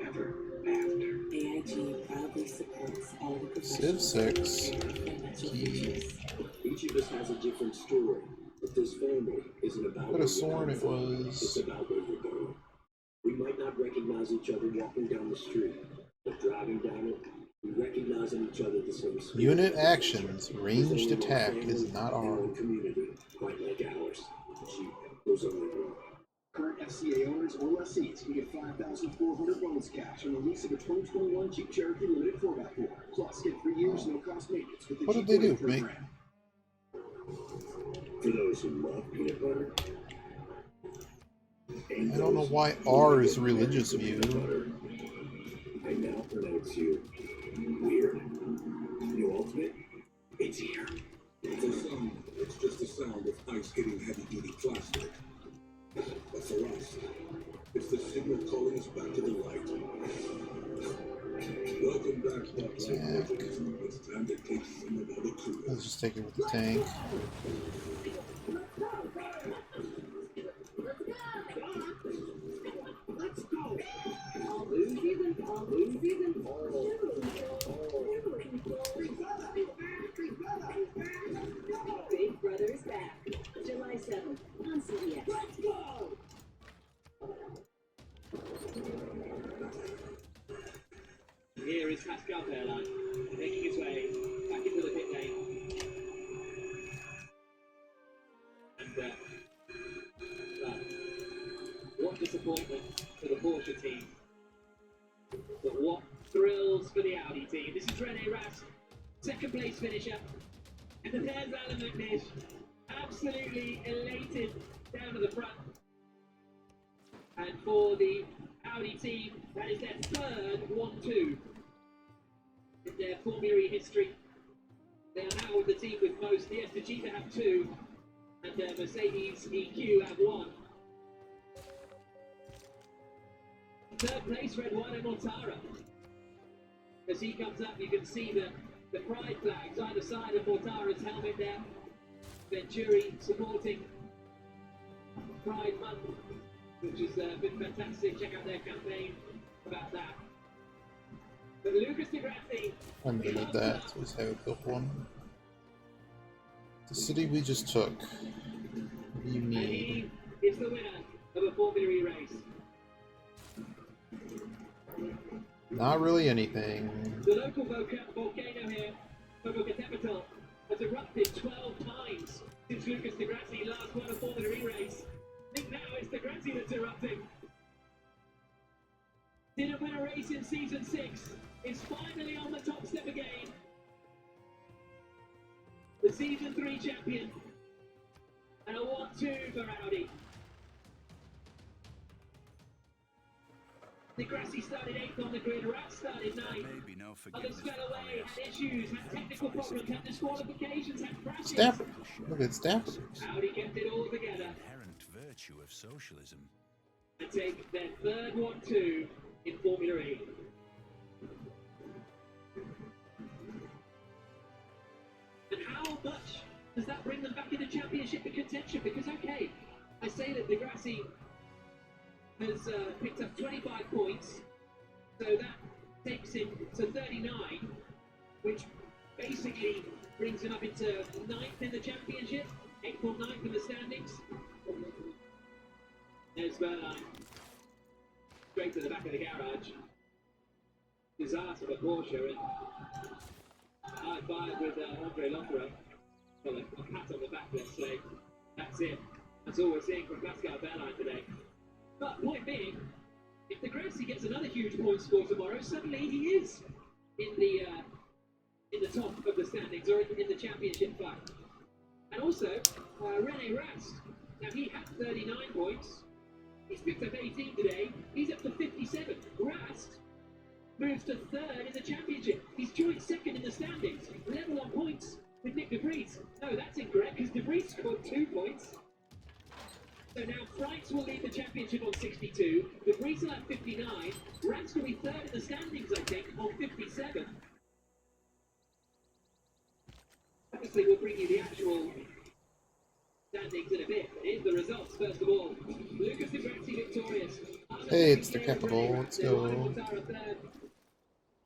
ever after. AIG proudly supports all the professionals. CIV6 key. Each of us has a different story, but this family isn't about Could have sworn it It's was. about where you're going. We might not recognize each other walking down the street, but driving down it, we recognize in each other the same spirit. Unit actions. Ranged attack is not Our armed. community, quite like ours. Jeep goes only one. Current FCA owners or lessees can get $5,400 bonus cash on the lease of a 2021 Jeep Cherokee Limited 4x4. Plus, get 3 years no cost maintenance with the What Jeep did they do? program. For those who love peanut butter. I don't know why R is religious view. I now pronounce you weird. New Ultimate, it's here. It's a song. It's just a sound of ice hitting heavy-duty plastic. But for us, it's the signal calling us back to the light. Welcome back, Spotlight. It's time to take some of the cool. Let's just take it with the tank. Let's go. All blue season, all blue season. Big Brother's back. July 7th on CBS. Let's go. Here is Pascal Wehrlein making his way back into the pit lane. And, well, what disappointment for the Porsche team. But what thrills for the Audi team. This is René Rast, second place finisher. And there's Alan McNish, absolutely elated down to the front. And for the Audi team, that is their third 1-2 in their Formula E history. They are now the team with most. The Gita have 2, and Mercedes EQ have 1. Third place, Red, White and Mortara. As he comes up, you can see the pride flags either side of Mortara's helmet there. Venturi supporting Pride Month, which has been fantastic. Check out their campaign about that. But Lucas Di Grassi, I made that. Was how I built one. The city we just took. What do you and need? he is the winner of a Formula E race. Not really anything. The local volcano here, Popocatépetl, has erupted 12 times since Lucas Di Grassi last won a Formula E race. I think now it's Di Grassi that's erupting. Didn't win a race in Season 6, is finally on the top step again. The Season 3 champion, and a 1-2 for Audi. Di Grassi started 8th on the grid, Rast started 9th. Others fell away, had issues, had technical problems, had disqualifications, had crashes. Stafford. Look at Stafford. Audi kept it all together Inherent virtue of socialism. and take their third 1-2 in Formula E. And how much does that bring them back into championship and contention? Because, okay, I say that Di Grassi has picked up 25 points, so that takes him to 39, which basically brings him up into 9th in the championship, 8th or 9th in the standings. There's Wehrlein, straight to the back of the garage. Disaster for Porsche, and high five with Andre Lotterer. Well, a pat on the back, let's say. That's it. That's all we're seeing from Pascal Wehrlein today. But point being, if Di Grassi gets another huge point score tomorrow, suddenly he is in the top of the standings or in the championship fight. And also, René Rast. Now he had 39 points. He's picked up 18 today. He's up to 57. Rast moves to 3rd in the championship. He's joint 2nd in the standings, level on points with Nick De Vries. No, that's incorrect because De Vries scored 2 points. So now Freitz will lead the championship on 62, De Vries will have 59, Rast will be 3rd in the standings, I think, on 57. Obviously, we'll bring you the actual standings in a bit. Here's the results, first of all. Lucas Di Grassi victorious. Hey, it's the capital. Let's go.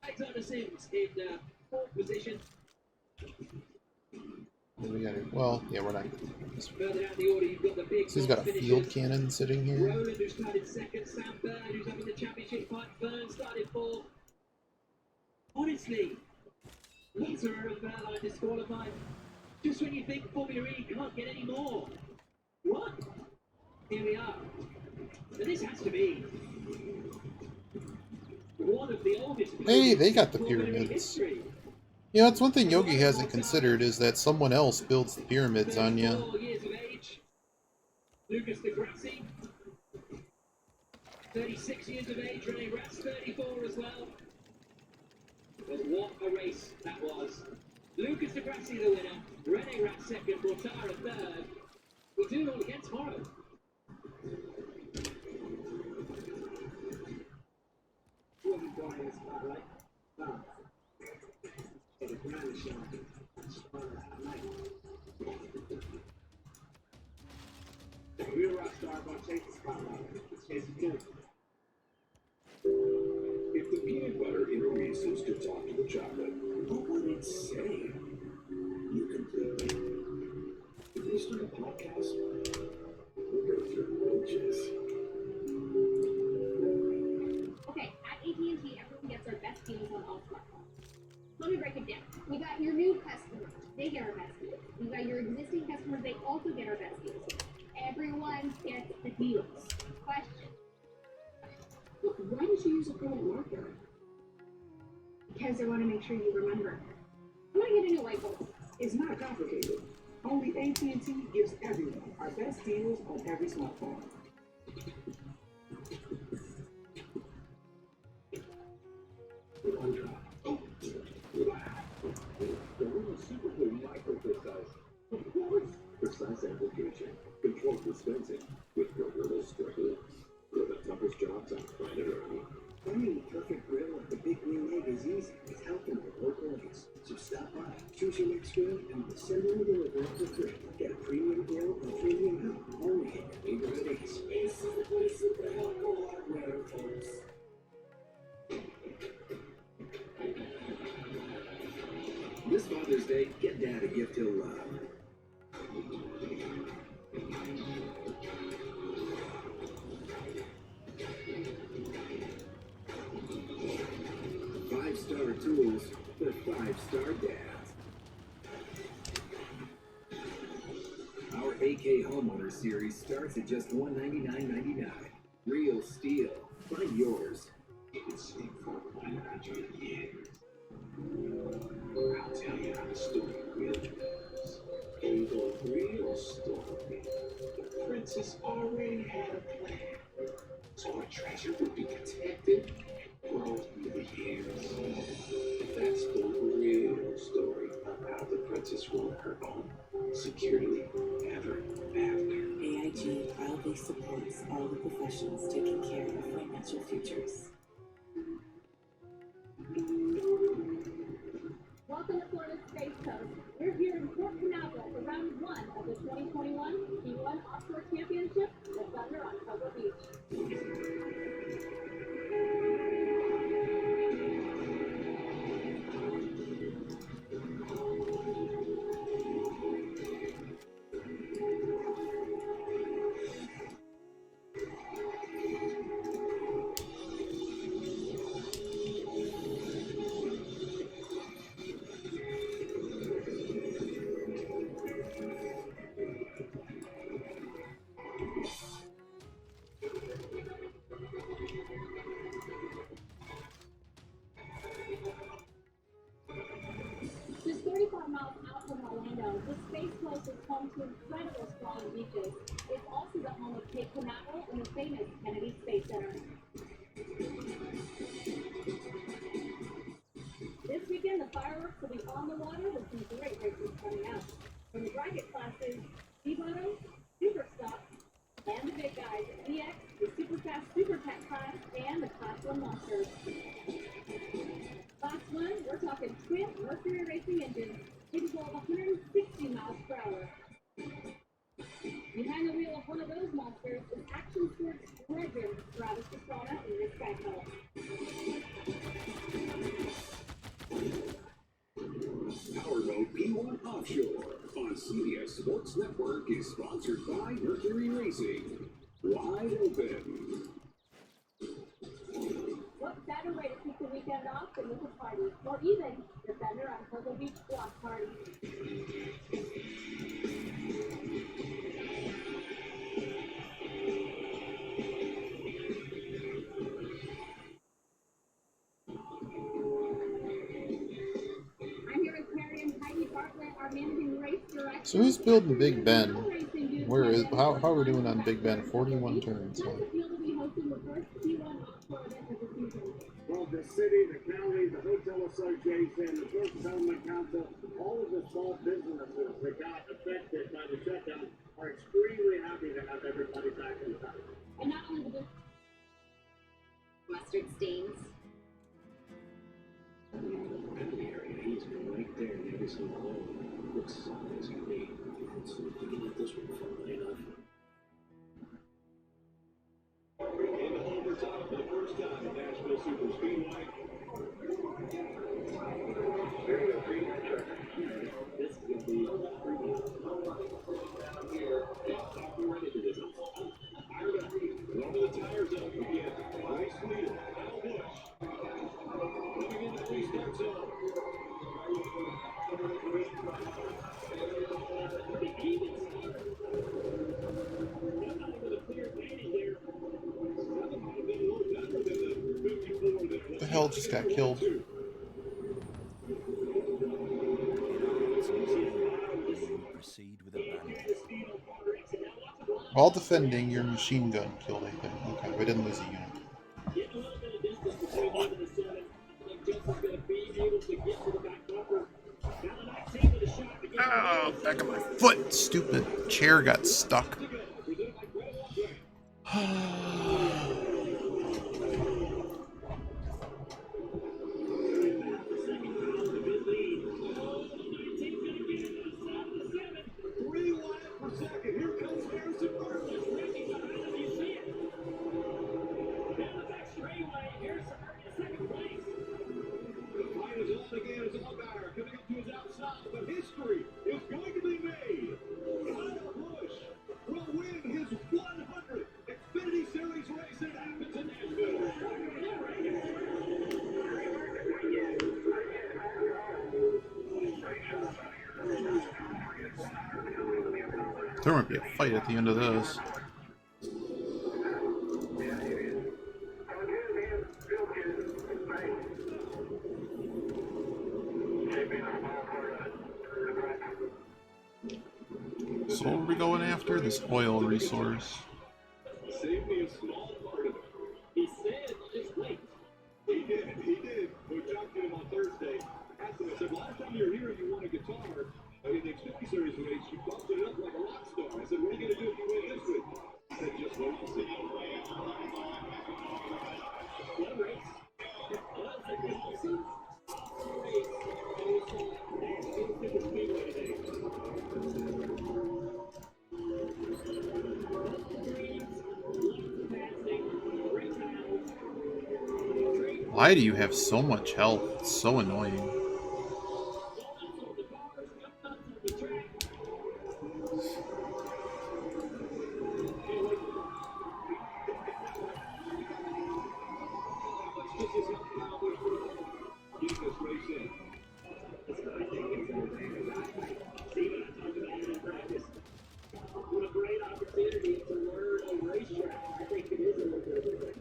Alexander Sims in 4th position. We got it. Well, yeah, we're not. Further down the order, you've got the big So he's got a field cannon sitting here. Roland, who started 2nd, Sam Byrne, who's up in the championship fight. Byrne started 4th. Honestly, Lutterer and Wehrlein disqualified. Just when you think Formula E can't get any more. What? Here we are. So this has to be one of the oldest. Hey, they got the Formula E pyramids. history. You know, it's one thing Yogi hasn't considered is that someone else builds the pyramids on you. 34 years of age. Lucas Di Grassi. 36 years of age. René Rast, 34 as well. But what a race that was. Lucas de Grassi the winner, Rene Rat second, Mortara third. We'll do it all again tomorrow. Wasn't going in the spotlight. No. So the ground is showing. At night. The real rock star gonna take the spotlight. It's Casey Kim. If the peanut butter in a Reese's could talk to the chocolate, what would it say? You complete me. If we start a podcast, we'll go through roaches. Okay, at AT&T, everyone gets our best deals on all smartphones. Let me break it down. We got your new customers. They get our best deals. We got your existing customers. They also get our best deals. Everyone gets the deals. Question. Why did you use a permanent marker? Because I want to make sure you remember. I want to get a new whiteboard. It's not complicated. Only AT&T gives everyone our best deals on every smartphone. One drop. Oh, wow. The little super cool micro precise. Of course. Precise application. Controlled dispensing with programmable struggle. For the toughest jobs on planet Earth. Finding the perfect grill at the Big Green Egg is easy. It's helping with local eggs. So stop by, choose your next grill, and we'll send you a delivery for free. Get a premium grill and premium help only at your neighborhood Ace. Ace is the place for the helpful hardware, folks. This Father's Day, get Dad a gift he'll love. Five-star tools for five-star dads. Our AK Homeowner Series starts at just $199.99. Real steel. Find yours. You can sleep for 100 years. I'll tell you how the story really goes. In the real story, the princess already had a plan. So her treasure would be protected and grow through the years. That's the real story of how the princess won her own securely ever after. AIG proudly supports all the professions taking care of financial futures. Welcome to Florida Space Coast. We're here in Port Canaveral for round one of the 2021 P1 Offshore Championship with Thunder on Pebble Beach. Just 35 miles out from Orlando, the Space Coast is home to incredible sprawling beaches. It's also the home of Cape Canaveral and the famous Kennedy Space Center. This weekend, the fireworks will be on the water with some great races coming out. From the bracket classes, Speedmoto, Super Stock, and the big guys, VX, the Super Fast Super Pet class, and the Class 1 Monsters. Class 1, we're talking twin Mercury racing engines capable of 160 miles per hour. Behind the wheel of one of those monsters is action sports legend Travis Pastrana in this cycle. Powerboat P1 Offshore on CBS Sports Network is sponsored by Mercury Racing. Wide open. What better way to kick the weekend off than with a party, or even the Thunder on Pebble Beach block party. I'm here with Perry and Heidi Bartlett, our managing race director. So who's building Big Ben? Where is how are we doing on Big Ben? 41 turns. Huh? Both the city, the county, the hotel association, the Port Settlement Council, all of the small businesses that got affected by the shutdown are extremely happy to have everybody back in town. And not only the mustard stains. Penalty area, he's right there next to the wall. Looks solid as can be. So looking at this one funnily enough. Into overtime for the first time at Nashville Super Speedway. This is going to be ready to this. Warming the tires up again. Race leader, Kyle Busch. Coming into the restart zone. The hell just got killed? Proceed with abandon. While defending, your machine gun killed anything. Okay, we didn't lose a unit. Oh, back of my foot! Stupid chair got stuck. History is going to be made. Kyle Busch will win his 100th Xfinity Series race that happens in Nashville. There might be a fight at the end of this. So what are we going after? This oil resource. Save me a small part of it. He said, just wait. He did. We talked to him on Thursday. Asked him, I said, last time you were here, you won a guitar in the Xfinity Series race. You bumped it up like a rock star. I said, what are you going to do if you win this week? He said, just wait and see. What a race. Well, it's an awesome race. And we saw Nashville Super Speedway today. Why do you have so much health? It's so annoying. What a great opportunity to learn a racetrack. I think it is a little bit of a break.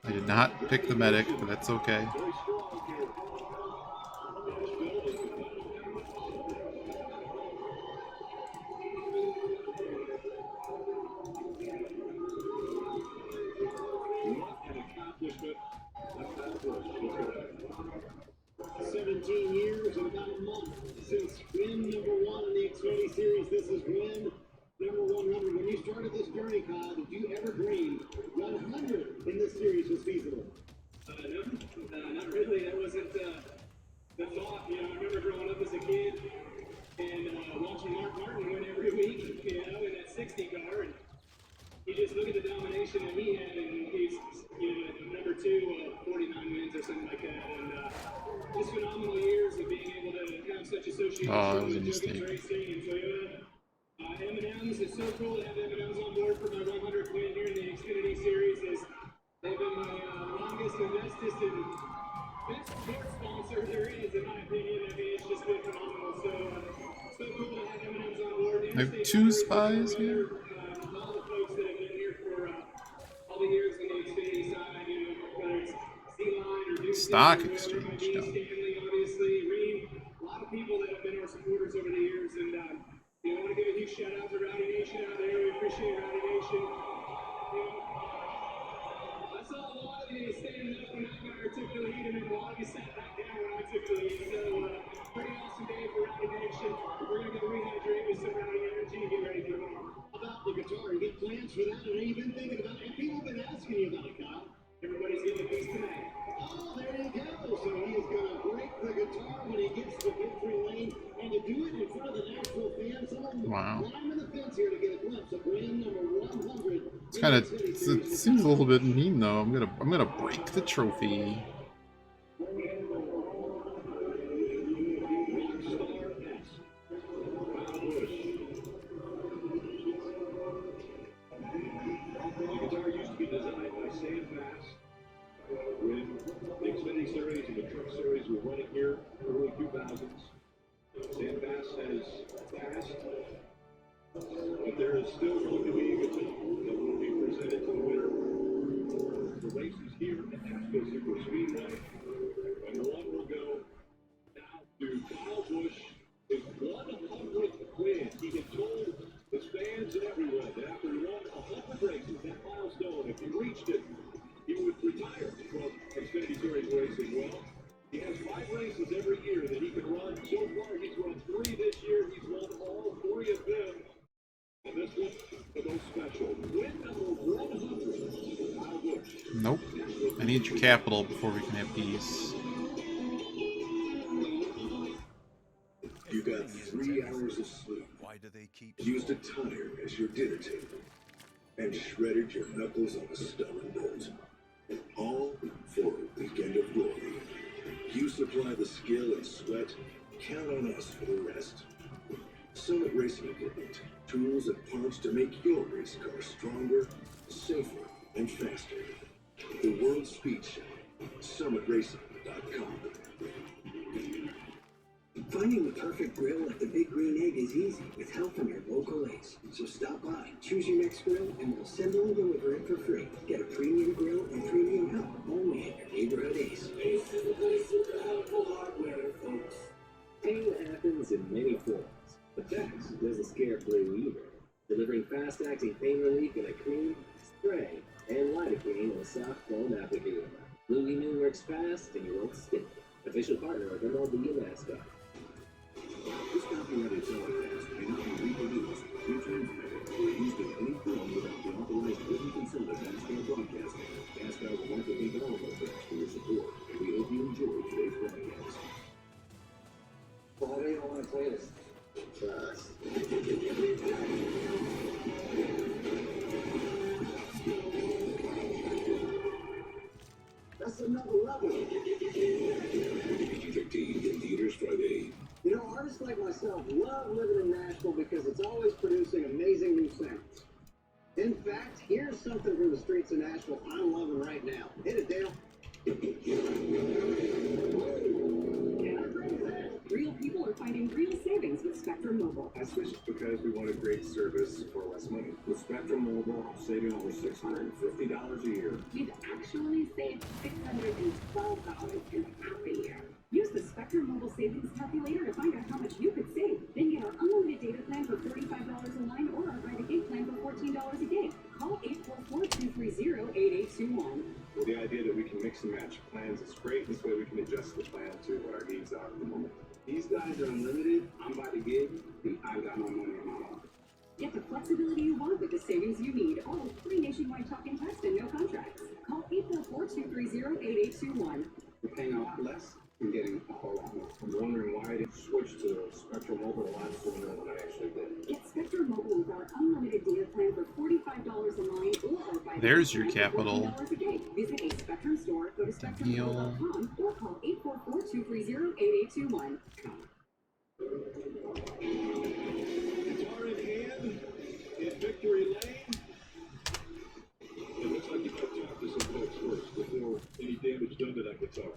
I did not pick the medic, but that's okay. Years and about a month since win number one in the Xfinity Series. This is win number 100. When you started this journey, Kyle, did you ever dream 100 in this series was feasible? No, not really. That wasn't the thought. You know, I remember growing up as a kid and watching Mark Martin win every week, you know, in that 60 car. And you just look at the domination that he had, and he's, you know, number two, 49 wins or something like that. And just phenomenal years of being able to have such association with Jokic Racing and Toyota. M&M's, it's so cool to have M&M's on board for my 100th win here in the Xfinity Series. They've been my longest and bestest and best sports sponsor there is, in my opinion. I mean, it's just been I have 2 spies here? All the folks that have been here for all the years on the Xfinity side, you know, whether it's Z-Line or Duke Stock or whatever it exchange might be, done. Stanley, obviously, Reed, a lot of people that have been our supporters over the years, and you know, I want to give a huge shout out to Rowdy Nation out there. We appreciate Rowdy Nation. You know, I saw a lot of you standing up when I took the lead, and then a lot of you sat back down when I took the lead. So, pretty awesome day for Rowdy Nation. We're going to go rehydrate with some Rowdy energy and get ready for tomorrow. About the guitar, you get plans for that, and you've been thinking about it. And people have been asking you about it, Kyle. Everybody's getting a piece tonight. Oh, there you go. So he is going to break the guitar when he gets to victory lane, and to do it in front of the Nashville fans. Some of them Wow. climbing the fence here to get a glimpse of brand number 100. It's kind of, it seems a little bit mean though. I'm gonna break the trophy. The guitar used to be designed by CIV6. When the Xfinity Series and the Truck Series were running here early 2000s, CIV6 has passed, but there is still going to be a guitar that will be presented to the winner. The race is here at Nashville Superspeedway, and one will go now to Kyle Busch, his 100th win. He had told his fans and everyone that after he won 100 races, that milestone, if he reached it, he would retire from Xfinity Series racing. Well, he has 5 races every year that he can run. So far, he's run 3 this year. He's won all 3 of them. And this one, the most special. Win number 100, Kyle Busch. Nope. I need your capital before we can have peace. You got 3 hours of sleep, Why do they keep used a tire as your dinner table, and shredded your knuckles on a stubborn bolt. All for a weekend of glory. You supply the skill and sweat, count on us for the rest. Summit Racing Equipment, tools and parts to make your race car stronger, safer, and faster. The World Speed Show, summitracing.com. Finding the perfect grill at the Big Green Egg is easy with help from your local Ace. So stop by, choose your next grill, and we'll assemble and deliver it for free. Get a premium grill and premium help only at your neighborhood Ace. Ace is the place for helpful hardware, folks. Pain happens in many forms, but Dex doesn't scare through either. Delivering fast-acting pain relief in a cream, spray, and lidocaine in a soft foam applicator. Louis New works fast and you won't skip. Official partner of MLB and NASCAR. This copyrighted telecast may not be reproduced, retransmitted, or used in any form without the authorized written consent of NASCAR Broadcasting. NASCAR would like to thank all of our fans for your support, and we hope you enjoy today's broadcast. Why do you want to play this? That's another level. PG-13 in theaters Friday. You know, artists like myself love living in Nashville because it's always producing amazing new sounds. In fact, here's something from the streets of Nashville I'm loving right now. Hit it, Dale. Real people are finding real savings with Spectrum Mobile. I switched because we wanted great service for less money. With Spectrum Mobile, I'm saving over $650 a year. You've actually saved $612 in half a year. Use the Spectrum Mobile Savings Calculator to find out how much you could save. Then get our unlimited data plan for $35 a line or our Ride-A-Gig plan for $14 a gig. Call 844-230-8821. Well, the idea that we can mix and match plans is great. This way we can adjust the plan to what our needs are at the moment. These guys are unlimited. I'm by the gig, and I've got my money in my pocket. Get the flexibility you want with the savings you need. All free nationwide talk and text and no contracts. Call 844-230-8821. We're paying a lot less and getting a whole lot more. I'm wondering why I didn't switch to Spectrum Mobile a lot sooner than I actually did. Get Spectrum Mobile with our unlimited data plan for $45 a line or by There's your capital. $14 a gig. Visit a Spectrum store, go to spectrummobile.com or call 844-230-8821. Guitar in hand, in victory lane. It looks like you might talk to some folks first before any damage done to that guitar.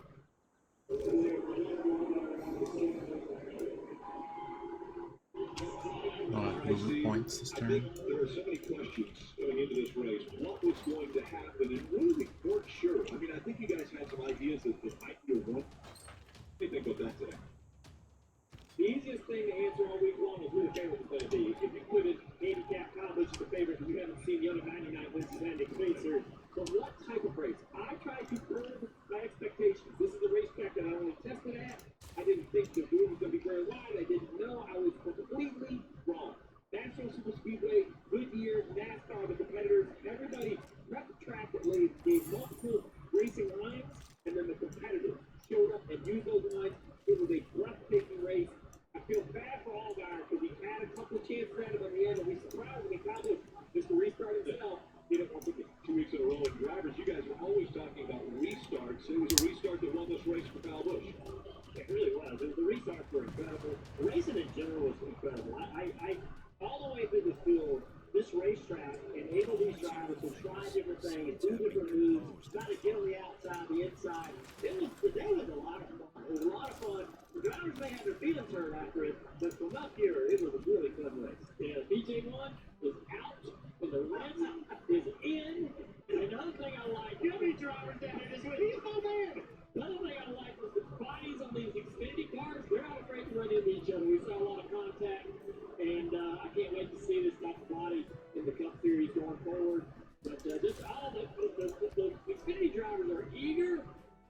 Move turn. think there are so many questions going into this race. What was going to happen, and really we weren't sure. I mean, I think you guys had some ideas that might be a one. What do you think about that today? The easiest thing to answer all week long is who the favorite is going to be. If you put in handicap Busch as the favorite, and you haven't seen the other 99 wins he's had in Xfinity Series. But what type of race? I tried to curb my expectations. This is a racetrack that I only tested at. I didn't think the move was going to be very wide. I didn't know. I was completely wrong. National Super Speedway, Goodyear, NASCAR, the competitors, everybody prepped the track that gave multiple racing lines, and then the competitors showed up and used those lines. It was a breathtaking race. I feel bad for Allgaier because he had a couple of chances at him at the end, and we surprisingly got this just to restart himself. Didn't want to get 2 weeks in a row. And drivers, you guys were always talking about restarts. It was a restart that won this race for Kyle Busch. It really was. The restarts were incredible. The racing in general was incredible. I all the way through the field, this racetrack enabled these drivers to try different things, do different moves, try to get on the outside, the inside. Today was a lot of fun. It was a lot of fun. The drivers may have their feelings hurt after it, but from up here, it was a really fun race. Yeah, BJ1 was out, and the rest is in. And another thing I like, how many drivers down there just went, he's my man. Another thing I like was the bodies on these Xfinity cars. They're not afraid to run into each other. We saw a lot of contact, and I can't wait to see this type of body in the Cup Series going forward. But just all the Xfinity drivers are eager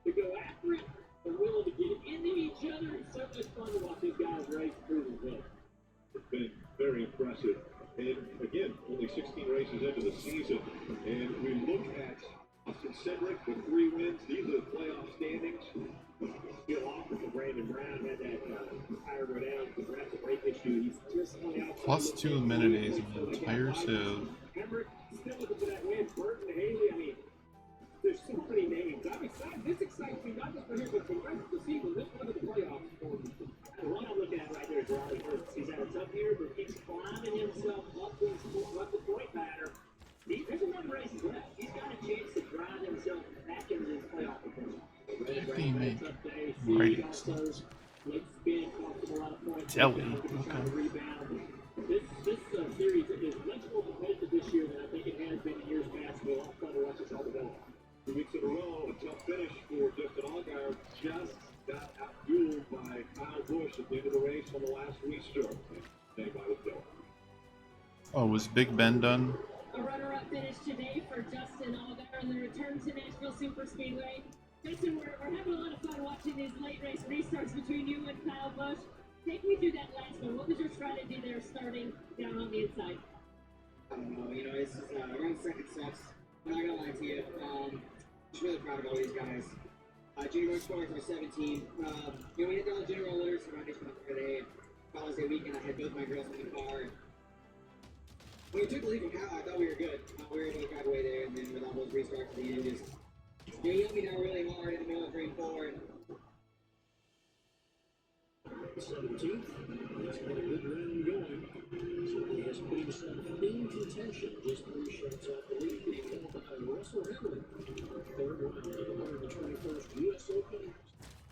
to go after it. They're willing to get into each other. It's so much fun to watch these guys race through the event. It's been very impressive. And again, only 16 races into the season. And we look at Austin Cedric with 3 wins. These are the playoff standings. Still off for Brandon Brown. Had that tire go down with the rapid brake issue. He's just only out. +2 amenities on the entire sieve. Emmerich still looking for that win. Burton, Haley, I mean, there's so many names. I'm excited. This excites me not just for him, but for the rest of the season. Let's look at the playoffs. The one I'm looking at right there is Riley Hurts. He's had a tough year, but keeps climbing himself up the point ladder. There's another race left. He's got a chance to drive himself back into his playoff position. Right. Jelly. Okay. This series is much more competitive this year than I think it has been in years past. We'll have fun to watch this all together. 2 weeks in a row, a tough finish for Justin Allgaier. Just got outdueled by Kyle Busch at the end of the race on the last restart. Anybody was going. Oh, was Big Ben done? A runner-up finish today for Justin Allgaier on the return to Nashville Superspeedway. Justin, we're having a lot of fun watching these late race restarts between you and Kyle Busch. Take me through that last one. What was your strategy there starting down on the inside? I don't know, it's just around second steps. I'm not gonna lie to you. Just really proud of all these guys. Junior Motorsports are 17. We hit all the general litters for Foundation Friday. Father's Day weekend, I had both my girls in the car. When we took the lead from Kyle, I thought we were good. We were able to drive away there, and then with all those restarts at the end, just he hit me down really hard in the middle of green forward. 17th. He's got a good round going. So he has put himself in contention, just 3 shots off the lead. He fell behind Russell Henley. Third round of the 121st U.S. Open.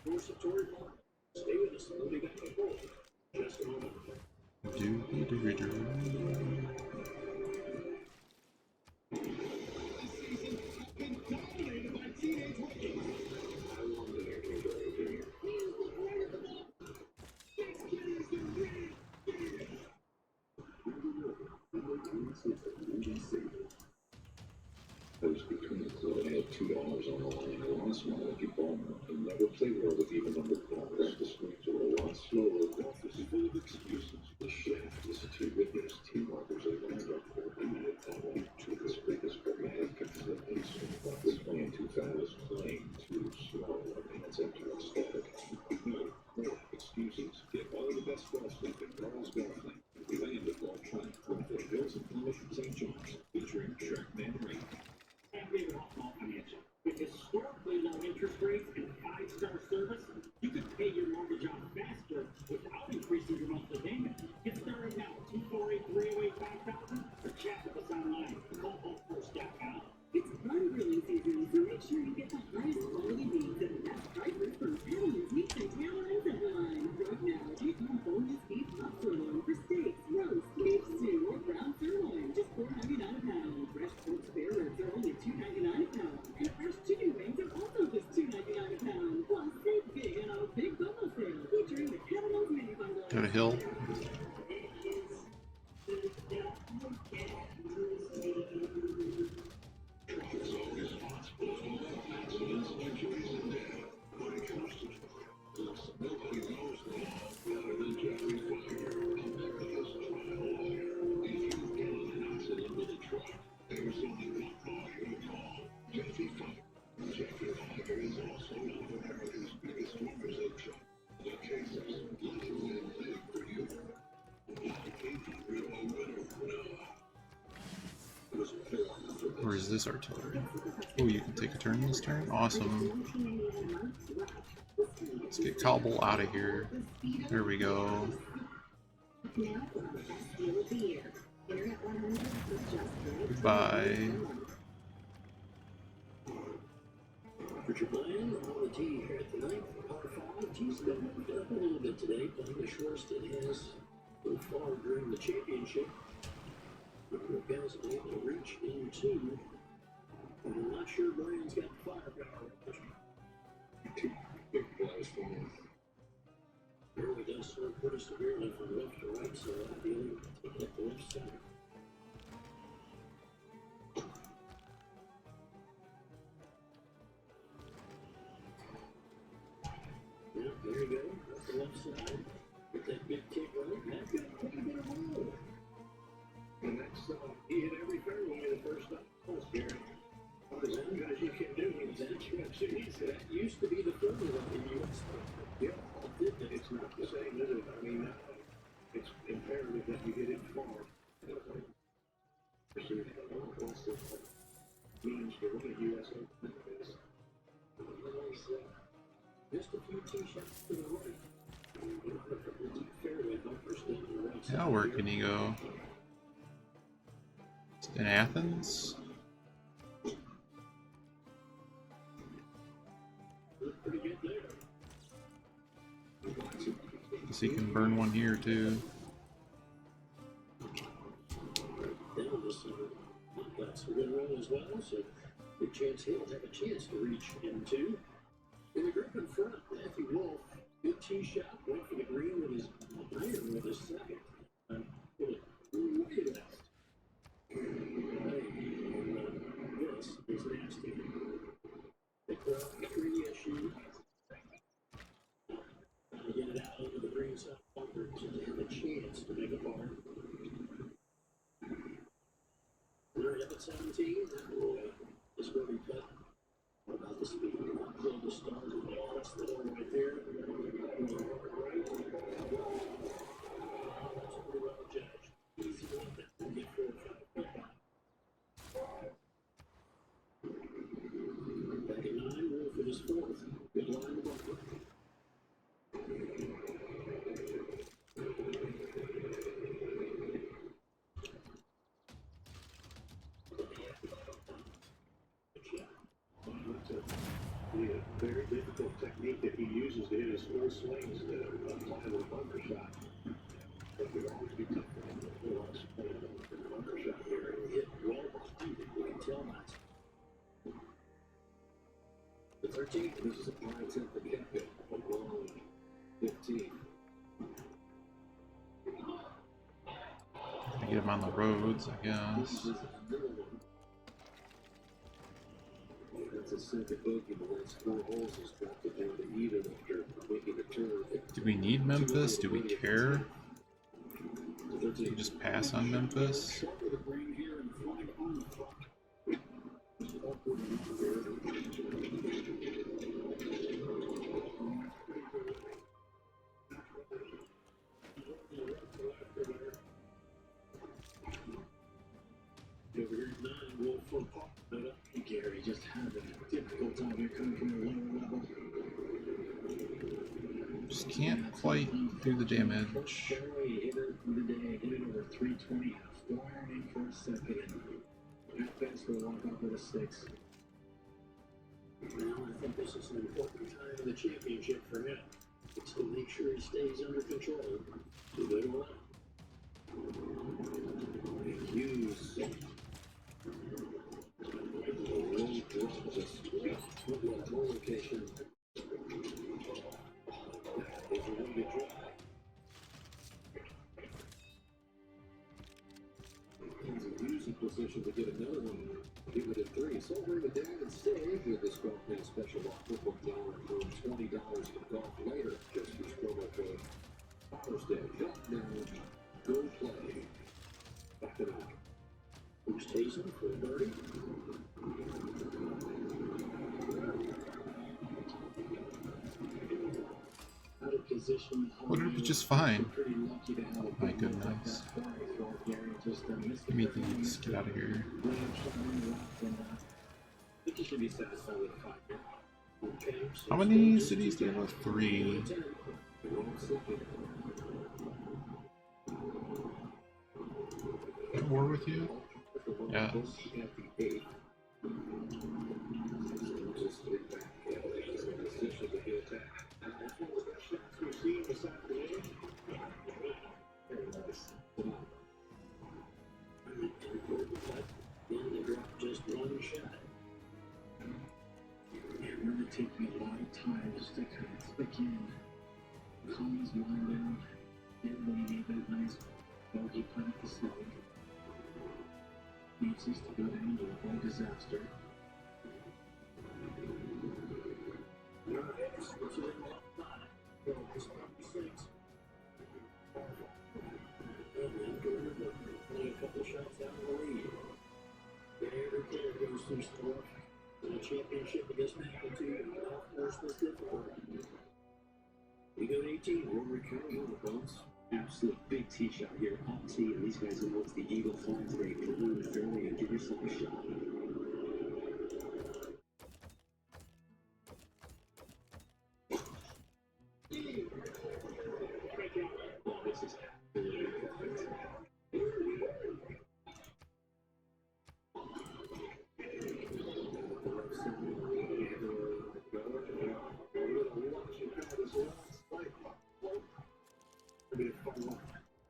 Course of Torrey Park. Stay with us. We'll be back in full. Just a moment. This season has been dominated by teenage rookies. I love the American Driver Junior. He's the greatest of all. This kid is the real deal. I was between the club and I had $2 on the line. I lost my lucky ball. I never played well with even number ball. Practice swings were a lot slower. Golf is full of excuses. The shaft is 2 winners, 2 markers. I lined up 4 minutes. I went to the biggest for my head completely. So I was playing too fast, playing too slow. My hands empty and static. No excuses. Get all the best golf stuff in Carl's Golfing. We landed ball track with the Hills and Plymouth St. John's, featuring Sharkman Ring. Financial. With historically low interest rates and 5-star service, you could pay your mortgage off faster without increasing your monthly payment. Get started now at 248-308-5000 or chat with us online. Call First.com. It's fun grilling season, so make sure you get the highest quality meats and the best prices from Animals Meats and Tailors Line. Right now, get your boneless beef top sirloin for steaks, roast, beef stew, or ground turkey. hill. Or is this artillery? Oh, you can take a turn this turn? Awesome. Let's get Cobble out of here. There we go. Goodbye. Richard Bryan on the tee here at the ninth, par 5. He's been up a little bit today, playing the shortest it has so far during the championship. The guys have been able to reach into, and I'm not sure Bryan's got the firepower. Two big flies for him. Really does swing pretty severely from left to right, so ideally take it to left center. Yeah, there you go. Up the left side. Get that big kick right. That's got quite a bit of roll. And that's, he hit every fairway the first time. Oh, Gary. As good as you can do, That used to be the third one in U.S. Yeah, it's not the same, is it? I mean, it's imperative that you hit it far. What's the means to win a U.S. Open? Just a few tee shots to the right. Fairway bumpers down the right side. Now where can he go? In Athens? Pretty good there. Guess he can burn one here too. Down this center. Got some good roll as well, so good chance he'll have a chance to reach into. In the group in front, Matthew Wolf, good tee shot, went for the green with his iron with his second. Put it way left. This is nasty. Pick up 3 issue. Get it out into the green side bunker to have a chance to make a par. We're up at 17. This will be cut. About the speed. Uphill to start. That's the one right there. Right. That's pretty well judged. Easy one. We'll get 4 or 5. Back at 9. Roll for this 4th. Good line bunker. Very difficult technique that he uses to hit his full swings to apply the bunker shot. But it would always be tough for him to pull out the bunker shot here. Hit well behind it. You can tell that. The 13th. This is a par attempt at Kepka, a long 15. I get him on the roads, I guess. That's a second bogey, but that's 4 holes. He's dropped it down to even after making a turn. Do we need Memphis? Do we care? Do we just pass on Memphis? Over here, 9 Wolf from Pop. Gary just had a difficult time here coming from the lower level. Just can't quite do the damage. Fairway hitter of the day, hit it over 320, flying in for a second. That fast will walk up with a 6. Now I think this is an important time in the championship for him. It's to make sure he stays under control. To go to Hughes. option to get another one. Give it a 3. Celebrate with Dad and save with this golf day special offer for $1 for $20 for golf later. Just use promo code Father's Day. Golf now. Go play. Back to back. Who's tasting for a birdie? Out of position. Would it be just fine? My goodness. Give me these. Get out of here. How many cities do you have? 3. At war with you? Yeah. Just one shot. It really takes me a lot of time just to kind of click in, calm his mind down, and then he gave that nice bogey putt at the slope. Needs us to go down to a whole disaster. Only a couple shots down the lead. There goes some stuff. The championship against magnitude and golf course was difficult. We go to 18. Rory County on the bones. Absolute big tee shot here. Up tee, and these guys know it's the Eagle flag today. Put it in the fairway and give yourself a shot. Oh, this is absolutely perfect.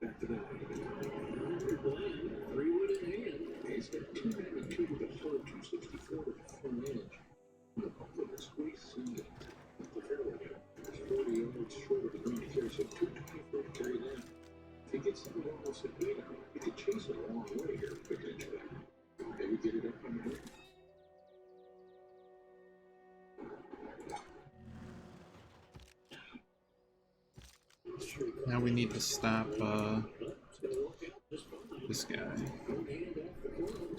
Back to that. 3 wood in hand. He's got 292 with a hard 264 with a front edge. The bumper will squeeze in the fairway. It's 40 yards short of the green here, so 224 to carry that. If he gets something almost at 8, he could chase it a long way here, potentially. Maybe get it up on the green. Now we need to stop this guy.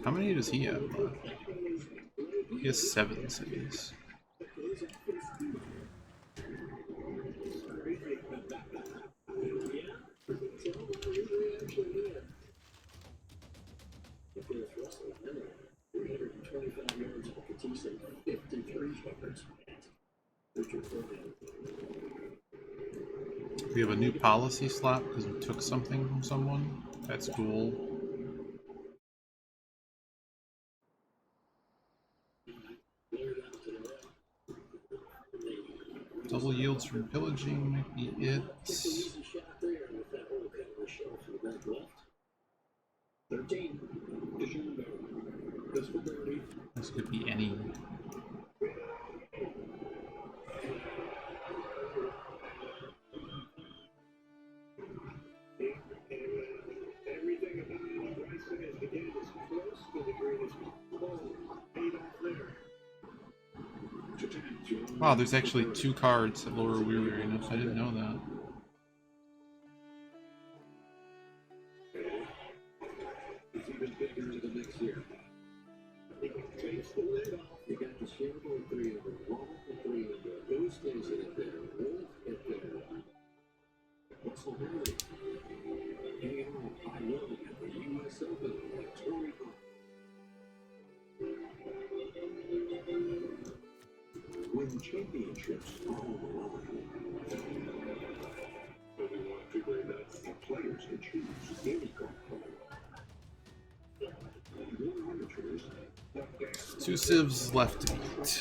How many does he have left? He has 7 cities. We have a new policy slot because we took something from someone. That's cool. Double yields from pillaging might be it. 13. This could be any. Everything about Bryson is to get as close to the green as possible. Paid off there. Wow, there's actually 2 cards at lower weariness. I didn't know that. It's even bigger into the next year. Takes the lid off. You got the Shambo 3 under, Roll at 3 under. Who stays in it there? Wolf at there. What's the hurry? Hang on, I will at the U.S. Open at 25. Win championships are on the line. But we want to bring that the players can choose any golf player. More amateurs. 2 civs left to beat.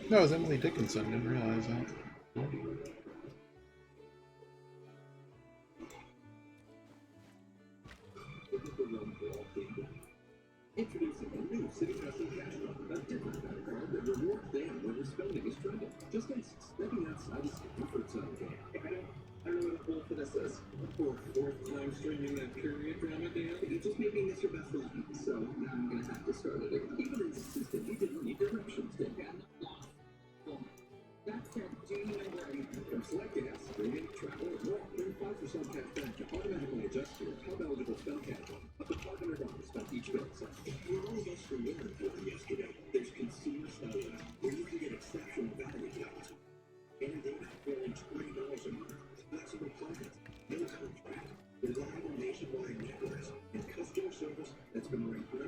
No, it was Emily Dickinson. Didn't realize that. Introducing a new City Custom Cash Card, a different kind of card that rewards them when their spending is trending. Just like stepping outside the comfort zone. I don't know what a whole for this is. For fourth time streaming that period drama, Dan? You just made me miss your best line, so now I'm gonna have to start it again. Even insisted you didn't need directions, did you? That said, do you know where you from select gas, streaming, travel, or more? 35% cash back to automatically adjust your pub-eligible spend cap up to $500 spent each bill. So, for all of us who learned from yesterday, there's consumer styling, where you can get exceptional value deals. And data for only $20 a month. Flexible plans, no contract, reliable nationwide networks, and customer service that's been ranked #1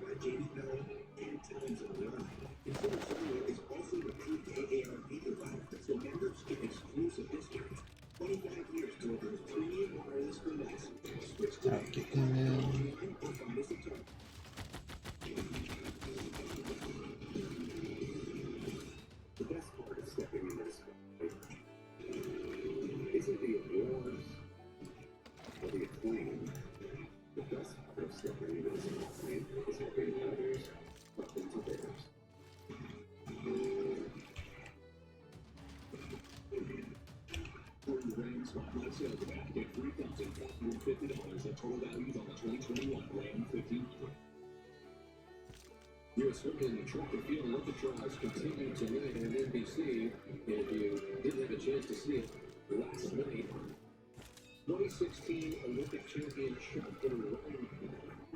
by JD Power 10 times in a row. Consumer Cellular is also an approved AARP provider, so members get exclusive discounts. 25 years to offer premium wireless for less. Switch to online or find us at Target. The best part of stepping into this isn't the awards or the acclaim. The best part of stepping into this acclaim is helping others up into theirs. Earn Ram Spotlight Sales Event. Get $3,550 in total values on the 2021 Ram 1500. U.S. Women Track and Field Olympic trials continue tonight on NBC. And if you didn't have a chance to see it last night, 2016 Olympic champion shot putter Ryan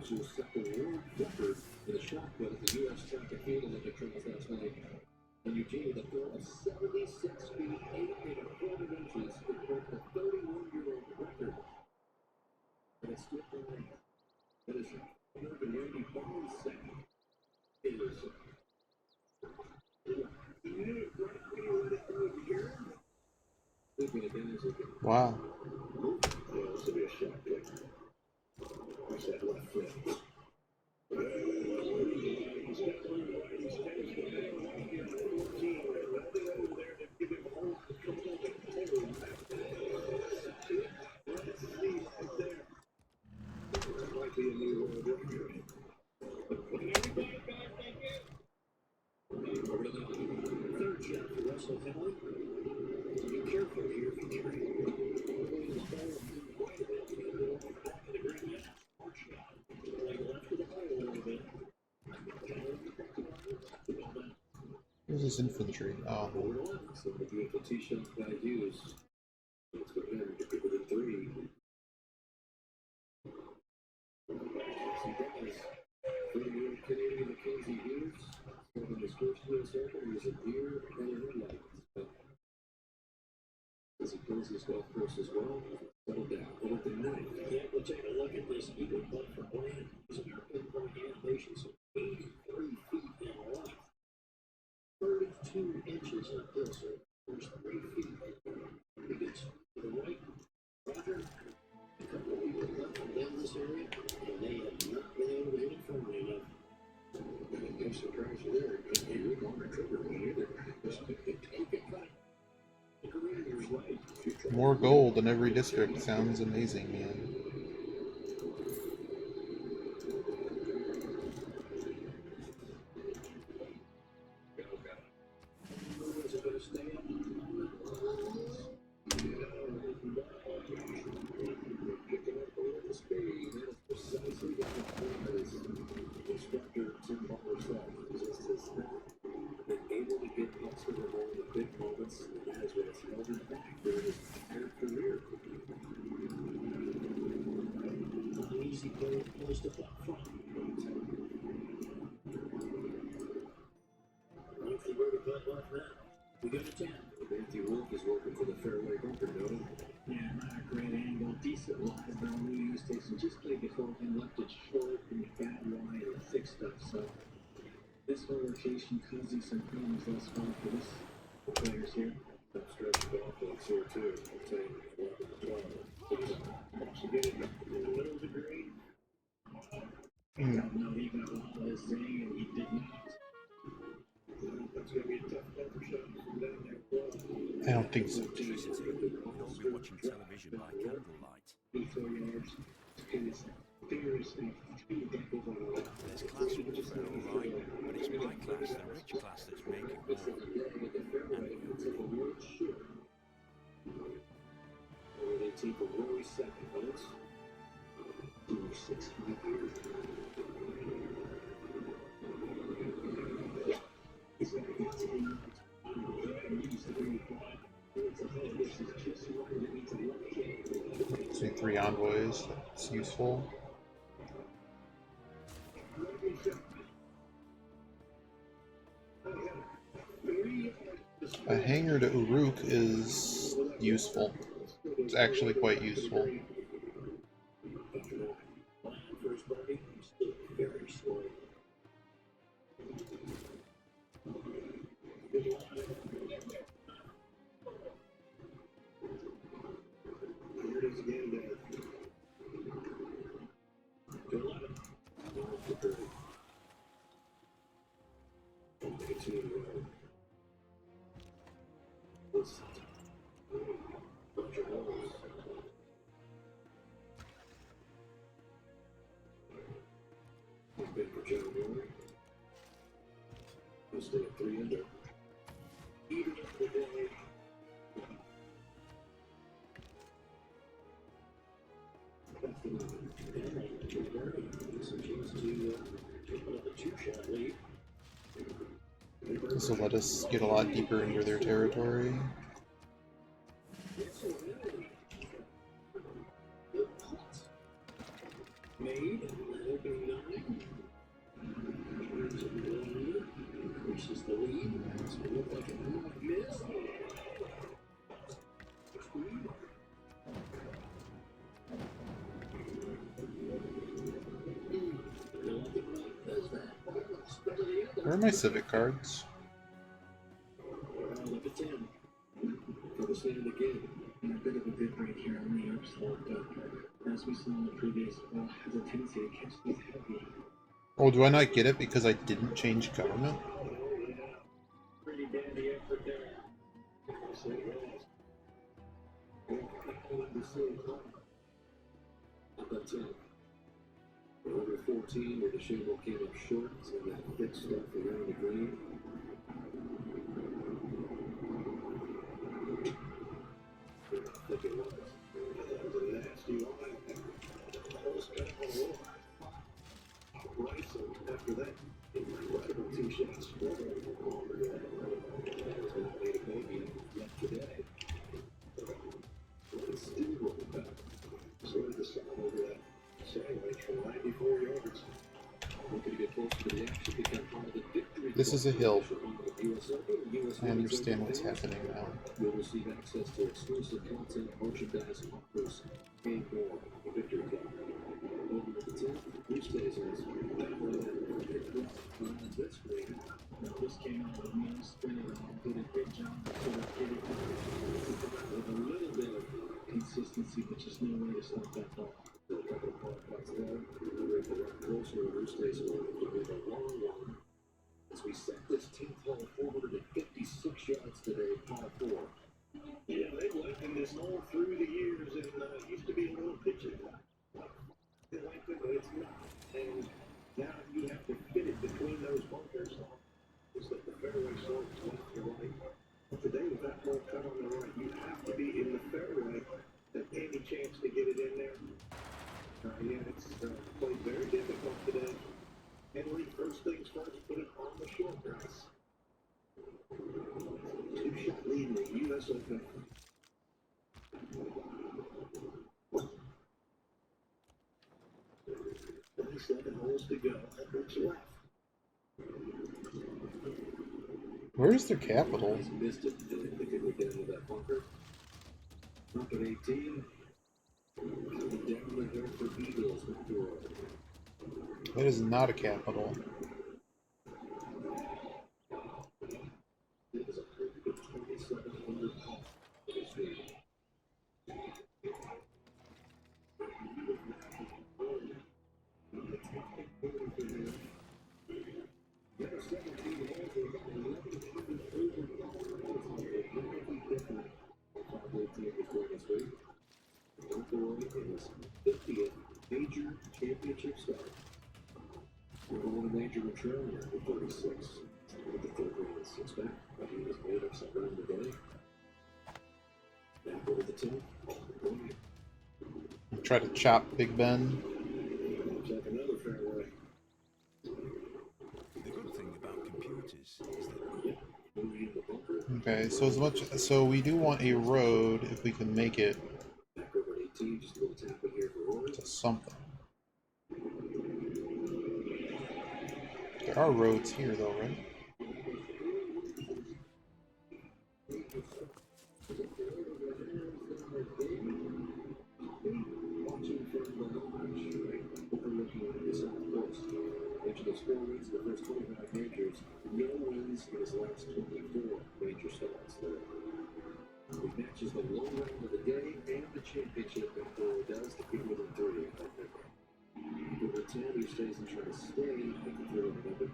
Hughes set the world record for the shot put at the U.S. Track and Field Olympic trials last night. And Eugene, the throw of 76 feet 8 inches, it broke the 31-year-old record. But it's still going. That is American Randy Barnes second. Wow. Third shot for Russell Henley. Be careful here if you carry Where's this infantry? Oh. So the beautiful t-shirt that I use. Let's go ahead and get rid of the 3. For Canadian Mackenzie Hughes, in his first U.S. Open, he's a deer and a headlight. But as he plays his golf course as well, settle down. And at the 9th, yeah, we'll take a look at this eagle putt for Bland. He's an pinpoint animation, so 83 feet in length. 32 inches of this, so first 3 feet. He gets to the right. Roger, a couple of people left from down this area, and they have not been able to hit it firmly enough. No surprise there. He wouldn't want to trigger one either. More gold in every district sounds amazing, man. We got a 10. Matthew Wolf is working for the fairway bunker, no? Yeah, not a great angle. Decent lies by Louis Station. Just played before and left it short and bad line and thick stuff. So this whole location causing some problems thus far for this players here. That stretch of golf looks here too. I'll tell you, 11 to 12. Should get it in a little degree. Don't know even about his thing, and he did not. That's going to be a tough cover shot from down there. I don't think so. We'd all be watching television by candlelight. 4 yards. His fingers and feet back over the left. There's class warfare, all right, but it's my class, the rich class, that's making war. And you. team from Rory Second, folks. CIV6 See 3 envoys, that's useful. A hangar to Uruk is useful. It's actually quite useful. first party, still very slow. Good luck. Here it is again, Dad. Good luck. Continue to roll. Roger rolls. Big for John Miller. He'll stay at 3 under. Even up the day. That's the movie. Some chance to take another 2-shot lead. This will let us get a lot deeper into their territory. Made, that'll be 9. Increases the lead. It's going to look like a miss. Where are my civic cards? Up at 10. For the stand again. And a bit of a dip right here on the upslope. As we saw in the previous, has a tendency to catch these heavy. Oh, do I not get it because I didn't change government? Pretty dandy effort there. Up at 10. Over 14, where the shingle came up short, so that thick stuff around the green. I think it was. That was a nasty line. Almost got him on the wall. Right, so after that, incredible 2 shots. That was going to make a baby yet today. It's still rolling back. Sort of the sound over that sandwich from 94 yards. Looking to get closer to the action, become part of the victory. This is a hill. US Open, US I understand what's happening now. You'll receive access to exclusive content, merchandise, offers, and more. The Victory Club. Over at the 10th, who stays in this one? This week. Now, this came out with me spinning and did a great job of sort of getting with a little bit of consistency, but just no way to stop that ball. So a couple of ball points there. We're able to run closer, who stays in with a long one. As we set this 10th hole 456 yards today, par 4. Yeah, they've lengthened this hole through the years, and it used to be a little pitchy. They lengthened, but it's not. And now you have to fit it between those bunkers. It's like the fairway slopes left to right. But today, with that hole cut on the right, you have to be in the fairway to have any chance to get it in there. Yeah, it's played very difficult today. Henry, first things first, put it on the short grass. 2-shot lead in the US Open. 27 holes to go. Edwards left. Where's their capital? He's missed it. Didn't think it would get into that bunker. Up at 18. Coming down the hill for Eagles with 4. That is not a capital. It is a perfect 2,700 call. His 50th major championship start. Never won a major return at 36. With the 3rd round and 6 back, but he was made upside down today. Back over the 10th. try to chop Big Ben. Looks like another fairway. The good thing about computers is that Moving in the bunker. Okay, so we do want a road if we can make it Back over at 18, just a little tap in here for Rory. to something. There are roads here though, right? Watching from the lodge, right? Overlooking the south coast. After those 4 wins in the first 25 majors, no wins in his last 24 major starts there. He matches the low round of the day and the championship that Rory does to get within 3 of that number. Over 10, he stays and tries to stay at the third number.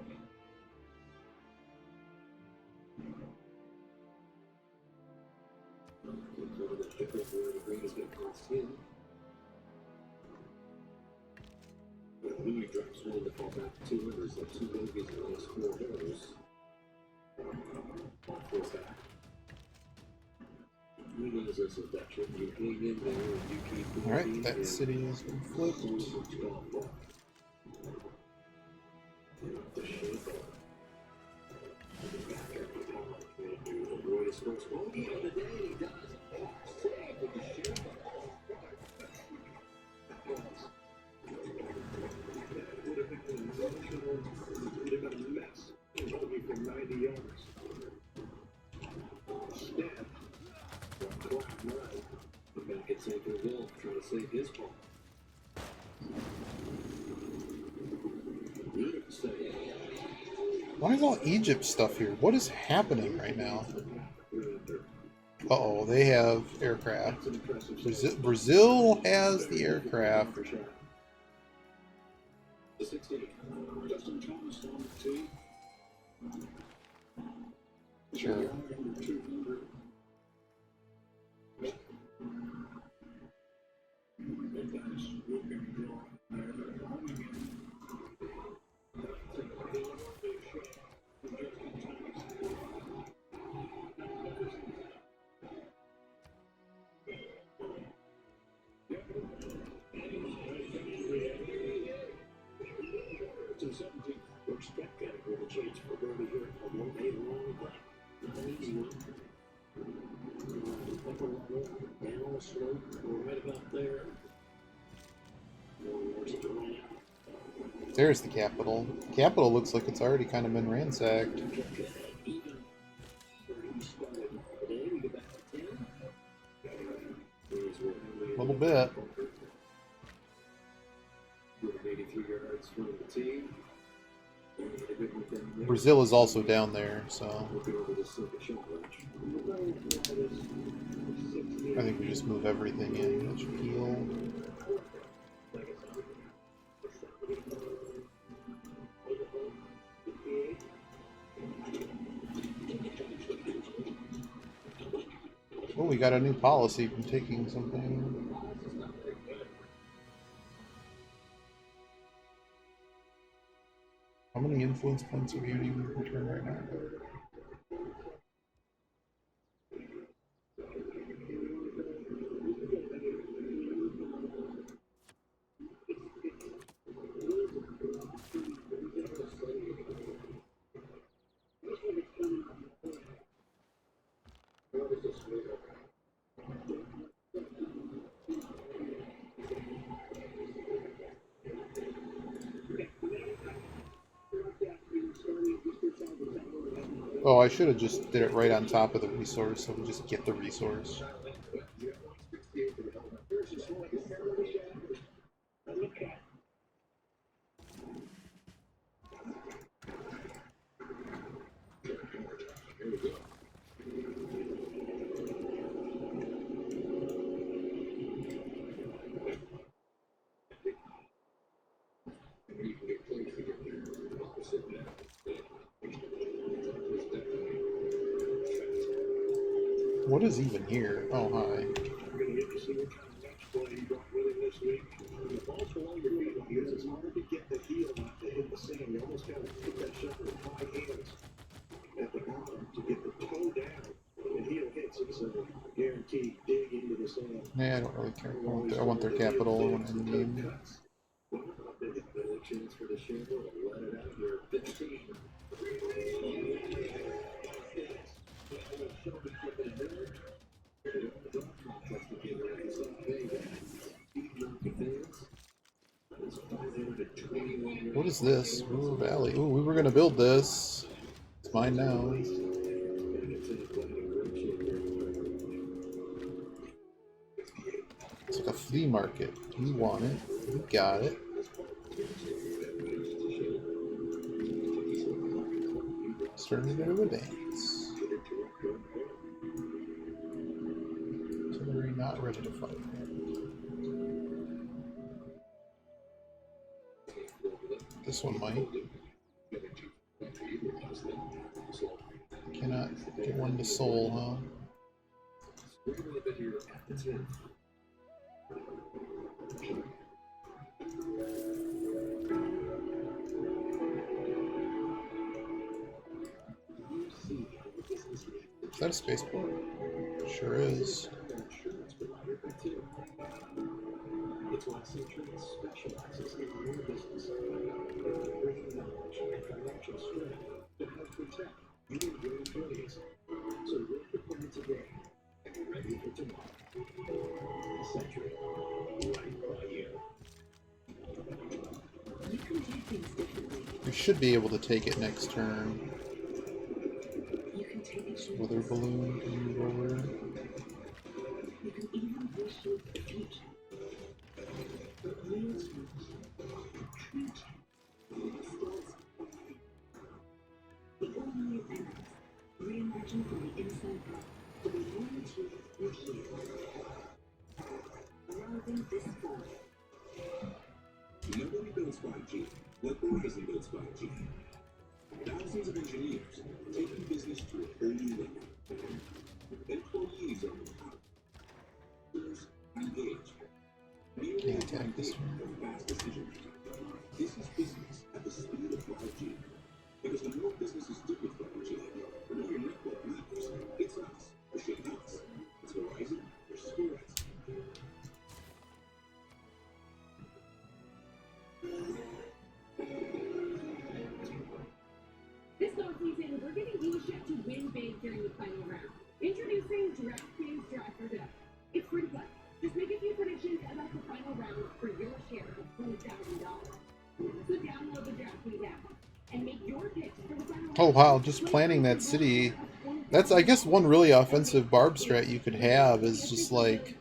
Over the pickup where the green is going to cost him. But Louis drops one to fall back to 2 unders, like 2 bogeys in the last 4 holes. Fourth back. He knows as a veteran, you hang in there and you keep moving. Alright, that city has been flipped. The shape of the back at the ball. And to avoid his first bogey of the day, he does. Save with the shape of that would have been an emotional, it would have been a mess. It would be from 90 yards. Instead, one clock right, the back at Sanford Wolf trying to save his ball. Beautiful save. Why is all Egypt stuff here? What is happening right now? Uh-oh, they have aircraft. Brazil has the aircraft. The 16. Justin Thomas on the tee. Sure. Number 200. And that's looking drawn there. Home again. To 17, we're expecting a chance for Birdie here. A 1-8 long, but an easy one. Upper level, down the slope, we're right about there. There's the Capitol. Capitol looks like it's already kind of been ransacked. A little bit. 83 yards from the tee. Brazil is also down there, so I think we just move everything in. That should heal. Oh, we got a new policy from taking something. How many influence points are we getting in return right now? Oh, I should have just did it right on top of the resource, so we just get the resource. What is even here? Oh, hi. We're going to get to see what kind of match play he brought with him this week. The ball's below your feet because it's hard to get the heel not to hit the sand. You almost got to put that shot with 5 hands at the bottom to get the toe down. And heel hits, it's a guaranteed dig into the sand. I don't really care. I want their capital. I want end game. What is this? Ruhr Valley. Ooh, we were gonna build this. It's mine now. It's like a flea market. You want it? You got it. Starting to do a dance. Artillery not ready to fight. This one might. Cannot get one to soul, huh? Is that a spaceport? Sure is. It's why Century specializes in your business, bringing knowledge and financial strength to help protect you and your employees. So we're prepared today and be ready for tomorrow. Century, right by you. You can take things differently. We should be able to take it next turn. You can take it. Weather balloon can move over. You can even reshape the future. But needs the all-new Emeralds, reimagined from the inside out, to be warranted with you. Arriving this fall. Nobody builds 5G. Blackboard isn't built 5G. Thousands of engineers taking business to a whole new level. Employees are engaged. Can I attack this one? Fast decision making. This is business at the speed of 5G. Because the more businesses do with 5G, the more your network matters. It's us pushing us. It's Verizon versus Verizon. This golf season, we're giving you a shot to win big during the final round. Introducing DraftKings Draft or Death. It's free to play. Just make a few predictions about the final round for your share of $20,000. So download the DraftKings app and make your picks for the final round. Oh wow, just planning that city. That's, I guess, one really offensive barb strat you could have is just like,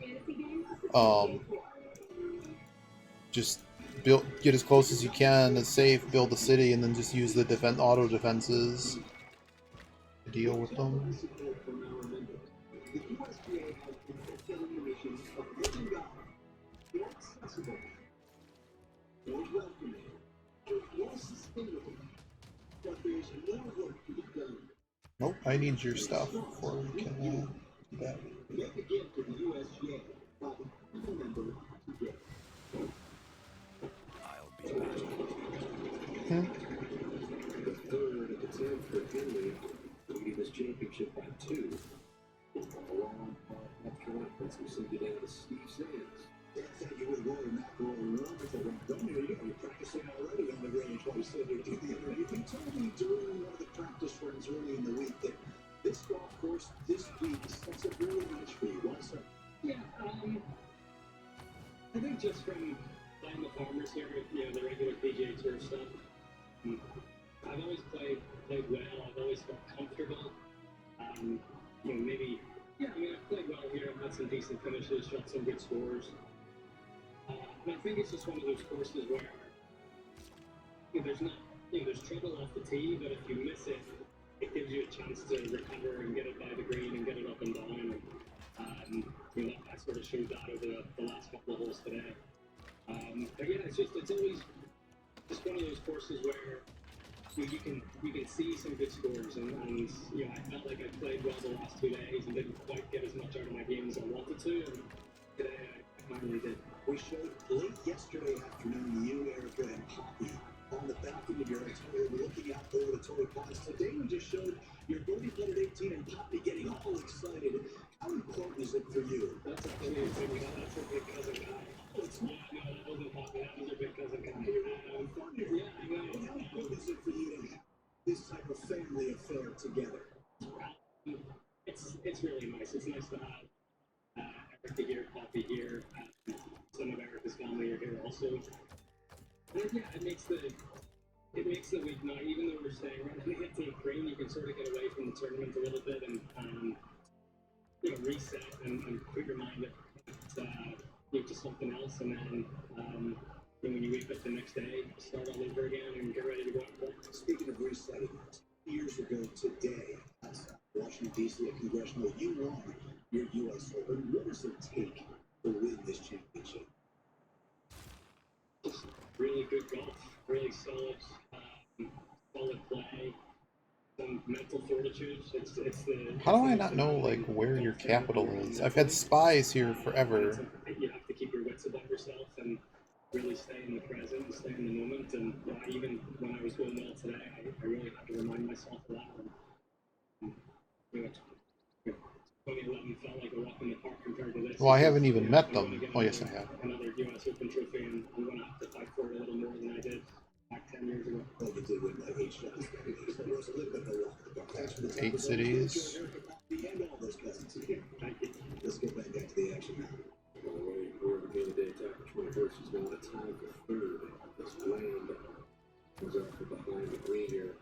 just build, get as close as you can, as safe, build the city, and then just use the auto defenses to deal with them. Nope, I need your stuff before we can do that. Make a gift to the USGA by becoming a member today. I'll be back. The third of the 10th for Henley, leading this championship by 2. Along that conference, we send you down to Steve Sands. I thought you would roll that for a wonderful run. Don't you? You're practicing already on the range while you said you did the interview. You told me during one of the practice runs early in the week that this golf course this week sets a really nice for you. Why so? Yeah, I think just from playing the farmers here, the regular PGA Tour stuff, I've always played well. I've always felt comfortable. Maybe, I've played well here. I've had some decent finishes, shot some good scores. And I think it's just one of those courses where there's not, there's trouble off the tee, but if you miss it, it gives you a chance to recover and get it by the green and get it up and down. And that sort of showed that over the last couple of holes today. But yeah, it's always just one of those courses where you can see some good scores, and I felt like I played well the last 2 days and didn't quite get as much out of my game as I wanted to, and today I finally did. We showed late yesterday afternoon you, Erica, and Poppy on the balcony of your hotel looking out over the Torrey Ponds. Today we just showed your birdie putted 18 and Poppy getting all excited. How important is it for you? That's a big cousin guy. It's not, no, that wasn't Poppy. That was a big cousin guy. How important is it for you to have this type of family affair together? It's really nice. It's nice to have Erica here, Poppy here, some of Erica's family are here also. And yeah, it makes the week night. Even though we're staying right into Ukraine, you can sort of get away from the tournament a little bit and you know, reset and put your mind to something else, and then when you wake up the next day, start all over again and get ready to go out. Speaking of resetting, years ago today, Washington D.C. at Congressional, you won your U.S. Open. What does it take to win this championship? Really good golf, really solid play, some mental fortitude. How do I not know like where your capital is? I've had spies here forever. You have to keep your wits about yourself and really stay in the present and stay in the moment. And even when I was going well today, I really had to remind myself of that. And, you know, 2011 felt like a walk in the park compared to this. Well, I haven't even met them. Oh, yes, I have. Another U.S. Open trophy, and I'm going to have to fight for it a little more than I did back 10 years ago. Well, you did win by 8 shots. So there was a little bit of a walk in the park. Thanks for the 8 cities. And all those cousins here. Let's get back to the action now. We're the game of day attack. 21st is now the time for third. This land comes out from behind the green here.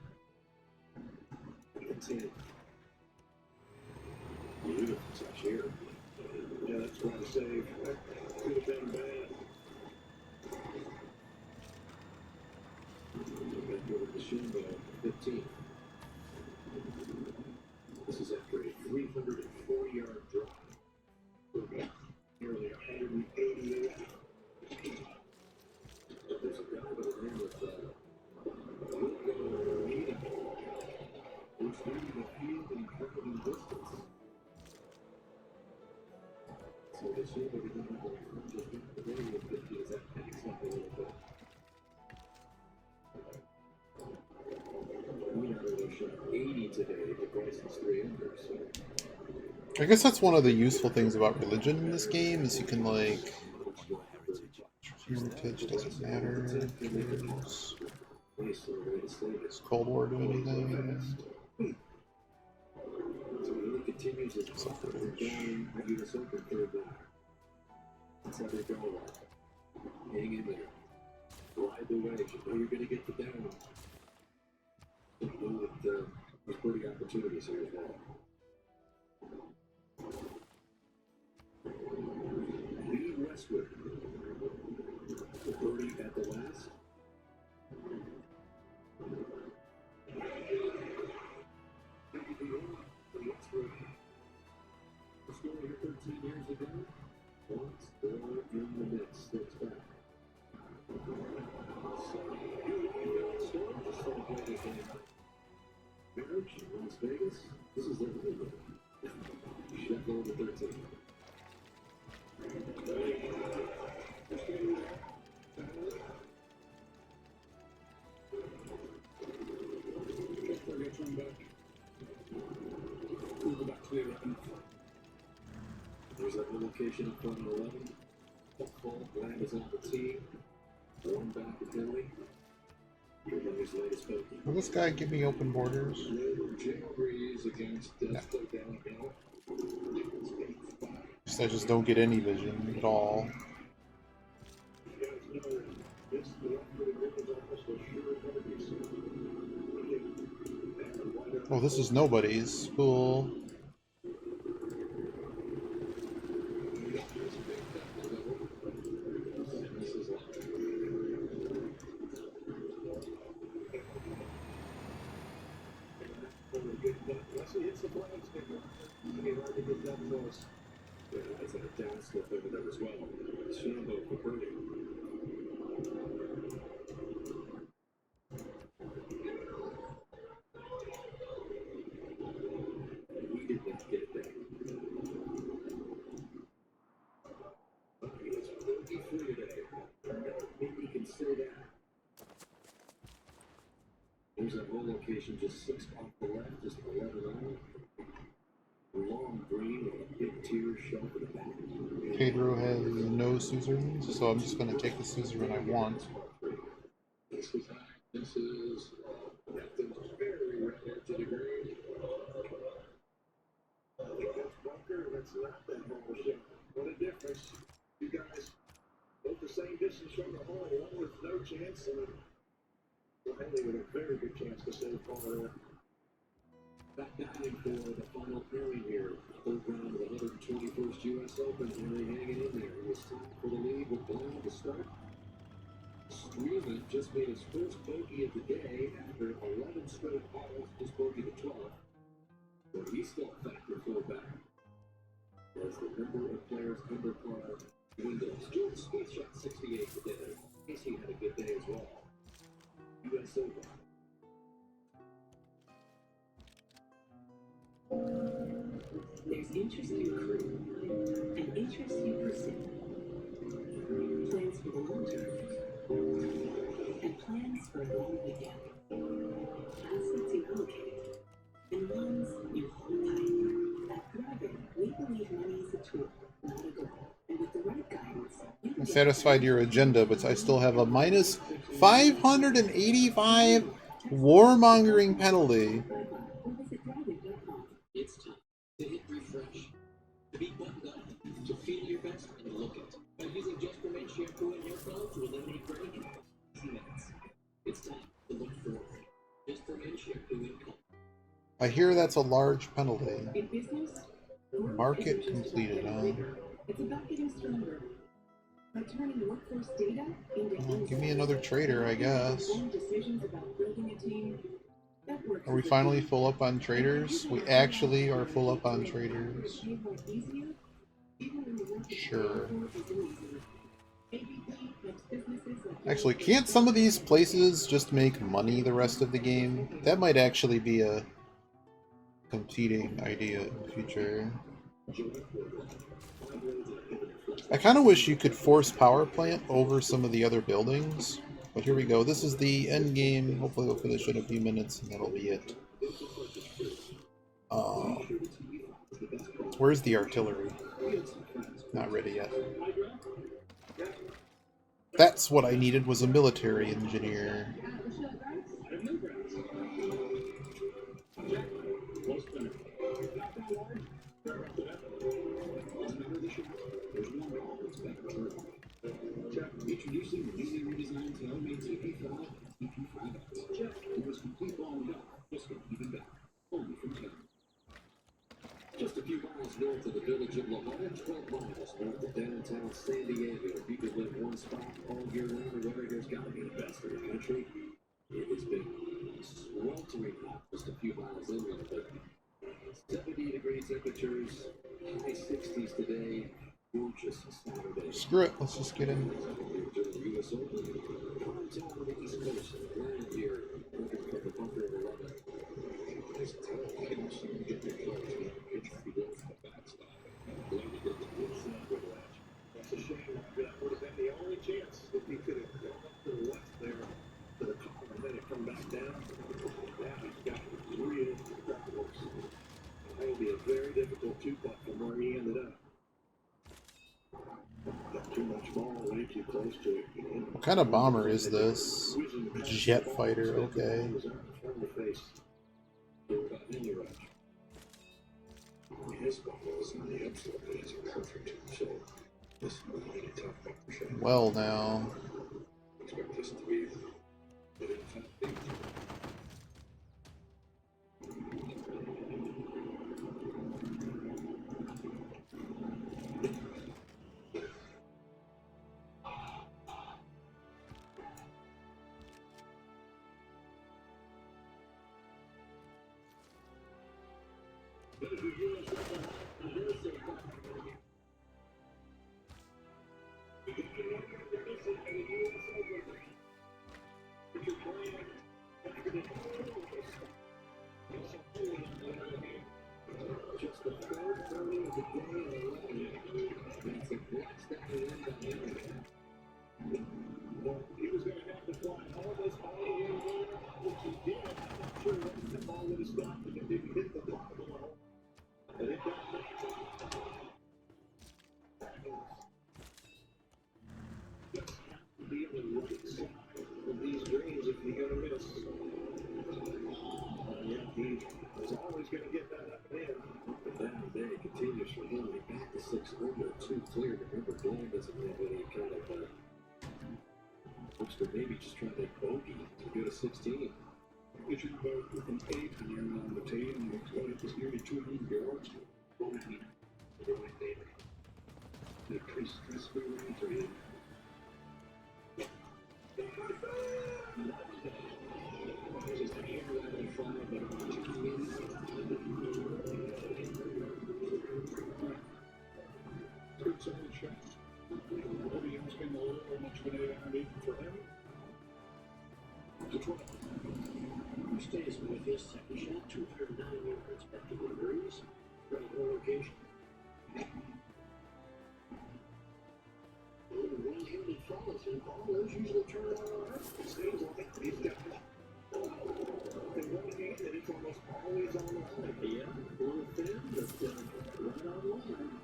The 10. Beautiful touch here. Yeah, that's quite a save. Could have been bad. Back over to Shinbo, 15. This is after a 340-yard drive. Nearly 180 yards. There's a guy by the name of who's leading the field in covering distance. So they should be getting up and just get the radio 50 as that picks up a little bit. We shot 80 today, but Bryson's 3 under, so. I guess that's one of the useful things about religion in this game is you can like heritage doesn't matter. Does Cold War do anything? So he really continues his down U.S. Open third down. That's how they go. Hang in there. Ride the wedge. You know you're going to get the down. You know that there's birdie opportunities here as well. Lee Westwood. The birdie at the last. Westwood. The story here 13 years ago. Once they're in the mix. Steps back. So, Storm just celebrated a marriage in Las Vegas. This is their honeymoon. Chef over 13. There's that little location up on 11. Ball, land is on the tee. One back to Billy. His latest bogey. Will this guy give me open borders? Jailbreeze against No. Alabama. I just don't get any vision at all. Oh, this is nobody's. Cool. Yeah, that's a downslip over there as well. Shambo for birdie. He did not get it there. But he is bogey free today. Maybe you can say that. There's that whole location just 6 off the left, just 11 on. Long green with a big tier shelf at the back. Pedro has no suzerains, so I'm just going to take the suzerain I want. This is very red to the green. That's bunker, that's not that hole ship. What a difference. You guys both the same distance from the hole, one with no chance, and Henley with a very good chance to save par there. Back nine for the final pairing here. Third round of the 121st U.S. Open. Henley hanging in there. He was tied for the lead with Bland to start. Streelman just made his first bogey of the day after 11 straight balls, just bogey the 12th. But he's still a factor for back. As the number of players under par dwindles. Jordan Spieth shot 68 today. Casey had a good day as well. U.S. Open. There's interest you accrue and interest you pursue. Plans for the long term and plans for a long weekend. Assets you allocate and ones you hold tight. At Thriving, we believe money is a tool, not a goal. And with the right guidance, you can Satisfied your agenda, but I still have a minus 585 warmongering penalty. It's time to hit refresh, to be buttoned up, to feel your best and look it. By using Just for Men shampoo and hair color to eliminate gray in 2 minutes. It's time to look forward. Just for Men shampoo and color. I hear that's a large penalty. in business, Market completed, huh? it's about getting stronger. By turning workforce data into Well, give me another trader, I guess. decisions about building a team. That works Are we finally full up on traders? We actually are full up on traders. Sure. Actually, can't some of these places just make money the rest of the game? That might actually be a competing idea in the future. I kind of wish you could force power plant over some of the other buildings. But here we go. This is the end game. Hopefully we'll finish in a few minutes and that'll be it. Where's the artillery? Not ready yet. That's what I needed, was a military engineer. Introducing the newly redesigned tailor-made CP5 and CP5X. It was complete ball and just got even better. Only from Taylor. Just a few miles north of the village of La Jolla, 12 miles north of downtown San Diego. If you could live one spot all year round, there's got to be the best in the country. It has been sweltering hot just a few miles inland, but 70-degree temperatures, high 60s today. Gorgeous Saturday. Screw it, let's just get in. US Open, hometown on the East Coast, land here, looking for the bunker of 11. Nice tell, I can see you get your clothes, it's below the backstop. Landed at the inside of the ledge. That's a shame. That would have been the only chance if he could have gone up to the left there to the top and then it come back down. Now he's got real problems. That will be a very difficult two-putt from where he ended up. Got too much ball, way too close to it. What kind of bomber is this? Jet fighter, okay. His ball was on the upslope, but it's perfect. So this will be a tough bumper shot. Well, now. Expect this to be within 5 feet. Just the third birdie of the day and that's a black stacking in by him. Well, he was going to have to fly all this all the way there, which he did. 6 under, 2 clear. Remember, Blind doesn't have any kind of looks to maybe just trying to bogey to go to 16. If you're about with an 8 and you're on the tee and you got it was nearly 200 yards, bogey. The stress-free range are in. Just a hair out of the fire, but good solid shot. Nobody asking how much of an 8 iron even for him. To 12. Who stays with his second shot, 209 yards back to the breeze. From the location. One-handed follow through ball, those usually turn out all right. It seems like he's got it. And one hand that it's almost always on the line. Yeah, a little thin, but right on line.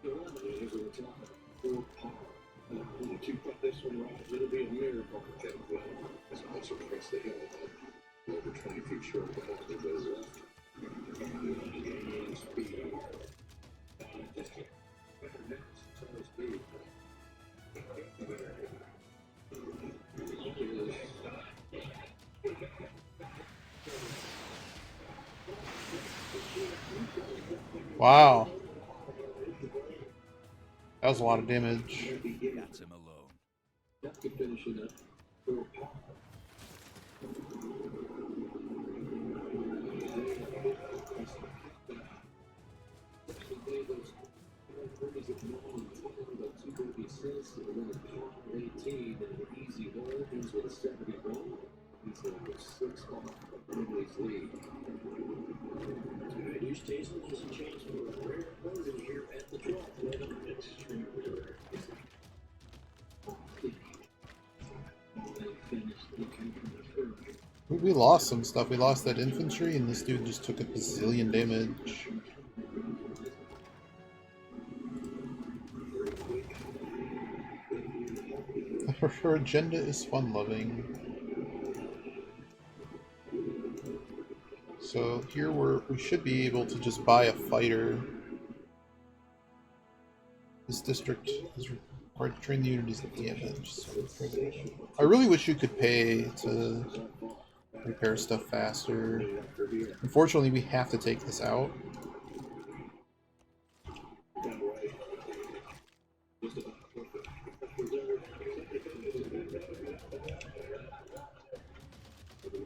11 is on the top. 4 par. Once you put this one right, it'll be a miracle. Okay, well, that's also across the hill. Over 20 feet short of the hole that goes left. Gaining speed. Just better next, so speed. Wow. That was a lot of damage. That's him alone. That could finish it up for a par. Assists and then a par 18 and an easy hole. He's with a 71. He's like a 6 off of Wrigley's lead. Tonight, East Hazel has a chance for a rare opponent here at the 12th. Extremely rare. They finished looking for the third. We lost some stuff. We lost that infantry, and this dude just took a bazillion damage. Her agenda is fun-loving. So here we should be able to just buy a fighter. This district is required to train the unities of damage. So I really wish you could pay to repair stuff faster. Unfortunately, we have to take this out.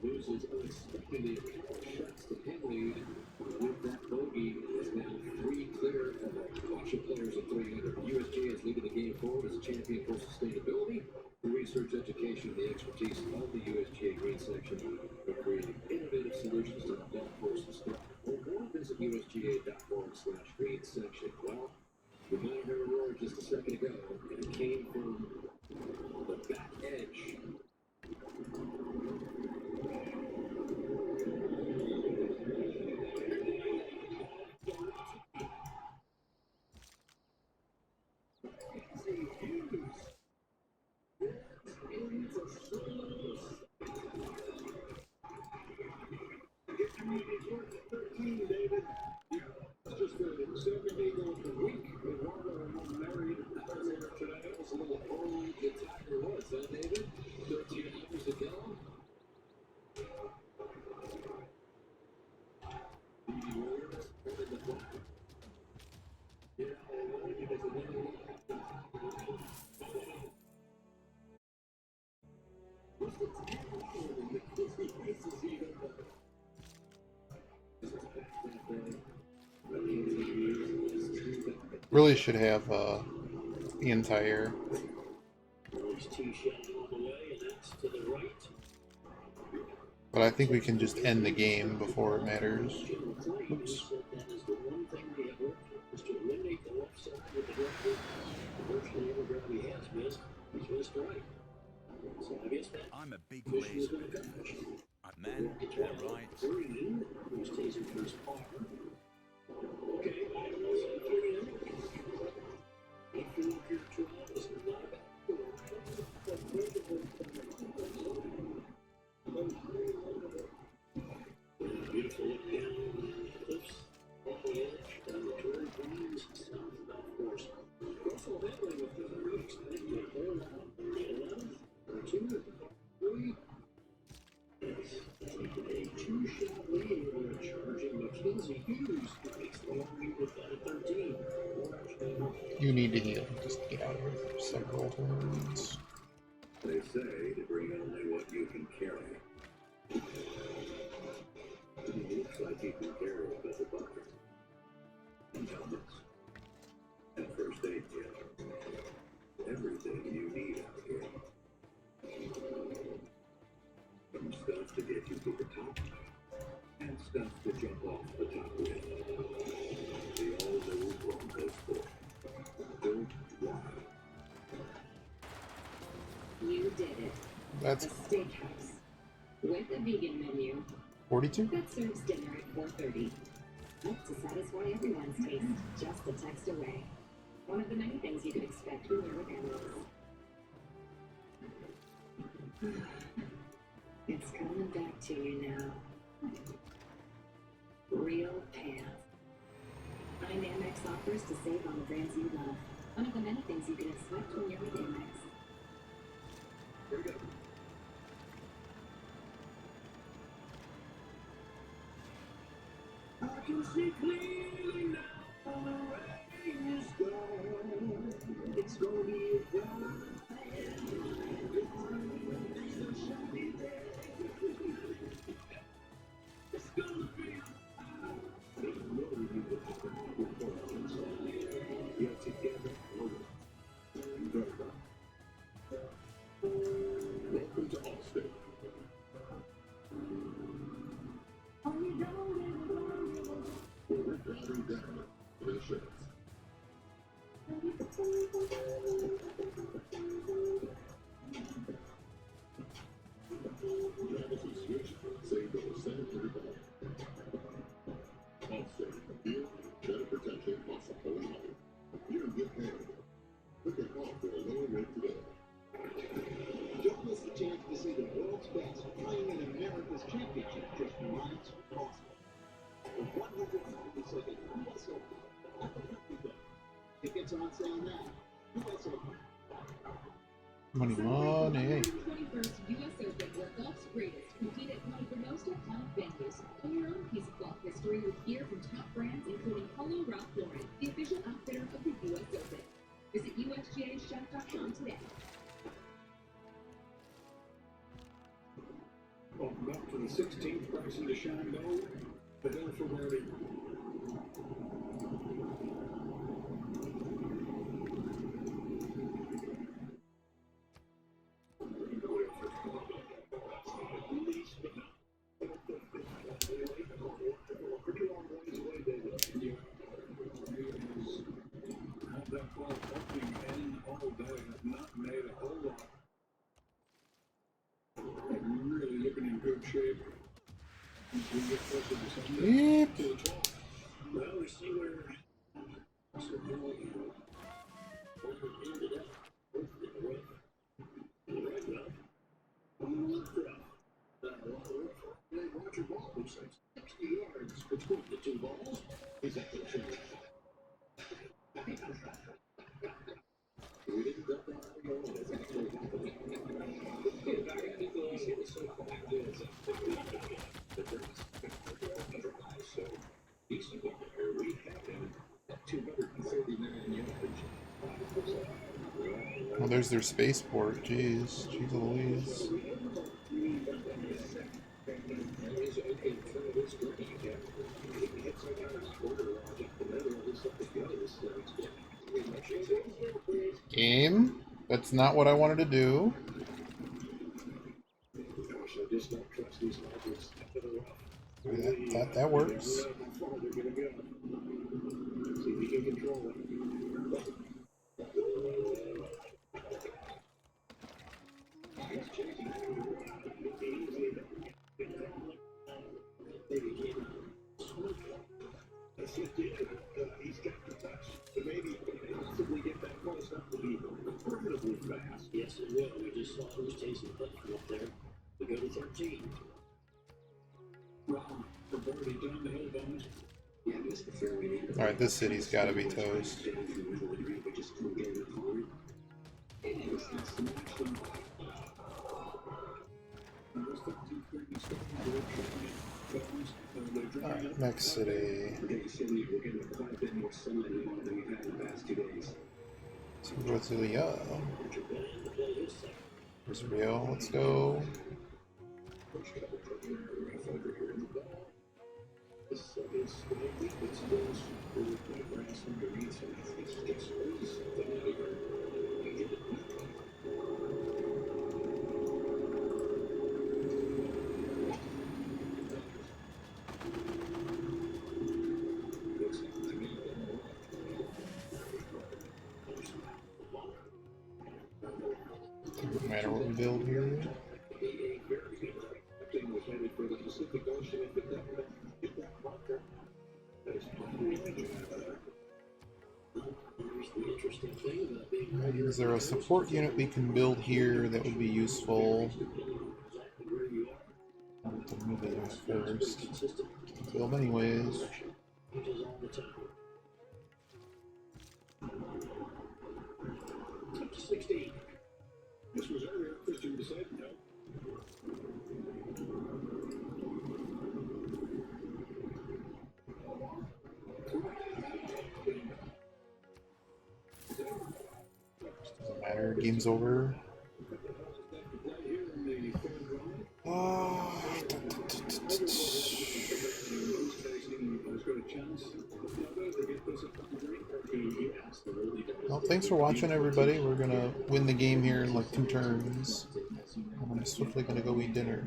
Loses unexpectedly shots to pin lead. With that bogey is now 3 clear of the auction players at 300. USGA is leading the game forward as a champion for sustainability. The research, education, and the expertise of the USGA Green Section are creating innovative solutions to the golf courses. For more, visit usga.org/green section. Well, we might have heard a roar just a second ago, and it came from the back edge. David. It's just a 7-day going per week. And Ronald and I'm married earlier today. It was a little early. The timer was, huh, David? 13 hours ago. Warriors holding the flag. Yeah, it is a winner. What's the time? This is even better. Really should have the entire. But I think we can just end the game before it matters. Oops. I'm a big laser. I'm men, they're right. Beautiful look down the cliffs, off the edge, down the Torrey Plains, south You need to heal. Just get out of here. Several turns. They say to bring only what you can carry. It looks like you can carry a better bucket. And helmets. And first aid kit. Everything you need out here. From stuff to get you to the top. And stuff to jump off the top with. The all-new Bronco Sport. Built wide. You did it. That's a steakhouse with a vegan menu 42. that serves dinner at 4:30. Enough to satisfy everyone's taste, just a text away. One of the many things you can expect when you're with animals. It's coming back to you now. Real pants. Find Amex offers to save on the brands you love. One of the many things you can expect when you're with Amex. Here we go. I can see clearly now the rain is gone. It's gonna be a bright sunny day. It's gonna be you're together. Very well. Welcome to Allstate. We're driving down insurance. Drivers who switch save over $700. Allstate, here, better protection costs a whole lot. You're in good hands. Look at all for a lower rate today. Don't miss the chance to see the world's best playing in America's championship just once possible. The 172nd U.S. Open at the Country Club. Tickets are on sale now. U.S. Open. Money. 21st U.S. Open, where golf's greatest compete at one of the most iconic venues. Own your own piece of golf history with gear from top brands, including Polo Ralph Lauren, the official outfitter of the U.S. Open. Visit USGAshop.com today. Welcome back to the 16th Bryson DeChambeau, the hill for birdie. That ball opening in all day has not made a whole lot. Really looking in good shape. We get closer to Sunday. Yep. To the top. Well, we see where ended up. Right now. Roger Ball says 60 yards between the two balls. Is that the truth? We didn't get that. It's actually happening. So, decent here. We have him at 239 yards. Well, there's their spaceport. Jeez. Jeez Louise. Game? That's not what I wanted to do. That works. He's got the touch to maybe possibly get that close up to be permanently fast. Yes, it will. We just saw who's chasing the from up there. We go to 13. Wrong for birdie down the hill, Bones. Yeah, missed the fairway. Alright, this city's gotta be toast. We just couldn't get it forward. And it was that smash them. It was 13-30 starting direction. Alright, next city. So Brasilia. Where's Rio? Let's go. Doesn't matter what we build here. Is there a support unit we can build here that would be useful? I'll have to move it there first. Build anyways. Up to 16. This was earlier. Christian decided no. Doesn't matter. Game's over. Well, thanks for watching, everybody. We're gonna win the game here in like 2 turns. I'm swiftly gonna go eat dinner.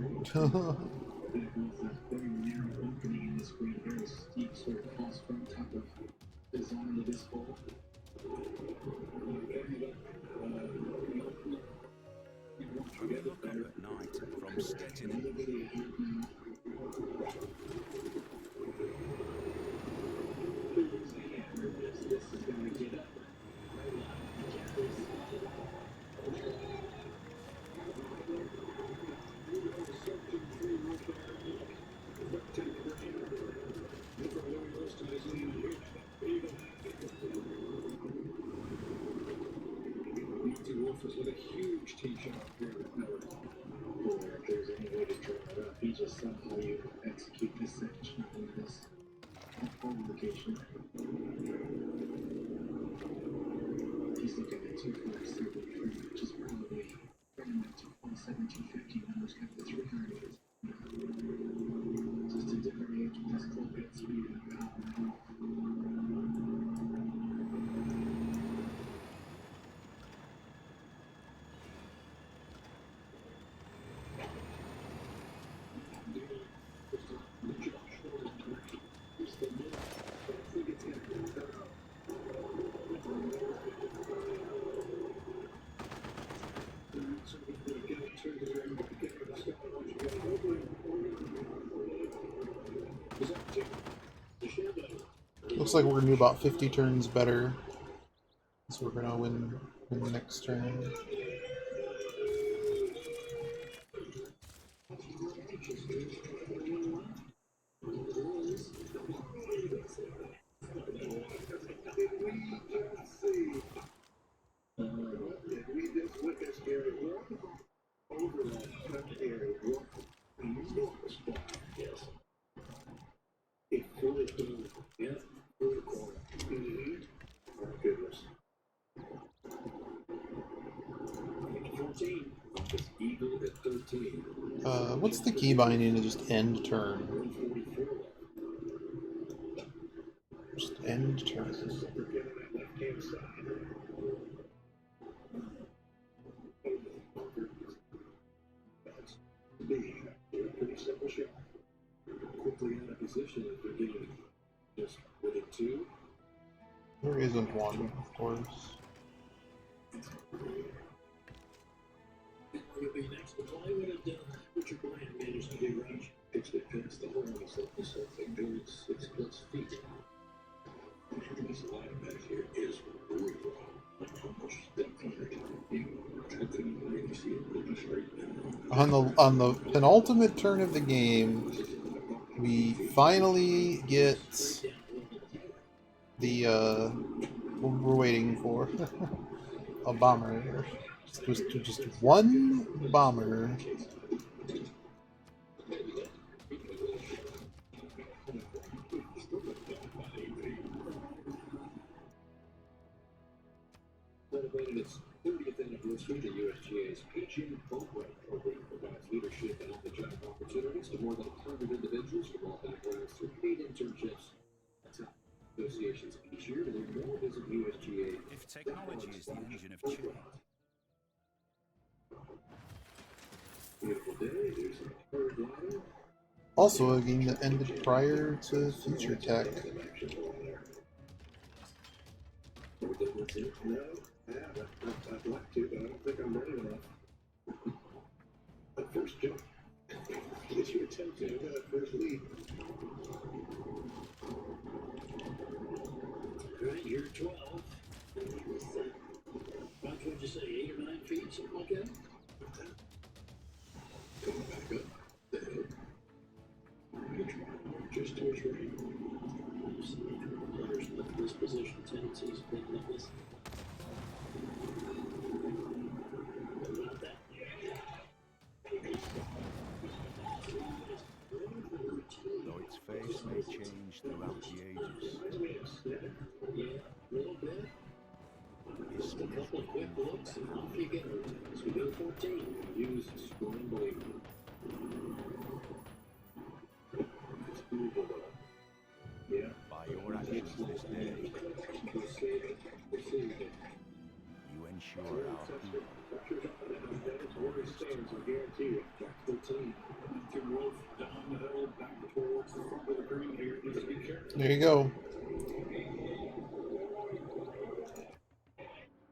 Only look up at night from Stettin. With a huge tee shot here with no or if there's any way to draw it up, he just somehow you execute this section in this home location. He's looking at 2.73, which is probably bringing that to 1750 numbers kind of 300. Just a different age with this club head speed and power. Looks like we're gonna do about 50 turns better. So we're gonna win the next turn. What's the key binding to just end turn? Just end turn. Pretty simple shot. Quickly out of position if they're getting just with a 2. There isn't one, of course. Would be next, but why would have done Richard Bland managed to do range? Pitched it past the hole himself, so they build 6+ feet. This line back here is brutal. Almost depth on it. I couldn't really see it looking straight now. On the penultimate turn of the game, we finally get the what we're waiting for. A bomber. Just one bomber. This teaching program provides leadership and on-the-job opportunities to more than 100 individuals from all backgrounds through paid internships. Top associations each year to learn more. Visit USGA. If technology is the engine of change, Beautiful day. There's a paraglider. Also a game that ended prior to Future Tech. No, I'd like to, but I don't think I'm ready enough. But first jump. Get your attention to that first lead. All right, you're 12. About what'd you say, 8 or 9 feet, something like that? Come back up. Just to his right. Players with disposition tendencies, picking up this. About that. though its face may change throughout the ages, Yeah, a little bit. his Just a couple of quick looks and off you go. As we go 14. Use scrambling. It's doable though. Yeah. by your actions this day, Receive it. Receive it. you ensure our people. Pressure's on and that's where it stands, I guarantee you. Jack 13. Matthew Wolf down the hill, back towards the front of the green here. Just be careful. There you go.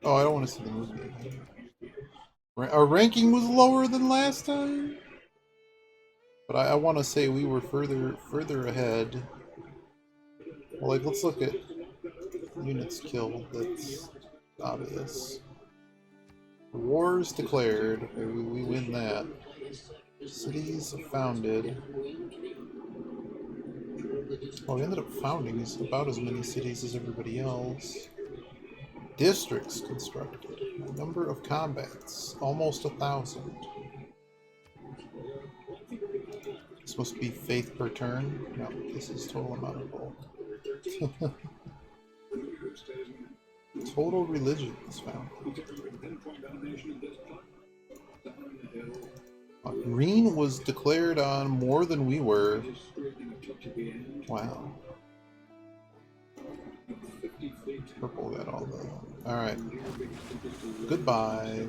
Oh, I don't want to see the movie again. Our ranking was lower than last time, but I want to say we were further ahead. Well, like, let's look at units killed. That's obvious. Wars declared. Okay, we win that. Cities founded. Well, we ended up founding about as many cities as everybody else. Districts constructed. Number of combats, almost 1,000. This must be faith per turn. No, this is total amount of bulk. Total religions found. Green was declared on more than we were. Wow. Purple got all the... Alright. Goodbye.